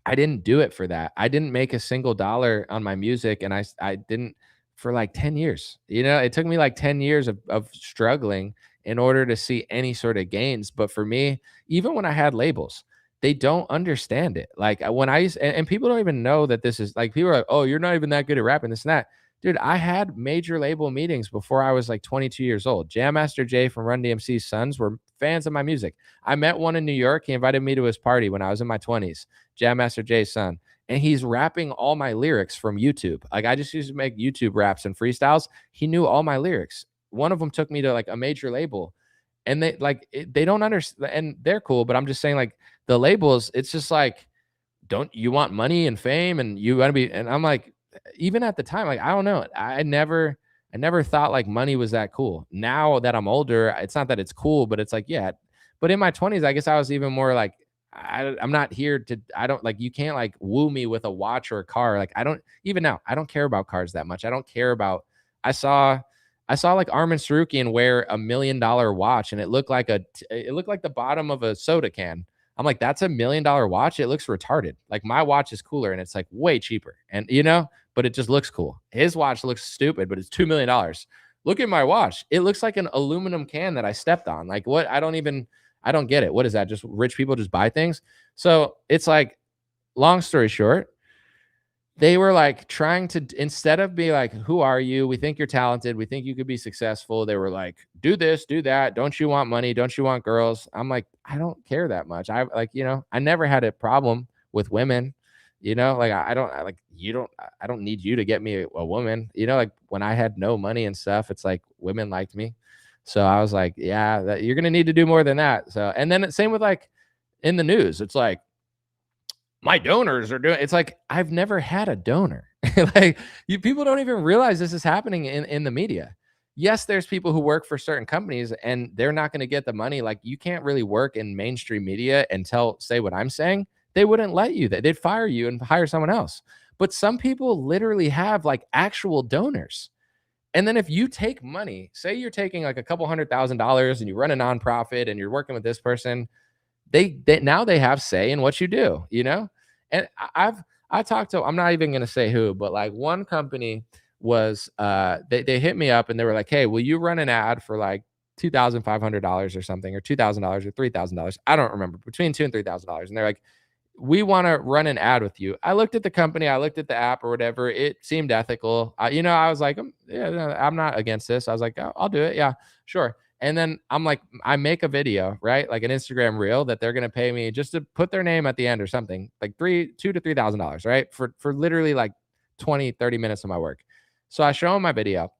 I didn't do it for that. I didn't make a single dollar on my music. And I didn't for like 10 years. It took me like 10 years of struggling in order to see any sort of gains. But for me, even when I had labels, they don't understand it. Like when I used, and people don't even know that this is like, people are like, oh, you're not even that good at rapping, this and that. Dude, I had major label meetings before I was like 22 years old. Jam Master Jay from Run DMC's sons were fans of my music. I met one in New York. He invited me to his party when I was in my 20s, Jam Master Jay's son. And he's rapping all my lyrics from YouTube. Like I just used to make YouTube raps and freestyles. He knew all my lyrics. One of them took me to like a major label, and they don't understand, and they're cool, but I'm just saying, like, the labels, it's just like, don't you want money and fame and you want to be, and I'm like, even at the time, like, I don't know, I never thought like money was that cool. Now that I'm older, it's not that it's cool, but it's like, yeah. But in my 20s, I guess I was even more like, I'm not here to, I don't like, you can't like woo me with a watch or a car. Like I don't, even now I don't care about cars that much. I don't care about, I saw I saw like Armin Sarukian wear $1 million watch, and it looked like the bottom of a soda can. I'm like, that's $1 million watch. It looks retarded. Like my watch is cooler and it's like way cheaper. And but it just looks cool. His watch looks stupid, but it's $2 million. Look at my watch. It looks like an aluminum can that I stepped on. Like what? I don't get it. What is that? Just rich people just buy things. So it's like, long story short, they were like trying to, instead of be like, who are you? We think you're talented. We think you could be successful. They were like, do this, do that. Don't you want money? Don't you want girls? I'm like, I don't care that much. I like, I never had a problem with women, like I don't I, like you don't I don't need you to get me a woman, like when I had no money and stuff, it's like women liked me. So I was like, yeah, you're going to need to do more than that. So, and then same with like in the news, it's like, my donors are doing, it's like, I've never had a donor. Like people don't even realize this is happening in the media. Yes, there's people who work for certain companies and they're not going to get the money. Like you can't really work in mainstream media and say what I'm saying. They wouldn't let you. They'd fire you and hire someone else. But some people literally have like actual donors. And then if you take money, say you're taking like a couple $100,000 and you run a nonprofit and you're working with this person, they now they have say in what you do. And I talked to, I'm not even going to say who, but like one company was they hit me up and they were like, hey, will you run an ad for like $2,500 or something, or $2,000 or $3,000? I don't remember, between $2,000 and $3,000. And they're like, we want to run an ad with you. I looked at the company, I looked at the app or whatever. It seemed ethical. I was like, yeah, no, I'm not against this. I was like, oh, I'll do it. Yeah, sure. And then I'm like, I make a video, right? Like an Instagram reel that they're going to pay me just to put their name at the end or something, like $2,000 to $3,000, right? For literally like 20, 30 minutes of my work. So I show him my video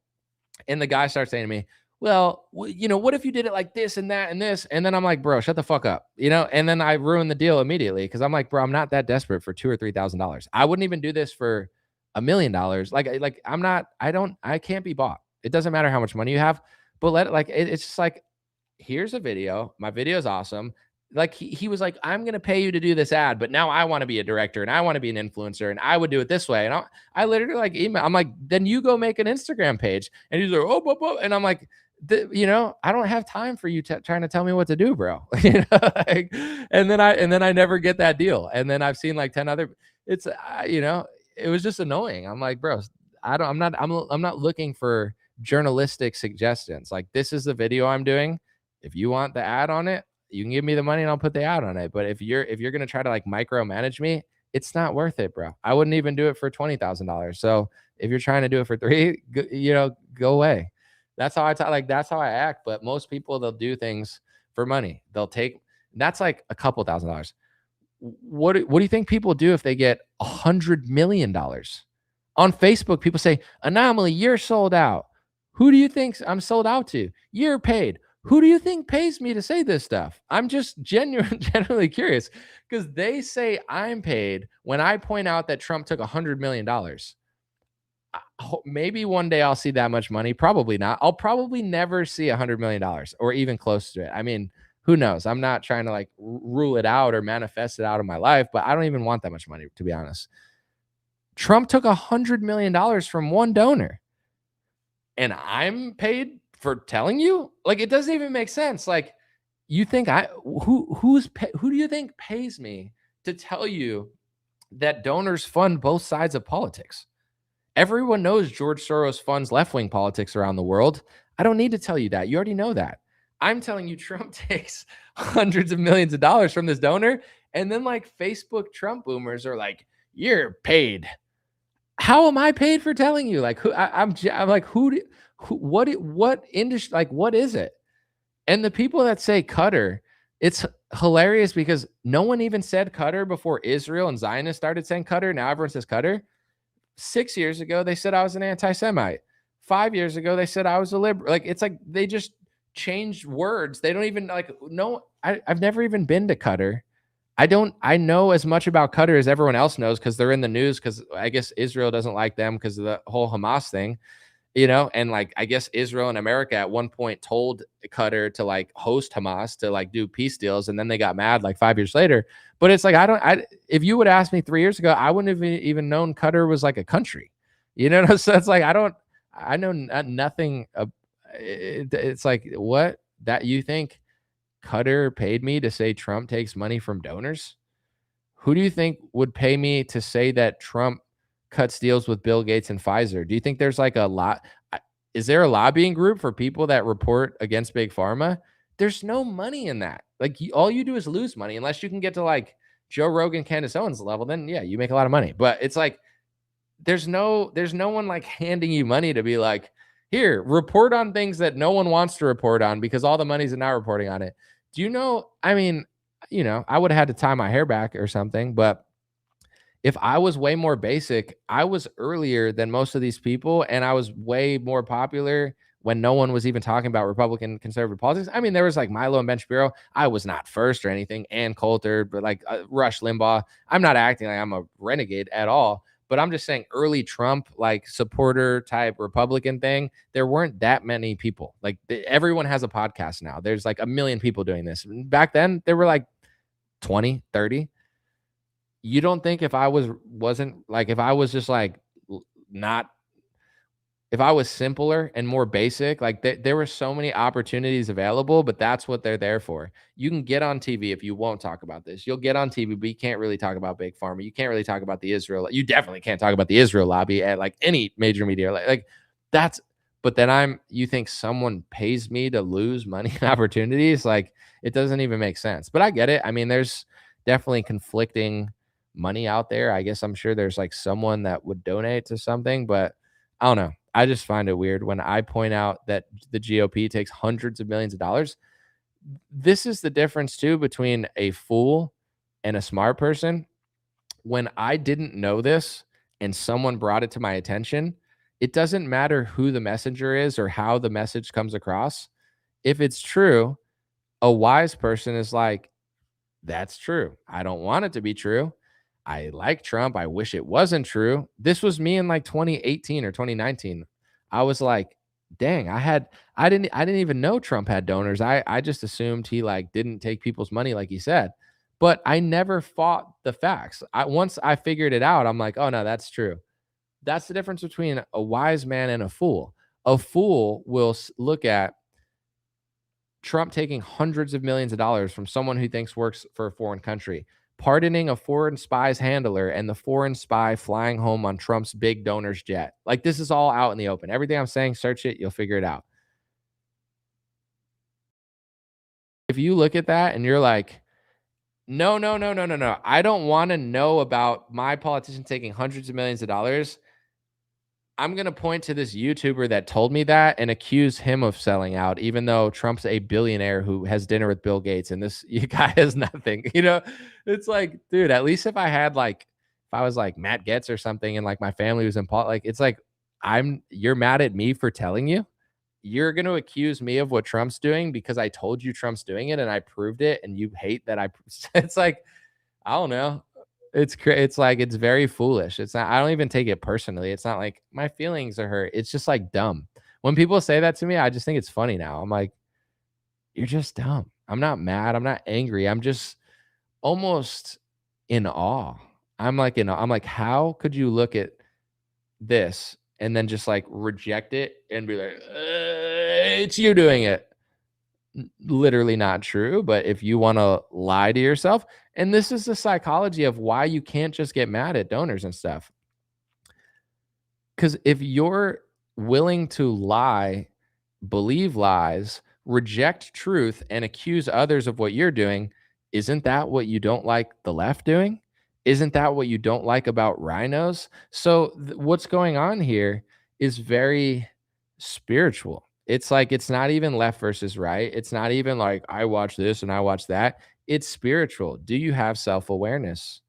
and the guy starts saying to me, well, what if you did it like this and that and this? And then I'm like, bro, shut the fuck up, And then I ruined the deal immediately because I'm like, bro, I'm not that desperate for $2,000 or $3,000. I wouldn't even do this for $1 million. Like I'm not. I can't be bought. It doesn't matter how much money you have, but it's just like, here's a video. My video is awesome. Like he was like, I'm gonna pay you to do this ad, but now I want to be a director and I want to be an influencer and I would do it this way. And I literally like email. I'm like, then you go make an Instagram page. And he's like, oh, and I'm like, I don't have time for you trying to tell me what to do, bro. Like, and then I never get that deal. And then I've seen like 10 other. It's it was just annoying. I'm like, bro, I'm not looking for journalistic suggestions. Like this is the video I'm doing. If you want the ad on it, you can give me the money and I'll put the ad on it. But if you're gonna try to like micromanage me, it's not worth it, bro. I wouldn't even do it for $20,000. So if you're trying to do it for three, go away. That's how I talk. Like that's how I act. But most people, they'll do things for money. That's like a couple $1,000s. What do you think people do if they get $100 million? On Facebook, people say, Anomaly, you're sold out. Who do you think I'm sold out to? You're paid. Who do you think pays me to say this stuff? I'm just genuinely curious because they say I'm paid when I point out that Trump took $100 million. Maybe one day I'll see that much money. Probably not. I'll probably never see $100 million or even close to it. I mean, who knows? I'm not trying to like rule it out or manifest it out of my life, but I don't even want that much money, to be honest. Trump took $100 million from one donor and I'm paid for telling you? Like, it doesn't even make sense. Like, you think who do you think pays me to tell you that donors fund both sides of politics? Everyone knows George Soros funds left-wing politics around the world. I don't need to tell you that. You already know that. I'm telling you, Trump takes hundreds of millions of dollars from this donor. And then like Facebook Trump boomers are like, you're paid. How am I paid for telling you? Like, I'm like, what industry, like, what is it? And the people that say Qatar, it's hilarious because no one even said Qatar before Israel and Zionists started saying Qatar. Now everyone says Qatar. 6 years ago, they said I was an anti-Semite. 5 years ago, they said I was a liberal. Like, it's like they just changed words. They don't even like, no, I've never even been to Qatar. I know as much about Qatar as everyone else knows because they're in the news because I guess Israel doesn't like them because of the whole Hamas thing, and like I guess Israel and America at one point told Qatar to like host Hamas to like do peace deals, and then they got mad like 5 years later. But it's like I if you would ask me 3 years ago, I wouldn't have even known Qatar was like a country, So it's like I know nothing. It's like what that you think Qatar paid me to say Trump takes money from donors? Who do you think would pay me to say that Trump cuts deals with Bill Gates and Pfizer? Do you think there's like a lot? Is there a lobbying group for people that report against big pharma? There's no money in that. Like all you do is lose money unless you can get to like Joe Rogan, Candace Owens level. Then yeah, you make a lot of money. But it's like there's no one like handing you money to be like, here, report on things that no one wants to report on because all the money's not reporting on it. Do you know? I mean, I would have had to tie my hair back or something, but if I was way more basic, I was earlier than most of these people, and I was way more popular when no one was even talking about Republican conservative politics. I mean, there was like Milo and Ben Shapiro. I was not first or anything, and Coulter, but like Rush Limbaugh. I'm not acting like I'm a renegade at all, but I'm just saying early Trump like supporter type Republican thing. There weren't that many people. Like everyone has a podcast now. There's like a million people doing this. Back then, there were like 20, 30. You don't think if I wasn't like if I was just like not if I was simpler and more basic, like there were so many opportunities available, but that's what they're there for. You can get on TV if you won't talk about this. You'll get on TV, but you can't really talk about big pharma. You can't really talk about the Israel. You definitely can't talk about the Israel lobby at like any major media. Like that's. But then you think someone pays me to lose money and opportunities? Like it doesn't even make sense. But I get it. I mean, there's definitely conflicting money out there. I guess I'm sure there's like someone that would donate to something, but I don't know. I just find it weird when I point out that the GOP takes hundreds of millions of dollars. This is the difference too between a fool and a smart person. When I didn't know this and someone brought it to my attention, it doesn't matter who the messenger is or how the message comes across. If it's true, a wise person is like, that's true. I don't want it to be true. I like Trump. I wish it wasn't true. This was me in like 2018 or 2019. I was like, dang, I didn't even know Trump had donors. I just assumed he like didn't take people's money like he said. But I never fought the facts. Once I figured it out, I'm like, oh no, that's true. That's the difference between a wise man and a fool. A fool will look at Trump taking hundreds of millions of dollars from someone who thinks works for a foreign country, pardoning a foreign spy's handler, and the foreign spy flying home on Trump's big donor's jet. Like this is all out in the open. Everything I'm saying, search it, you'll figure it out. If you look at that and you're like, no, no, no, no, no, no. I don't want to know about my politician taking hundreds of millions of dollars. I'm going to point to this YouTuber that told me that and accuse him of selling out, even though Trump's a billionaire who has dinner with Bill Gates and this guy has nothing. It's like, dude, at least if I was like Matt Getz or something and like my family was in like, it's like, you're mad at me for telling you. You're going to accuse me of what Trump's doing because I told you Trump's doing it and I proved it and you hate that it's like, I don't know. It's like it's very foolish. It's not. I don't even take it personally. It's not like my feelings are hurt. It's just like dumb. When people say that to me, I just think it's funny now. I'm like, you're just dumb. I'm not mad. I'm not angry. I'm just almost in awe. I'm like in awe. I'm like, how could you look at this and then just like reject it and be like, it's you doing it? Literally not true. But if you want to lie to yourself, and this is the psychology of why you can't just get mad at donors and stuff. Because if you're willing to lie, believe lies, reject truth and accuse others of what you're doing, isn't that what you don't like the left doing? Isn't that what you don't like about rhinos? So what's going on here is very spiritual. It's like it's not even left versus right. It's not even like I watch this and I watch that. It's spiritual. Do you have self-awareness?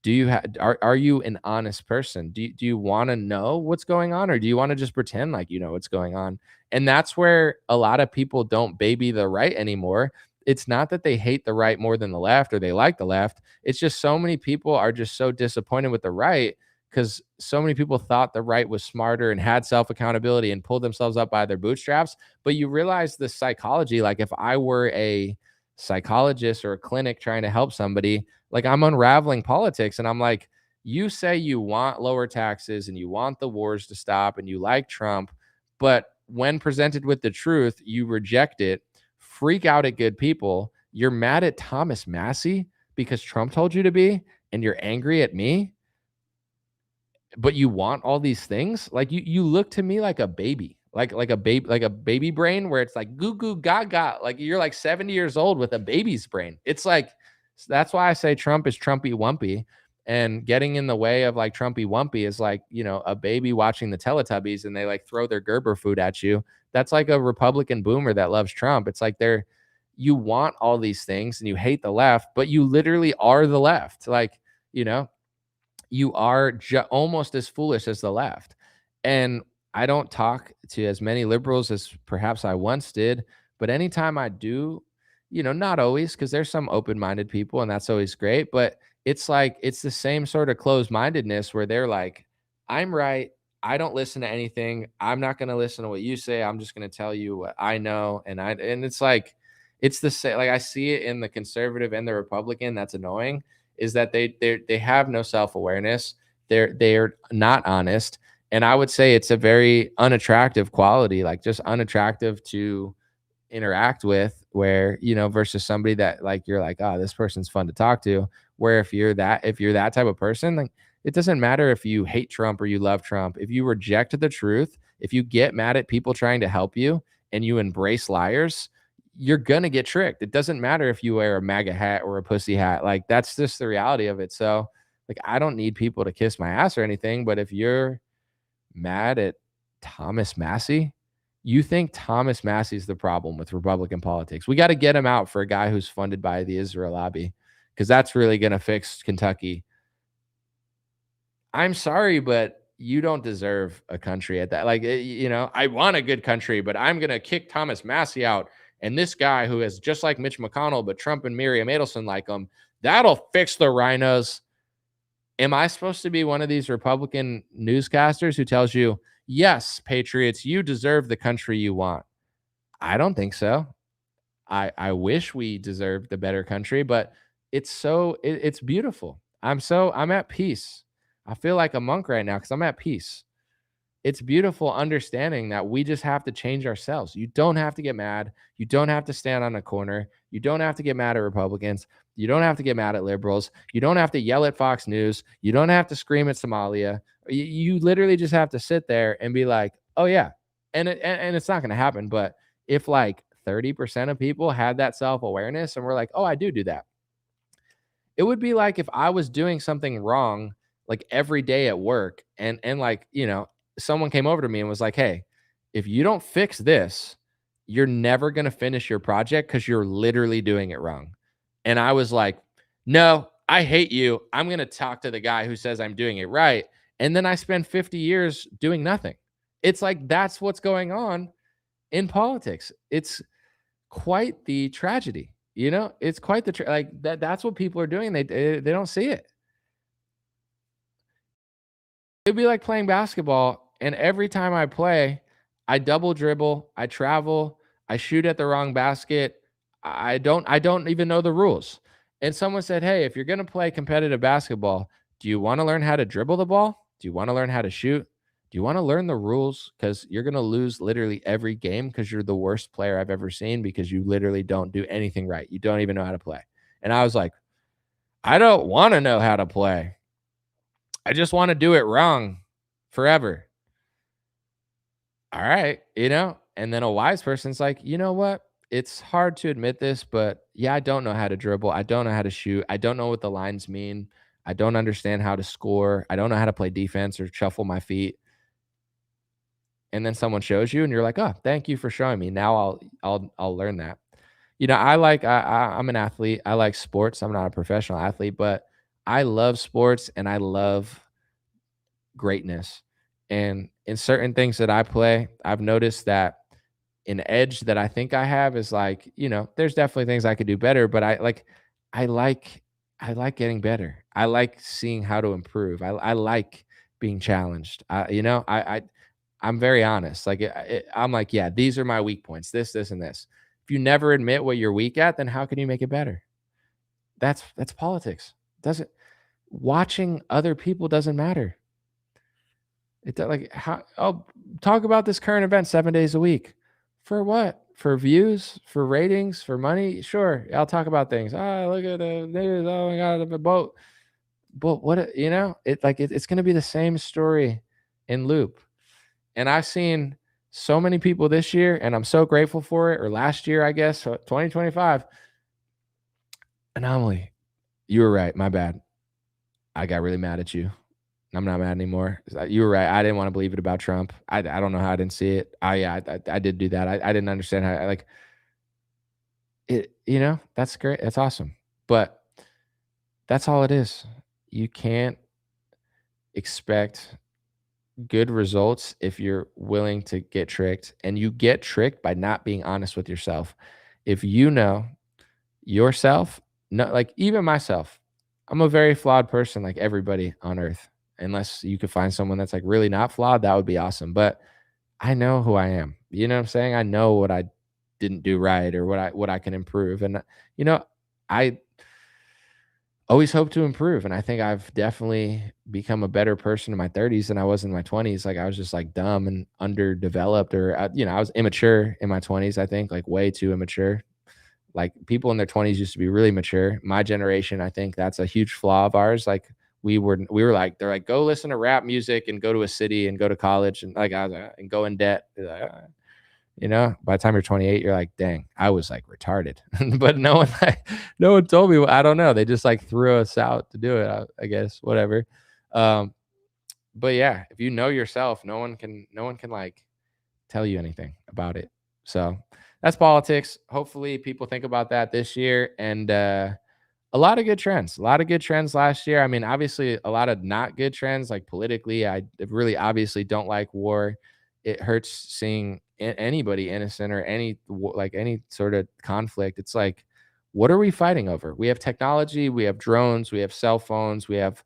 Do you have are you an honest person? Do you want to know what's going on, or do you want to just pretend like you know what's going on? And that's where a lot of people don't baby the right anymore. It's not that they hate the right more than the left or they like the left. It's just so many people are just so disappointed with the right because so many people thought the right was smarter and had self accountability and pulled themselves up by their bootstraps. But you realize the psychology, like if I were a psychologist or a clinic trying to help somebody, like I'm unraveling politics and I'm like, you say you want lower taxes and you want the wars to stop and you like Trump, but when presented with the truth, you reject it, freak out at good people. You're mad at Thomas Massey because Trump told you to be, and you're angry at me, but you want all these things. Like you look to me like a baby, like a baby brain where it's like goo goo gaga. Like you're like 70 years old with a baby's brain. It's like that's why I say Trump is Trumpy Wumpy. And getting in the way of like Trumpy Wumpy is like, you know, a baby watching the Teletubbies and they like throw their Gerber food at you. That's like a Republican boomer that loves Trump. It's like they're you want all these things and you hate the left, but you literally are the left. Like, you know, you are almost as foolish as the left. And I don't talk to as many liberals as perhaps I once did, but anytime I do, you know, not always, because there's some open-minded people and that's always great, but it's like it's the same sort of closed-mindedness where they're like, I'm right. I don't listen to anything. I'm not going to listen to what you say. I'm just going to tell you what I know. And it's like it's the same. Like I see it in the conservative and the Republican. That's annoying is that they have no self-awareness. They're not honest. And I would say it's a very unattractive quality, like just unattractive to interact with where, you know, versus somebody that like you're like, oh, this person's fun to talk to. Where if you're that type of person, like it doesn't matter if you hate Trump or you love Trump. If you reject the truth, if you get mad at people trying to help you and you embrace liars, you're gonna get tricked. It doesn't matter if you wear a MAGA hat or a pussy hat. Like that's just the reality of it. So like I don't need people to kiss my ass or anything, but if you're mad at Thomas Massey, you think Thomas Massey's the problem with Republican politics. We got to get him out for a guy who's funded by the Israel lobby because that's really going to fix Kentucky. I'm sorry, but you don't deserve a country at that. Like, you know, I want a good country, but I'm going to kick Thomas Massey out. And this guy who is just like Mitch McConnell, but Trump and Miriam Adelson like him, that'll fix the rhinos. Am I supposed to be one of these Republican newscasters who tells you, yes, patriots, you deserve the country you want? I don't think so. I wish we deserved the better country, but it's beautiful. I'm at peace. I feel like a monk right now because I'm at peace. It's beautiful understanding that we just have to change ourselves. You don't have to get mad. You don't have to stand on a corner. You don't have to get mad at Republicans. You don't have to get mad at liberals. You don't have to yell at Fox News. You don't have to scream at Somalia. You literally just have to sit there and be like, "Oh yeah." And it's not going to happen, but if like 30% of people had that self-awareness and we're like, "Oh, I do that." It would be like if I was doing something wrong like every day at work and like, you know, someone came over to me and was like, "Hey, if you don't fix this, you're never going to finish your project cuz you're literally doing it wrong." And I was like, "No, I hate you. I'm going to talk to the guy who says I'm doing it right." And then I spend 50 years doing nothing. It's like that's what's going on in politics. It's quite the tragedy. You know, it's quite the like that's what people are doing. They don't see it. It'd be like playing basketball, and every time I play, I double dribble, I travel, I shoot at the wrong basket. I don't even know the rules. And someone said, "Hey, if you're going to play competitive basketball, do you want to learn how to dribble the ball? Do you want to learn how to shoot? Do you want to learn the rules cuz you're going to lose literally every game cuz you're the worst player I've ever seen because you literally don't do anything right. You don't even know how to play." And I was like, "I don't want to know how to play. I just want to do it wrong forever." All right, you know? And then a wise person's like, "You know what? it's hard to admit this, but yeah, I don't know how to dribble. I don't know how to shoot. I don't know what the lines mean. I don't understand how to score. I don't know how to play defense or shuffle my feet. And then someone shows you and you're like, "Oh, thank you for showing me. Now I'll learn that." I'm an athlete. I like sports. I'm not a professional athlete, but I love sports and I love greatness. And in certain things that I play, I've noticed that an edge that I think I have is like, there's definitely things I could do better, but I like I like getting better. I like seeing how to improve. I like being challenged. I'm very honest. I'm like, yeah, these are my weak points. This, and this. If you never admit what you're weak at, then how can you make it better? That's politics. Doesn't Watching other people doesn't matter. Like how? Oh, talk about this current event 7 days a week. For what? For views? For ratings? For money? Sure, I'll talk about things. Oh, look at the news. Oh my God, the boat. But it's going to be the same story in loop. And I've seen so many people this year, and I'm so grateful for it. Or last year, I guess, 2025. Anomaly. You were right. My bad. I got really mad at you. I'm not mad anymore. You were right. I didn't want to believe it about Trump. I don't know how I didn't see it. I did do that. I didn't understand how like it. That's great. That's awesome. But that's all it is. You can't expect good results if you're willing to get tricked, and you get tricked by not being honest with yourself. If you know yourself, no, like even myself, I'm a very flawed person, like everybody on earth. Unless you could find someone that's like really not flawed, that would be awesome. But I know who I am. You know what I'm saying? I know what I didn't do right or what I can improve. And I always hope to improve. And I think I've definitely become a better person in my 30s than I was in my 20s. Like I was just like dumb and underdeveloped, or I was immature in my 20s. I think like way too immature. Like people in their 20s used to be really mature. My generation, I think that's a huge flaw of ours. Like we were like, they're like, go listen to rap music and go to a city and go to college and like I was and go in debt. By the time you're 28, you're like, dang, I was like retarded. But no one told me. I don't know. They just like threw us out to do it. I guess whatever. Um, but yeah, if you know yourself, no one can like tell you anything about it. So that's politics. Hopefully, people think about that this year, and a lot of good trends. A lot of good trends last year. I mean, obviously, a lot of not good trends, like politically. I really obviously don't like war. It hurts seeing anybody innocent or any sort of conflict. It's like, what are we fighting over? We have technology, we have drones, we have cell phones, we have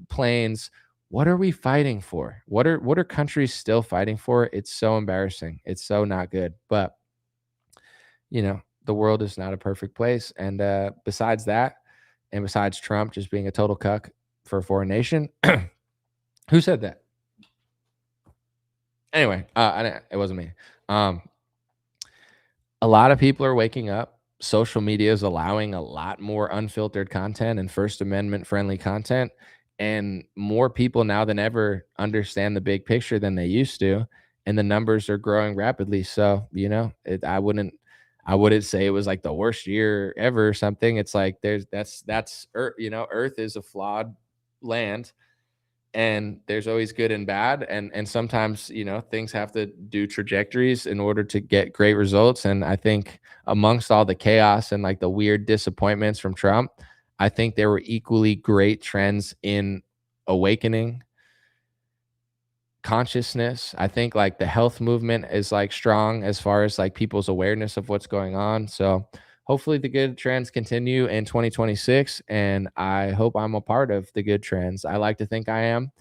planes. What are we fighting for? What are countries still fighting for? It's so embarrassing. It's so not good. But the world is not a perfect place. And besides that, and besides Trump just being a total cuck for a foreign nation, who said that? Anyway, it wasn't me. Um, a lot of people are waking up. Social media is allowing a lot more unfiltered content and First Amendment friendly content. And more people now than ever understand the big picture than they used to. And the numbers are growing rapidly. So, I wouldn't say it was like the worst year ever or something. It's like that's Earth, Earth is a flawed land, and there's always good and bad, and sometimes things have to do trajectories in order to get great results. And I think amongst all the chaos and like the weird disappointments from Trump, I think there were equally great trends in awakening consciousness. I think like the health movement is like strong as far as like people's awareness of what's going on. So hopefully the good trends continue in 2026, and I hope I'm a part of the good trends. I like to think I am.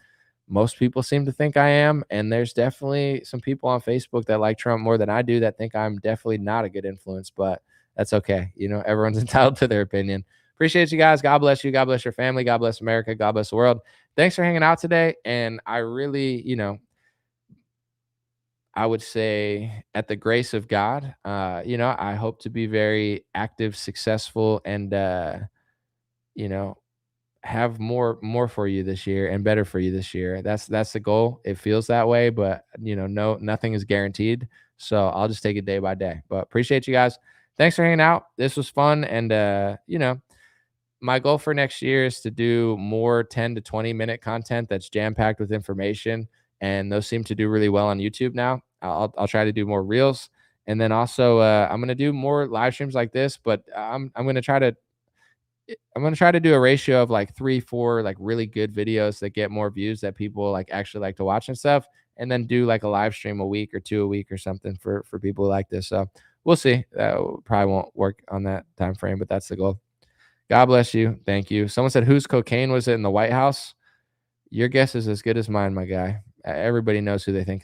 Most people seem to think I am, and there's definitely some people on Facebook that like Trump more than I do that think I'm definitely not a good influence, but that's okay. Everyone's entitled to their opinion. Appreciate you guys. God bless you. God bless your family. God bless America. God bless the world. Thanks for hanging out today. And I really, I would say at the grace of God, I hope to be very active, successful, and, you know, have more for you this year and better for you this year. That's the goal. It feels that way, but no, nothing is guaranteed. So I'll just take it day by day. But appreciate you guys. thanks for hanging out. This was fun. And, my goal for next year is to do more 10 to 20-minute content that's jam packed with information. And those seem to do really well on YouTube now. I'll try to do more reels. And then also, I'm going to do more live streams like this, but I'm going to try to do a ratio of like 3, 4 like really good videos that get more views that people like actually like to watch and stuff, and then do like a live stream a week or 2 a week or something for people who like this. So we'll see. That probably won't work on that time frame, but that's the goal. God bless you. Thank you. Someone said, whose cocaine was it in the White House? Your guess is as good as mine, my guy. Everybody knows who they think